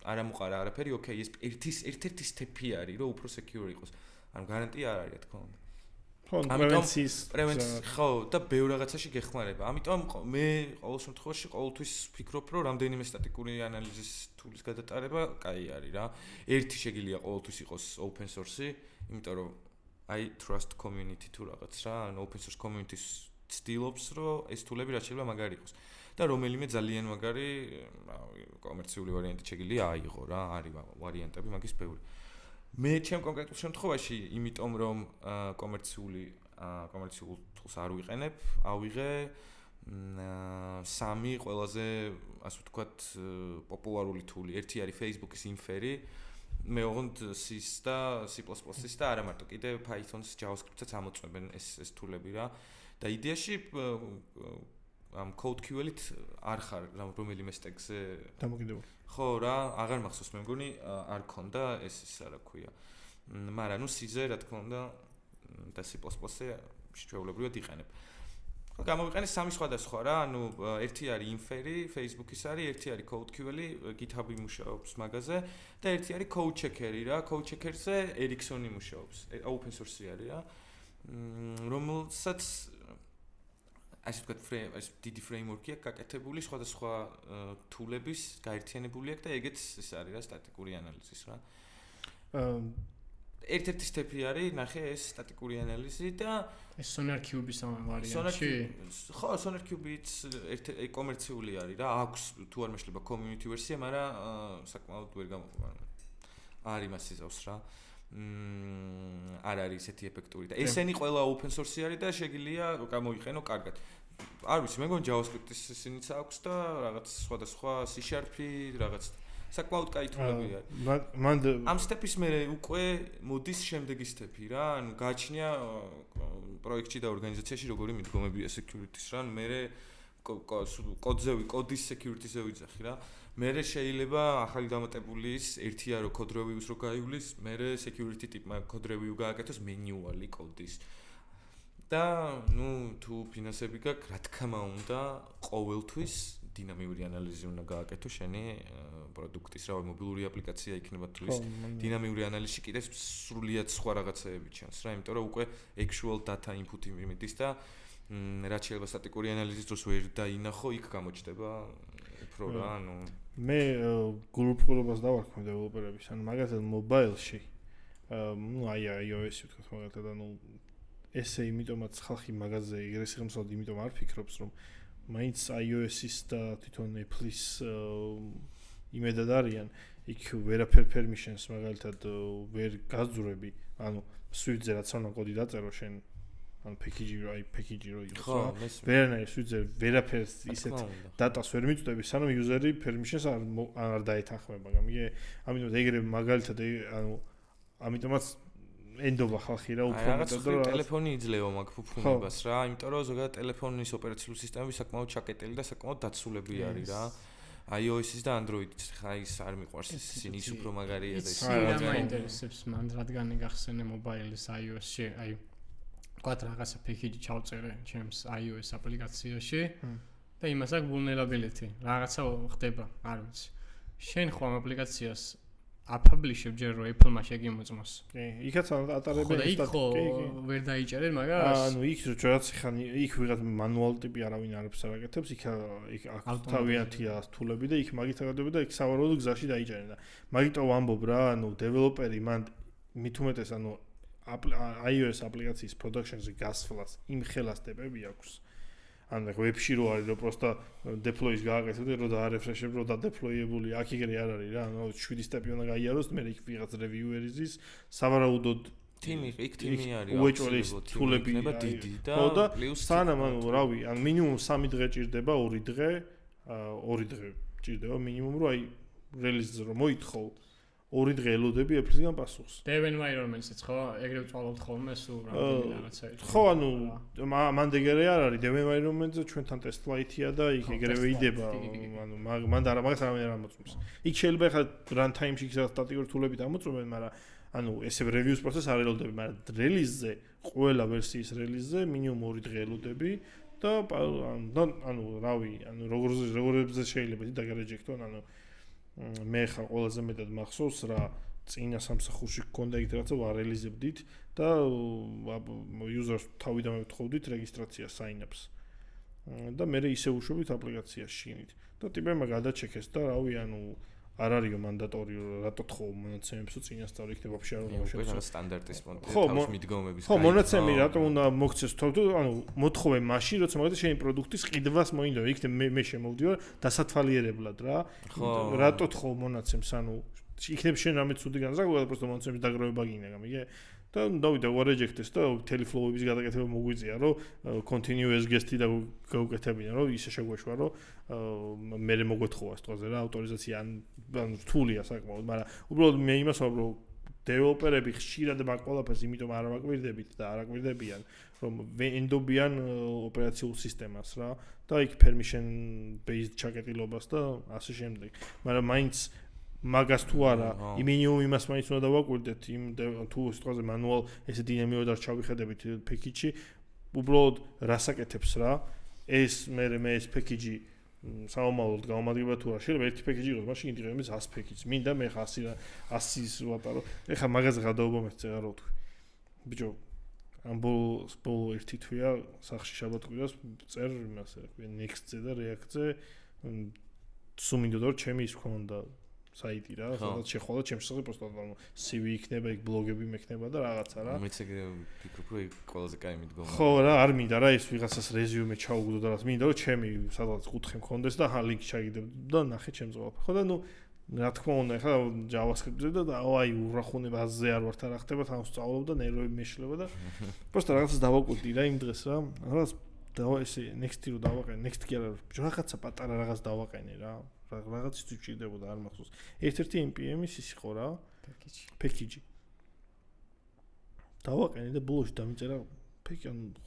არ ამოყარა არაფერი, ოკეი, ეს ერთ-ერთი სტეპი არის, რომ უფრო secure იყოს. ანუ გარანტია არ არის, რა თქმა უნდა. ხო, პრევენციის ხო, და ბევრ რაღაცაში გეხმარება. ამიტომ მე ყოველ შემთხვევაში ყოველთვის ვფიქრობ, რომ რამდენიმე სტატიკური ანალიზის თულის გადატარება კაი არის რა. ერთი შეგიძლია ყოველთვის იყოს open source-ი, იმიტომ რომ აი trust community თუ რაღაც რა, ანუ open source community-ს ცდილობს, რომ ეს თულები რაც შეიძლება მაგარი იყოს. და რომელიმე ძალიან მაგარი, კომერციული ვარიანტი შეგიძლია აიღო რა, არის ვარიანტები მაგის ბევრი. მე ჩემ კონკრეტულ შემთხვევაში, იმიტომ რომ კომერციულ თულს არ ვიყენებ, ავიღე სამი ყველაზე, ასე ვთქვათ, პოპულარული თული. ერთი არის Facebook-ის Infer-ი, მეოღონდ C-ს და C++-ის და არა მარტო, კიდე Python-ს, JavaScript-საც ამოწმებენ ეს თულები რა. და იდეაში ამ CodeQL-ით არ ხარ რომელიმე სტეკზე დამოკიდებული. ხო რა, აღარ მახსოვს მე მგონი არ ქონდა ეს რა ქვია. მაგრამ ნუ C-ზე რა თქმა უნდა და C++-ზე შეუულებრივად იყენებ. ხო, გამოვიყენე სამი სხვადასხვა რა, ანუ ერთი არის Infer-ი, Facebook-ის არის, ერთი არის CodeQL-ი, GitHub-ი მუშაობს მაგაზე და ერთი არის CodeChecker-ი რა, CodeChecker-ზე Ericsson-ი მუშაობს, open source-ი არის რა. რომელსაც ასე ვთქვათ, ეს დიდი framework-ია გაკეთებული სხვადასხვა თულების გაერთიანებული აქვს და ეგეც ეს არის რა სტატიკური ანალიზის რა. ერთ-ერთი სტეპი არის, ნახე ეს სტატიკური ანალიზი და ეს SonarQube-ის ვარიანტი. ხო, SonarQube-იც ერთ კომერციული არის რა, აქვს თუ არ მეშლება community version, მაგრამ საკმაოდ ვერ გამოყვება. არ იმას იზავს რა. არ არის ესეთი ეფექტური და ესენი ყველა open source-ი არის და შეგიძლია გამოიყენო კარგად. არ ვიცი, მე მგონი JavaScript-ის ისინიც აქვს და რაღაც სხვადასხვა C#-ი, რაღაც საკმაოდ კაი თულები არის. ამ სტეპის მერე უკვე მოდის შემდეგი სტეპი რა, ანუ გააჩნია პროექტში და ორგანიზაციაში როგორი მიდგომებია security-ის რა, მერე კოდის security-ზე ვიძახი რა. მერე შეიძლება ახალი დამატებული ის ერთია რომ code review-ს რო გაივლის, მერე security tip-მა code review გააკეთოს manually კოდის. და თუ ფინანსები გაქვს, რა თქმა უნდა, ყოველთვის დინამიური ანალიზი უნდა გააკეთო შენი პროდუქტის, რა მობილური აპლიკაცია იქნება თუ ის დინამიური ანალიზი კიდევ სრულიად სხვა რაღაცეები ჩანს რა, იმიტომ რომ უკვე actual data input-ი მიდის და რაც შეიძლება სტატიკური ანალიზის დროს ვერ დაინახო, იქ გამოჩნდება უფრო რა, მე გულუბრყურობას დავარქვი დეველოპერების, ანუ მაგალითად mobile-ში, iOS-ი ვთქვათ მაგალითად, ესე იმიტომაც ხალხი მაგაზე ეგრე სიღრმისეულად იმიტომ არ ფიქრობს, რომ მაინც iOS-ის და თვითონ Apple-ის იმედად არიან, იქ ვერაფერ permissions მაგალითად ვერ გაძვრები, ანუ Swift-ზე რაც უნდა კოდი დაწერო შენ, ანუ package-ი რო იყოს რა. ვერანაირ Swift-ზე ვერაფერს ისეთ data-ს ვერ მიწვდები, სანამ user-ი permissions არ დაეთანხმება, ამიტომ ეგრე მაგალითად ანუ ამიტომაც ენდობა ხალხი რა უფრო მეტად რომ ტელეფონი იძლევა მაგ ფუფუნებას რა, იმიტომ რომ ზოგადად ტელეფონის ოპერაციული სისტემები საკმაოდ ჩაკეტილი და საკმაოდ დაცულები არის რა. iOS-ის და Android-ის ხა ის არ მიყვარს ის უფრო მაგარია და ის რა მაინტერესებს მან რადგან გახსენე mobile-ის iOS-ში, აი ვთქვათ რაღაცა package ჩავწერე ჩემს iOS აპლიკაციაში და იმას აქვს vulnerability, რაღაცა ხდება, არ ვიცი. შენ ხო ამ აპლიკაციას აპაბლიშებ ჯერ რომ Apple-მა შეგიმოწმოს. კი, იქაც ატარებენ სტატიკი. ვერ დაიჭერენ მაგას? ანუ იქ რაც ხან იქ ვიღაც მანუალ ტიპი არავინ არ აკეთებს, იქ თავიანთია თულები და იქ მაგით აკეთებ და იქ სავარაუდო გზაში დაიჭერენ და მაგიტო ვამბობ რა, ანუ დეველოპერი მან მით უმეტეს ანუ iOS აპლიკაციის production-ზე გასვლას იმ ხელას ტიპები აქვს. ანუ ვებში რო არის რომ პროსტა deploy-ის გააკეთებ და რო დაარეფრეშებ რო დადეპლოიებული აქ ეგრე არ არის რა ანუ 7 სტეპი უნდა გაიაროს მე იქ ვიღაც reviewer-ის სავარაუდოდ თიმი არის უეჭვლის თულები იქნება დიდი და პლუს სანამ ანუ რავი ან მინიმუმ 3 დღე ჭირდება 2 დღე 2 დღე ჭირდება მინიმუმ რომ აი release-ზე რომ მოითხოვ 2 დღე ელოდები Apple-ისგან პასუხს. Dev environment-იც ხო, ეგრე ვწვალობთ ხოლმე სულ რამდენი რაღაცა. ხო, ანუ მან ეგრე არ არის Dev environment-ზე ჩვენთან test flight-ია და იქ ეგრევე იდება, ანუ მან და მაგას არ ამოწმებს. იქ შეიძლება ხა runtime-ში იქ სტატიკური თულებით ამოწმებენ, მაგრამ ანუ ესე reviews process არ ელოდები, მაგრამ release-ზე, ყველა ვერსიის release-ზე მინიმუმ 2 დღე ელოდები და ანუ რავი, ანუ როგორებზე შეიძლება დაგარეჯექტონ, ანუ მე ხარ ყველაზე მეტად მახსოვს რა წინა სამსახურში გქონდა იქ რაღაცა ვარელიზებდით და user-ს თავიდან მეთხოვდით რეგისტრაციას sign-ups და მე ისე უშვებით აპლიკაციას შინით და ტიპებმა გადაჩეკეს და რავი ანუ არ არისო მანდატორი რატო თხოვ მონაცემებს წინასწარ იქნება ვაფშე არ უნდა შეგვიძლია რა სტანდარტის თავის მიდგომების ხო მონაცემი რატო უნდა მოქცეს თქო ანუ მოთხოვე მაშინ როცა მაგალითად შენი პროდუქტის ყიდვას მოინდა იქ მე შემოვდივარ დასათვალიერებლად რა რატო თხოვ მონაცემს ანუ იქნებ შენ რამე ცუდი განზრახვა და პროსტო მონაცემის დაგროვება გინდა გამიგე და დავიდა ვარეჯექტეს და ტელეფლოუების გადაკეთება მოგვიწია რომ continuous guest-ი და გაუკეთებინა რომ ისე შეგვეშვა რომ მე მოგეთხოვა სტოზე რა ავტორიზაცია ან რთულია საკმაოდ მაგრამ უბრალოდ მე იმას ვამბობ რომ დეველოპერები ხშირად მაგ ყველაფერს იმიტომ არ აკვირდებით და არ აკვირდებიან რომ ენდობიან ოპერაციულ სისტემას რა და იქ permission based ჩაკეტილობას და ასე შემდეგ მაგრამ მაინც მაგას თუ არა მინიმუმ იმას მაინც უნდა დავაკვირდეთ იმ თუ სიტყვაზე მანუალ ესე დინამიურად არ ჩავიხედებით package-ი უბრალოდ რასაკეთებს რა ეს მე ეს package-ი საომალოდ გამომადგება თუ არა შეიძლება ერთი package იყოს მაშინ იდღებენ 100 package მინდა მე 100-ის ვატარო ეხა მაგაზე გადაობა მე წეღარ რო თქვი ბიჭო ამ ბოლო ერთი თვეა სახში შაბათ-კვირას წერ იმას რა next-ზე და react-ზე სუმინდო ჩემი ის ქონდა საიტი რა, სადაც შეხვალა ჩემს შესახებ პროსტა ანუ CV იქნება, იქ ბლოგები მექნება და რაღაცა რა. მეც ეგრე ვფიქრობ, რომ ყველაზე კაი მიდგომა. ხო რა, არ მინდა რა ის ვიღაცას რეზიუმე ჩაუგდო და რა, მინდა რომ ჩემი სადღაც კუთხე მქონდეს და ხა ლინკ ჩაგიდებ და ნახე ჩემს ყველაფერს. ხო და ნუ რა თქმა უნდა, ხა JavaScript-ზე და აი ურახუნებაზე არ ვართ არა ხდება, თან ვსწავლობ და ნერვები მეშლება და პროსტა რაღაცას დავაკვირდი რა იმ დღეს რა. რაღაც და ესე next-ი რო დავაყენე, next კი არა, რაღაცა პატარა რაღაც დავაყენე რა. რაღაც ისწრებოდა არ მახსოვს. ერთ-ერთი npm-ის ის იყო რა, package. დავაყენე და ბოლოში დამიწერა package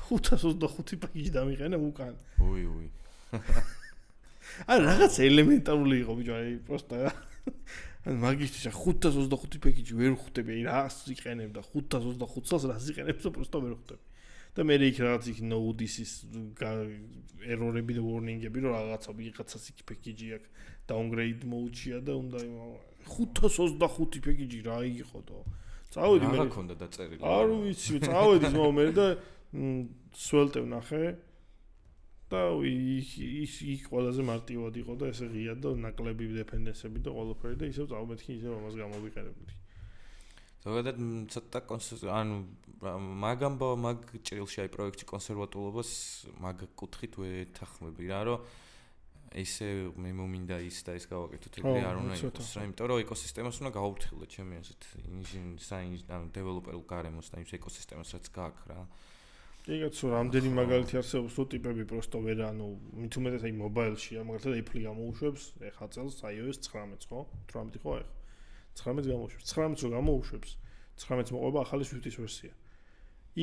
525 package დამიყენე უკან. უი. ან რაღაც ელემენტარული იყო ბიჭო, აი პროსტა. ან მაგისტრის 525 პეკიჯი ვერ ხვდები, აი რას იყენებდა 525 წელს რას იყენებს და პროსტა ვერ ხვდები. და მე იქ რაღაც იქ ნოუდისის ერორები და ვორნინგები რომ რაღაცას იქ პეკიჯი აქვს დაუნგრეიდ მოუჩია და უნდა 525 პეკიჯი რა იყო და წავედი მე. რა ქონდა დაწერილი? არ ვიცი, წავედი მე და სველტე ვნახე და ის ყველაზე მარტივად იყო და ესე ღია და ნაკლები დეპენდენსები და ყველაფერი და ისევ წავმეთქი ისევ ამას გამოვიყენებდი. ზოგადად ცოტა ანუ მაგ ჭრილში აი პროექტი კონსერვატულობას მაგ კუთხით ვეთანხმები რა რომ ესე მე მომინდა ის და ეს გავაკეთოთ ეგრე არ უნდა იყოს რა იმიტომ რომ ეკოსისტემას უნდა გავუფრთხილოთ ჩემი აზრით ანუ დეველოპერულ გარემოს და იმ ეკოსისტემას რაც გააქვს რა ეგეც რამდენი მაგალითი არსებობს თუ ტიპები პროსტო ვერ ანუ მით უმეტეს აი მობაილშია მაგალითად Apple გამოუშვებს ეხა წელს iOS 19 ხო 18 ხო ეხა 19 გამოუშვებს 19 რო გამოუშვებს 19 მოყვება ახალი Swift-ის ვერსია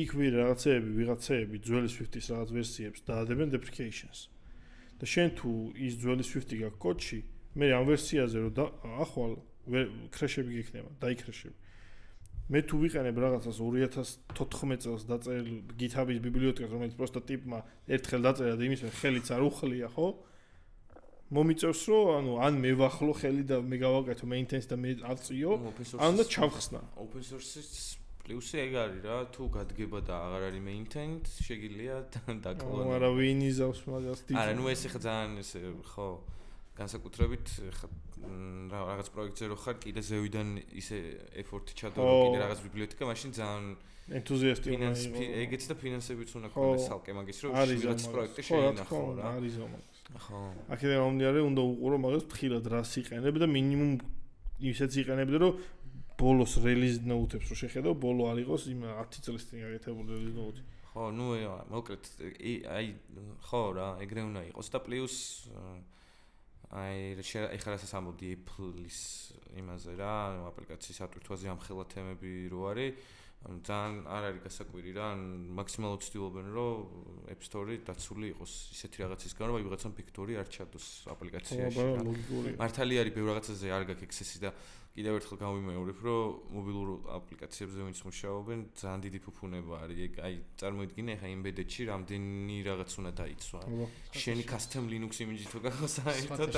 იქ ვიღაცეები ძველი Swift-ის რაღაც ვერსიებს დაადებენ deprecations და შენ თუ ის ძველი Swift-ი გაქვს კოდში მე ამ ვერსიაზე რო ახვალ ქრეშები გიქნება დაიქრეშები მე თუ ვიყენებ რაღაცას 2014 წელს დაწერილ GitHub-ის ბიბლიოთეკას რომელიც პროსტა ტიპმა ერთხელ დაწერა და იმის ხელიც არ უხლია ხო მომიწევს რომ ანუ ან მე ვახლო ხელი და მე გავაკეთო maintenance და მე აწიო ან და ჩავხსნა open source-ის პლუსი ეგ არის რა თუ გადგება და აღარ არის maintenance შეგიძლია დაკლონო არა ვინ იზავს მაგას ტიპს არა ნუ ეს ხა ძალიან ესე ხო განსაკუთრებით რაღაც პროექტზე რო ხარ კიდე ზევიდან ისე effort-ი ჩადო კიდე რაღაც ბიბლიოთეკა მაშინ ძალიან ენთუზიასტი უნდა იყოს ეგეც და ფინანსებიც უნდა ქონდეს სალკე მაგის რომ რაღაც პროექტი შეინახო რა არის ამას ხო აქედან მომდინარე უნდა უყურო მაგას ფრთხილად რას იყენებ და მინიმუმ ისეც იყენებ რომ ბოლოს release note-ებს რო შეხედო ბოლო არ იყოს იმ 10 წლის წინ გაკეთებული release note ხო ნუ მოკლედ აი ხო რა ეგრე უნდა იყოს და პლუს აი ეხლა რასაც ამბობდი Apple-ის იმაზე რა აპლიკაციის ატვირთვაზე ამ ხელა თემები რო არის ძალიან არ არის გასაკვირი რა მაქსიმალურად ვცდილობენ რომ App Store-ი დაცული იყოს ისეთი რაღაცის გამო რომ ვიღაცამ ფიქტორი არ ჩადოს აპლიკაციაში რა მართალი არის ბევრ რაღაცაზე არ გაქვს access-ი და კიდევ ერთხელ გავიმეორებ რომ მობილურ აპლიკაციებზე ვინც მუშაობენ ძალიან დიდი ფუფუნება არის აი წარმოიდგინე ახლა embedded-ში რამდენი რაღაც უნდა დაიცვა შენი custom Linux image-ი თუ გახსოვს საერთოდ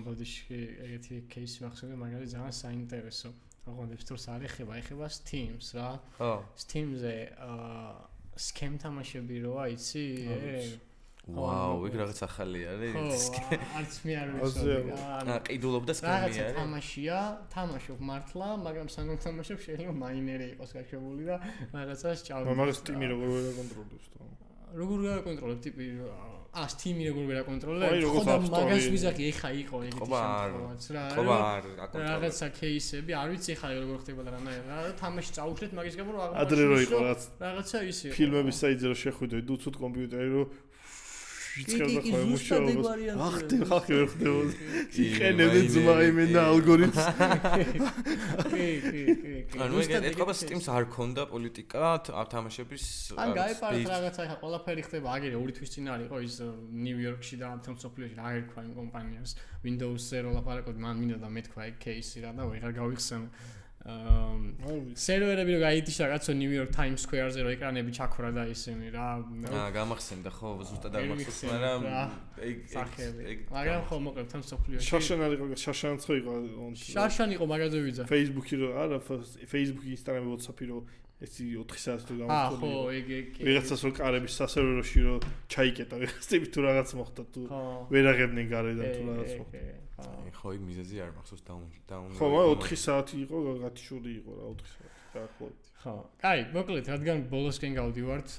ბოდიში ეგეთი кейსი მახსოვდება მაგალითად ძალიან საინტერესო აღონებს თუ საერთოდ ეხება Steam-ს რა ხო Steam-ზე scam თამაშები როა იცი ვაუ, ეგ რაღაც ახალი არის. არც მე არ ვიცოდი. ყიდულობდა სკემი არის. რაღაცა თამაშია, თამაშობ მართლა, მაგრამ სანამ თამაშობ შეიძლება მაინერი იყოს გაშვებული და რაღაცას ჭავდი. მაგას Steam-ი როგორ ვერაკონტროლებს თქო? როგორ ვერაკონტროლებ ტიპი Steam-ი როგორ ვერაკონტროლებ? ხოდა მაგას ვიზახი ეხა იყო ეგეთი შემთხვევაც რა. რაღაცა кейსები, არ ვიცი ეხა როგორ ხდება და რა თამაში წაუხლეთ მაგის გამო რომ ადრე რო იყო რაღაცა ისე. ფილმების საიტზე რო შეხვიდოდი უცუდ კომპიუტერი რო იწყებდა ხოლმე მუშაობას. ახტი ხალხი ვერ ხდებოდა. იყენებენ ზმაიმენ და ალგორითმს. ანუ ეთქობა Steam-ს არ ქონდა პოლიტიკა თამაშების ან გაეპარათ რაღაცა ხა ყველაფერი ხდება აგერე 2 თვის წინ არის ხო ის ნიუ-იორკში და ამ სოფლიოში რა ერქვა იმ კომპანიას Windows-ზე რო ლაპარაკობდი მან მინდა და მეთქვა ეგ кейსი რა და ვეღარ გავიხსენე სერვერები რო გაითიშა რაღაცა New York Times Square-ზე რო ეკრანები ჩაქვრა და ისინი რა გამახსენდა ხო ზუსტად არ მახსოვს მაგრამ ეგ მაგრამ ხო მოკლედ ამ სოფლიოში შაშანიც ხო იყო შაშან იყო მაგაზე ვიძა Facebook-ი რო არა Facebook-ი Instagram-ი WhatsApp-ი რო ესი 4 საათი თუ გამოვთხოვდი ხო ეგ ვიღაცას რო კარების სასერვეროში რო ჩაიკეტა ვიღაცები თუ რაღაც მოხდა თუ ვერ აღებდნენ გარედან თუ რაღაც მოხდა ხო იქ მიზეზი არ მახსოვს დაუნ ხო მაგრამ 4 საათი იყო გათიშული იყო რა 4 საათი დაახლოებით ხო კაი მოკლედ რადგან ბოლოსკენ გავდივართ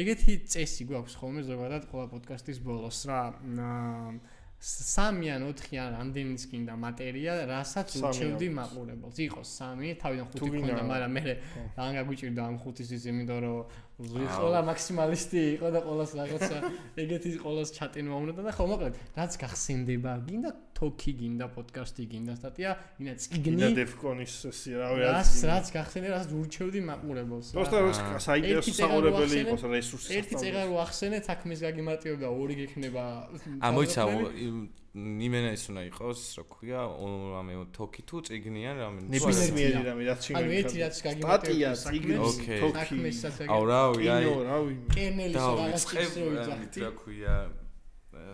ეგეთი წესი გვაქვს ხოლმე ზოგადად ყველა პოდკასტის ბოლოს რა 3 ან 4 ან რამდენიც გინდა მატერია, რასაც უჩევდი მაყურებელს. იყოს 3, თავიდან 5 გქონდა, მაგრამ მე რანგა გვიჭირდა ამ 5-ის, იმიტომ რომ ყველა მაქსიმალისტი იყო და ყოველს რაღაცა ეგეთი ყოველს ჩატენვა უნდა და ხო მოკლედ რაც გახსენდება გინდა თოქი გინდა პოდკასტი გინდა სტატია გინდა წიგნი გინდა დეფკონის სესია რაც გახსენე რაც ურჩევდი მაყურებელს просто საინტერესო საყურებელი იყოს რესურსი ერთი წეგარო ახსენეთ საქმის გაგიმატიო და ორი გექნება მოიცა იმენა ის უნდა იყოს რა ქვია რამე თოქი თუ წიგნიან რამე ნებისმიერი რამე რაც შეიძლება ანუ ერთი რაც გაგიმატიო სტატია აუ რავი კენელის რაღაც რა ქვია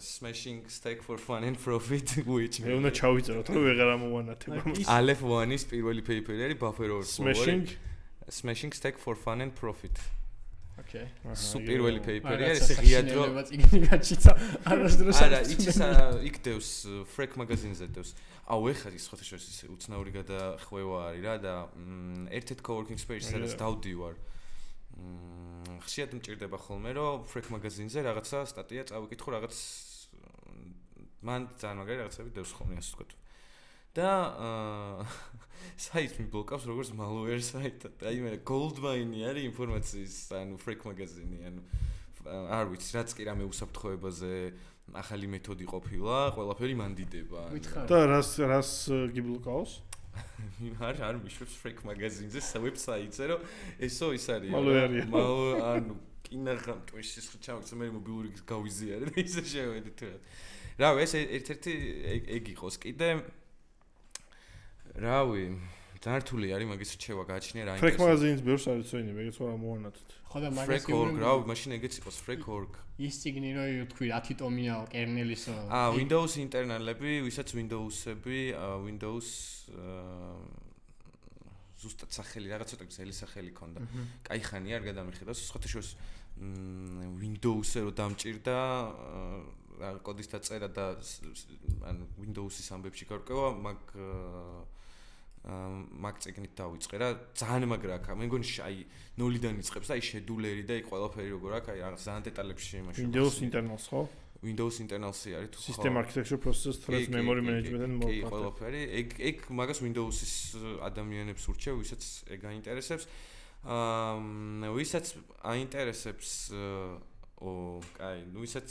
smashing stack for fun and profit which მე უნდა ჩავიწეროთ რომ ვეღარ ამოვანათებ ალეფ 1-ის პირველი პეიპერი არის Buffalo smashing stack for fun and profit Okay. Პირველი პეიპერი არის ღია დრო. არა, იცისა იქ დევს Freak magazine-ზე დევს. აუ ეხლა ის ხოთაშორის ისე უცნაური გადახვევა არის რა და ერთ-ერთ coworking space-ზე სადაც დავდივარ. ხშირად მჭირდება ხოლმე რომ Freak magazine-ზე რაღაცა სტატია წავიკითხო რაღაც მან ძალიან მაგარი რაღაცები დევს ხოლმე ასე ვთქვათ. და საიტს მიბლოკავს როგორც malware საიტი. აი მე Goldmine არის ინფორმაციის ანუ Freak magazine-ი ანუ არ ვიცი რაც კი რამე უსაფრთხოებაზე ახალი მეთოდი ყოფილა, ყველაფერი მან დიდება. და რას გიბლოკავს? არ მიშვებს Freak magazine-ზე ვებსაიტზე რომ ესო ის არის. malware-ია. ანუ კინაღამ ტვიშის ხჩავს მე მობილური გავიზიარე და ისე შევედი თუ. რავი ეს ერთ-ერთი ეგ იყოს კიდე რავი, დართული არის მაგის რჩევა გააჩნია რა Freak magazine-ს ბევრს არის ცოინები, ეგეც რა მოანათოთ. ხო და მაგას რავი, მაშინ ეგეც იყოს Freak.org. ის ციგნი რო თქვი 10 ტომია კერნელის Windows ინტერნალები, ვისაც Windows-ები, Windows ზუსტად სახელი რაღაც ცოტა გზელი სახელი ქონდა. კაი ხანი არ გადამიხედავს, სხვათა შორის Windows-ზე რო დამჭირდა კოდის დაწერა და ანუ Windows-ის ამბებში გარკვევა მაგ წიგნით დავიწყე რა ძალიან მაგრა აქ მე მგონი აი 0-დან იწყებს და აი შედულერი და აი ყველაფერი როგორ აქ აი რაღაც ძალიან დეტალებში იმაში Windows internals ხო? Windows internals-ი არის თუ ხო? System architecture process thread memory management and more. კი ყველაფერი ეგ მაგას Windows-ის ადამიანებს ურჩევ ვისაც ეგ აინტერესებს ვისაც აინტერესებს კაი, ვისაც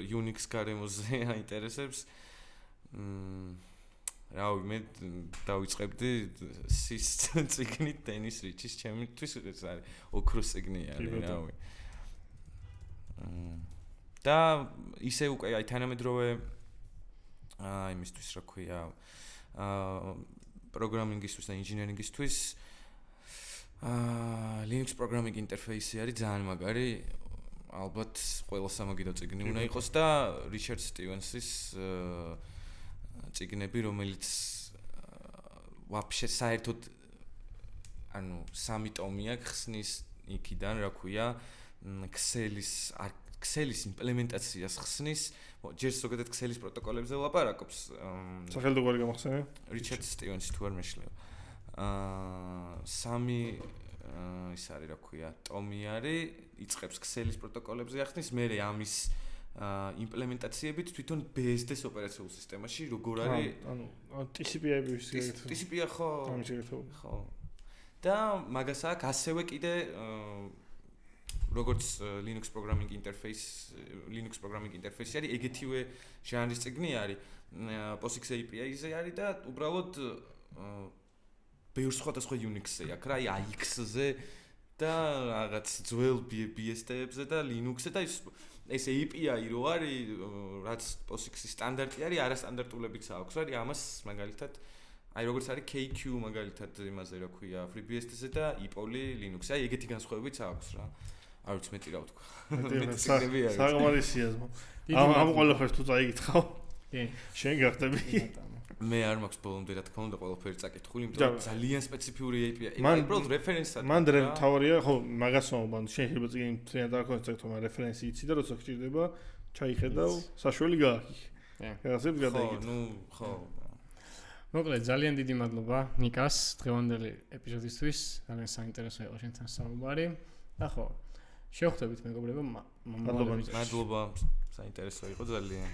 Unix გარემოზე აინტერესებს რავი, მე დავიწყებდი SIS წიგნით Dennis Rich-ის ჩემთვის ეს არის ოქროს წიგნი არის, რავი. და ისე უკვე აი თანამედროვე იმისთვის რა ქვია პროგრამინგისთვის და ინჟინერინგისთვის Linux programming interface-ი არის ძალიან მაგარი ალბათ ყველა სამაგიდო წიგნი უნდა იყოს და Richard Stevens-ის წიგნები, რომელიც ვაფშე საერთოდ ანუ 3 ტომია ხსნის იქიდან, რა ქვია, Excel-ის იმპლემენტაციას ხსნის, ჯერ ზოგადად Excel-ის პროტოკოლებზე ვლაპარაკობს. სახელმწიფო გამახსენე? Richard Stevens-ი თუ არ მეშლება. 3 ის არის რა ქვია, ტომი არის, იწყებს Excel-ის პროტოკოლებზე ახსნის, მერე ამის იმპლემენტაციებით თვითონ BSD-ს ოპერაციულ სისტემაში როგორ არის? ანუ TCP/IP-ის გეგეთ. TCP-ა ხო? ამის გეგეთ. ხო. და მაგას აქვს ასევე კიდე როგორც Linux programming interface არის, ეგეთივე ჟანრის წიგნი არის, POSIX API-ზე არის და უბრალოდ ბევრ სხვადასხვა Unix-ზე აქვს რა, აი AX-ზე და რაღაც ძველ BSD-ებზე და Linux-ზე და ეს API რო არის, რაც POSIX-ის სტანდარტი არის, არასტანდარტულებიც აქვს, რა, ამას მაგალითად აი როგორც არის KQ მაგალითად იმაზე რა ქვია, FreeBSD-ზე და EPOL-ი Linux-ზე, აი ეგეთი განსხვავებიც აქვს რა. არ ვიცი მეტი რა ვთქვა. საგამარისია ზმო. ამ ყველაფერს თუ წაიგითხავ? კი. შენ გახდები. მე არ მაქვს ბოლომდე რა თქმა უნდა ყველაფერი წაკითხული, იმიტომ რომ ძალიან სპეციფიური API. აი უბრალოდ რეფერენსია. მან თავარია, ხო, მაგას ვამბობ, შეიძლება წიგნი მთლიანად დააკონდეს, თუმცა რეფერენსი იცი და როცა გჭირდება, ჩაიხედავ, საშველი გააკი. რაღაცებს გადაიგეთ. ნუ ხო. მოკლედ ძალიან დიდი მადლობა ნიკას დღევანდელი ეპიზოდისთვის. ძალიან საინტერესო იყო შენთან საუბარი. და ხო, შევხვდებით მეგობრებო. მადლობა, საინტერესო იყო ძალიან.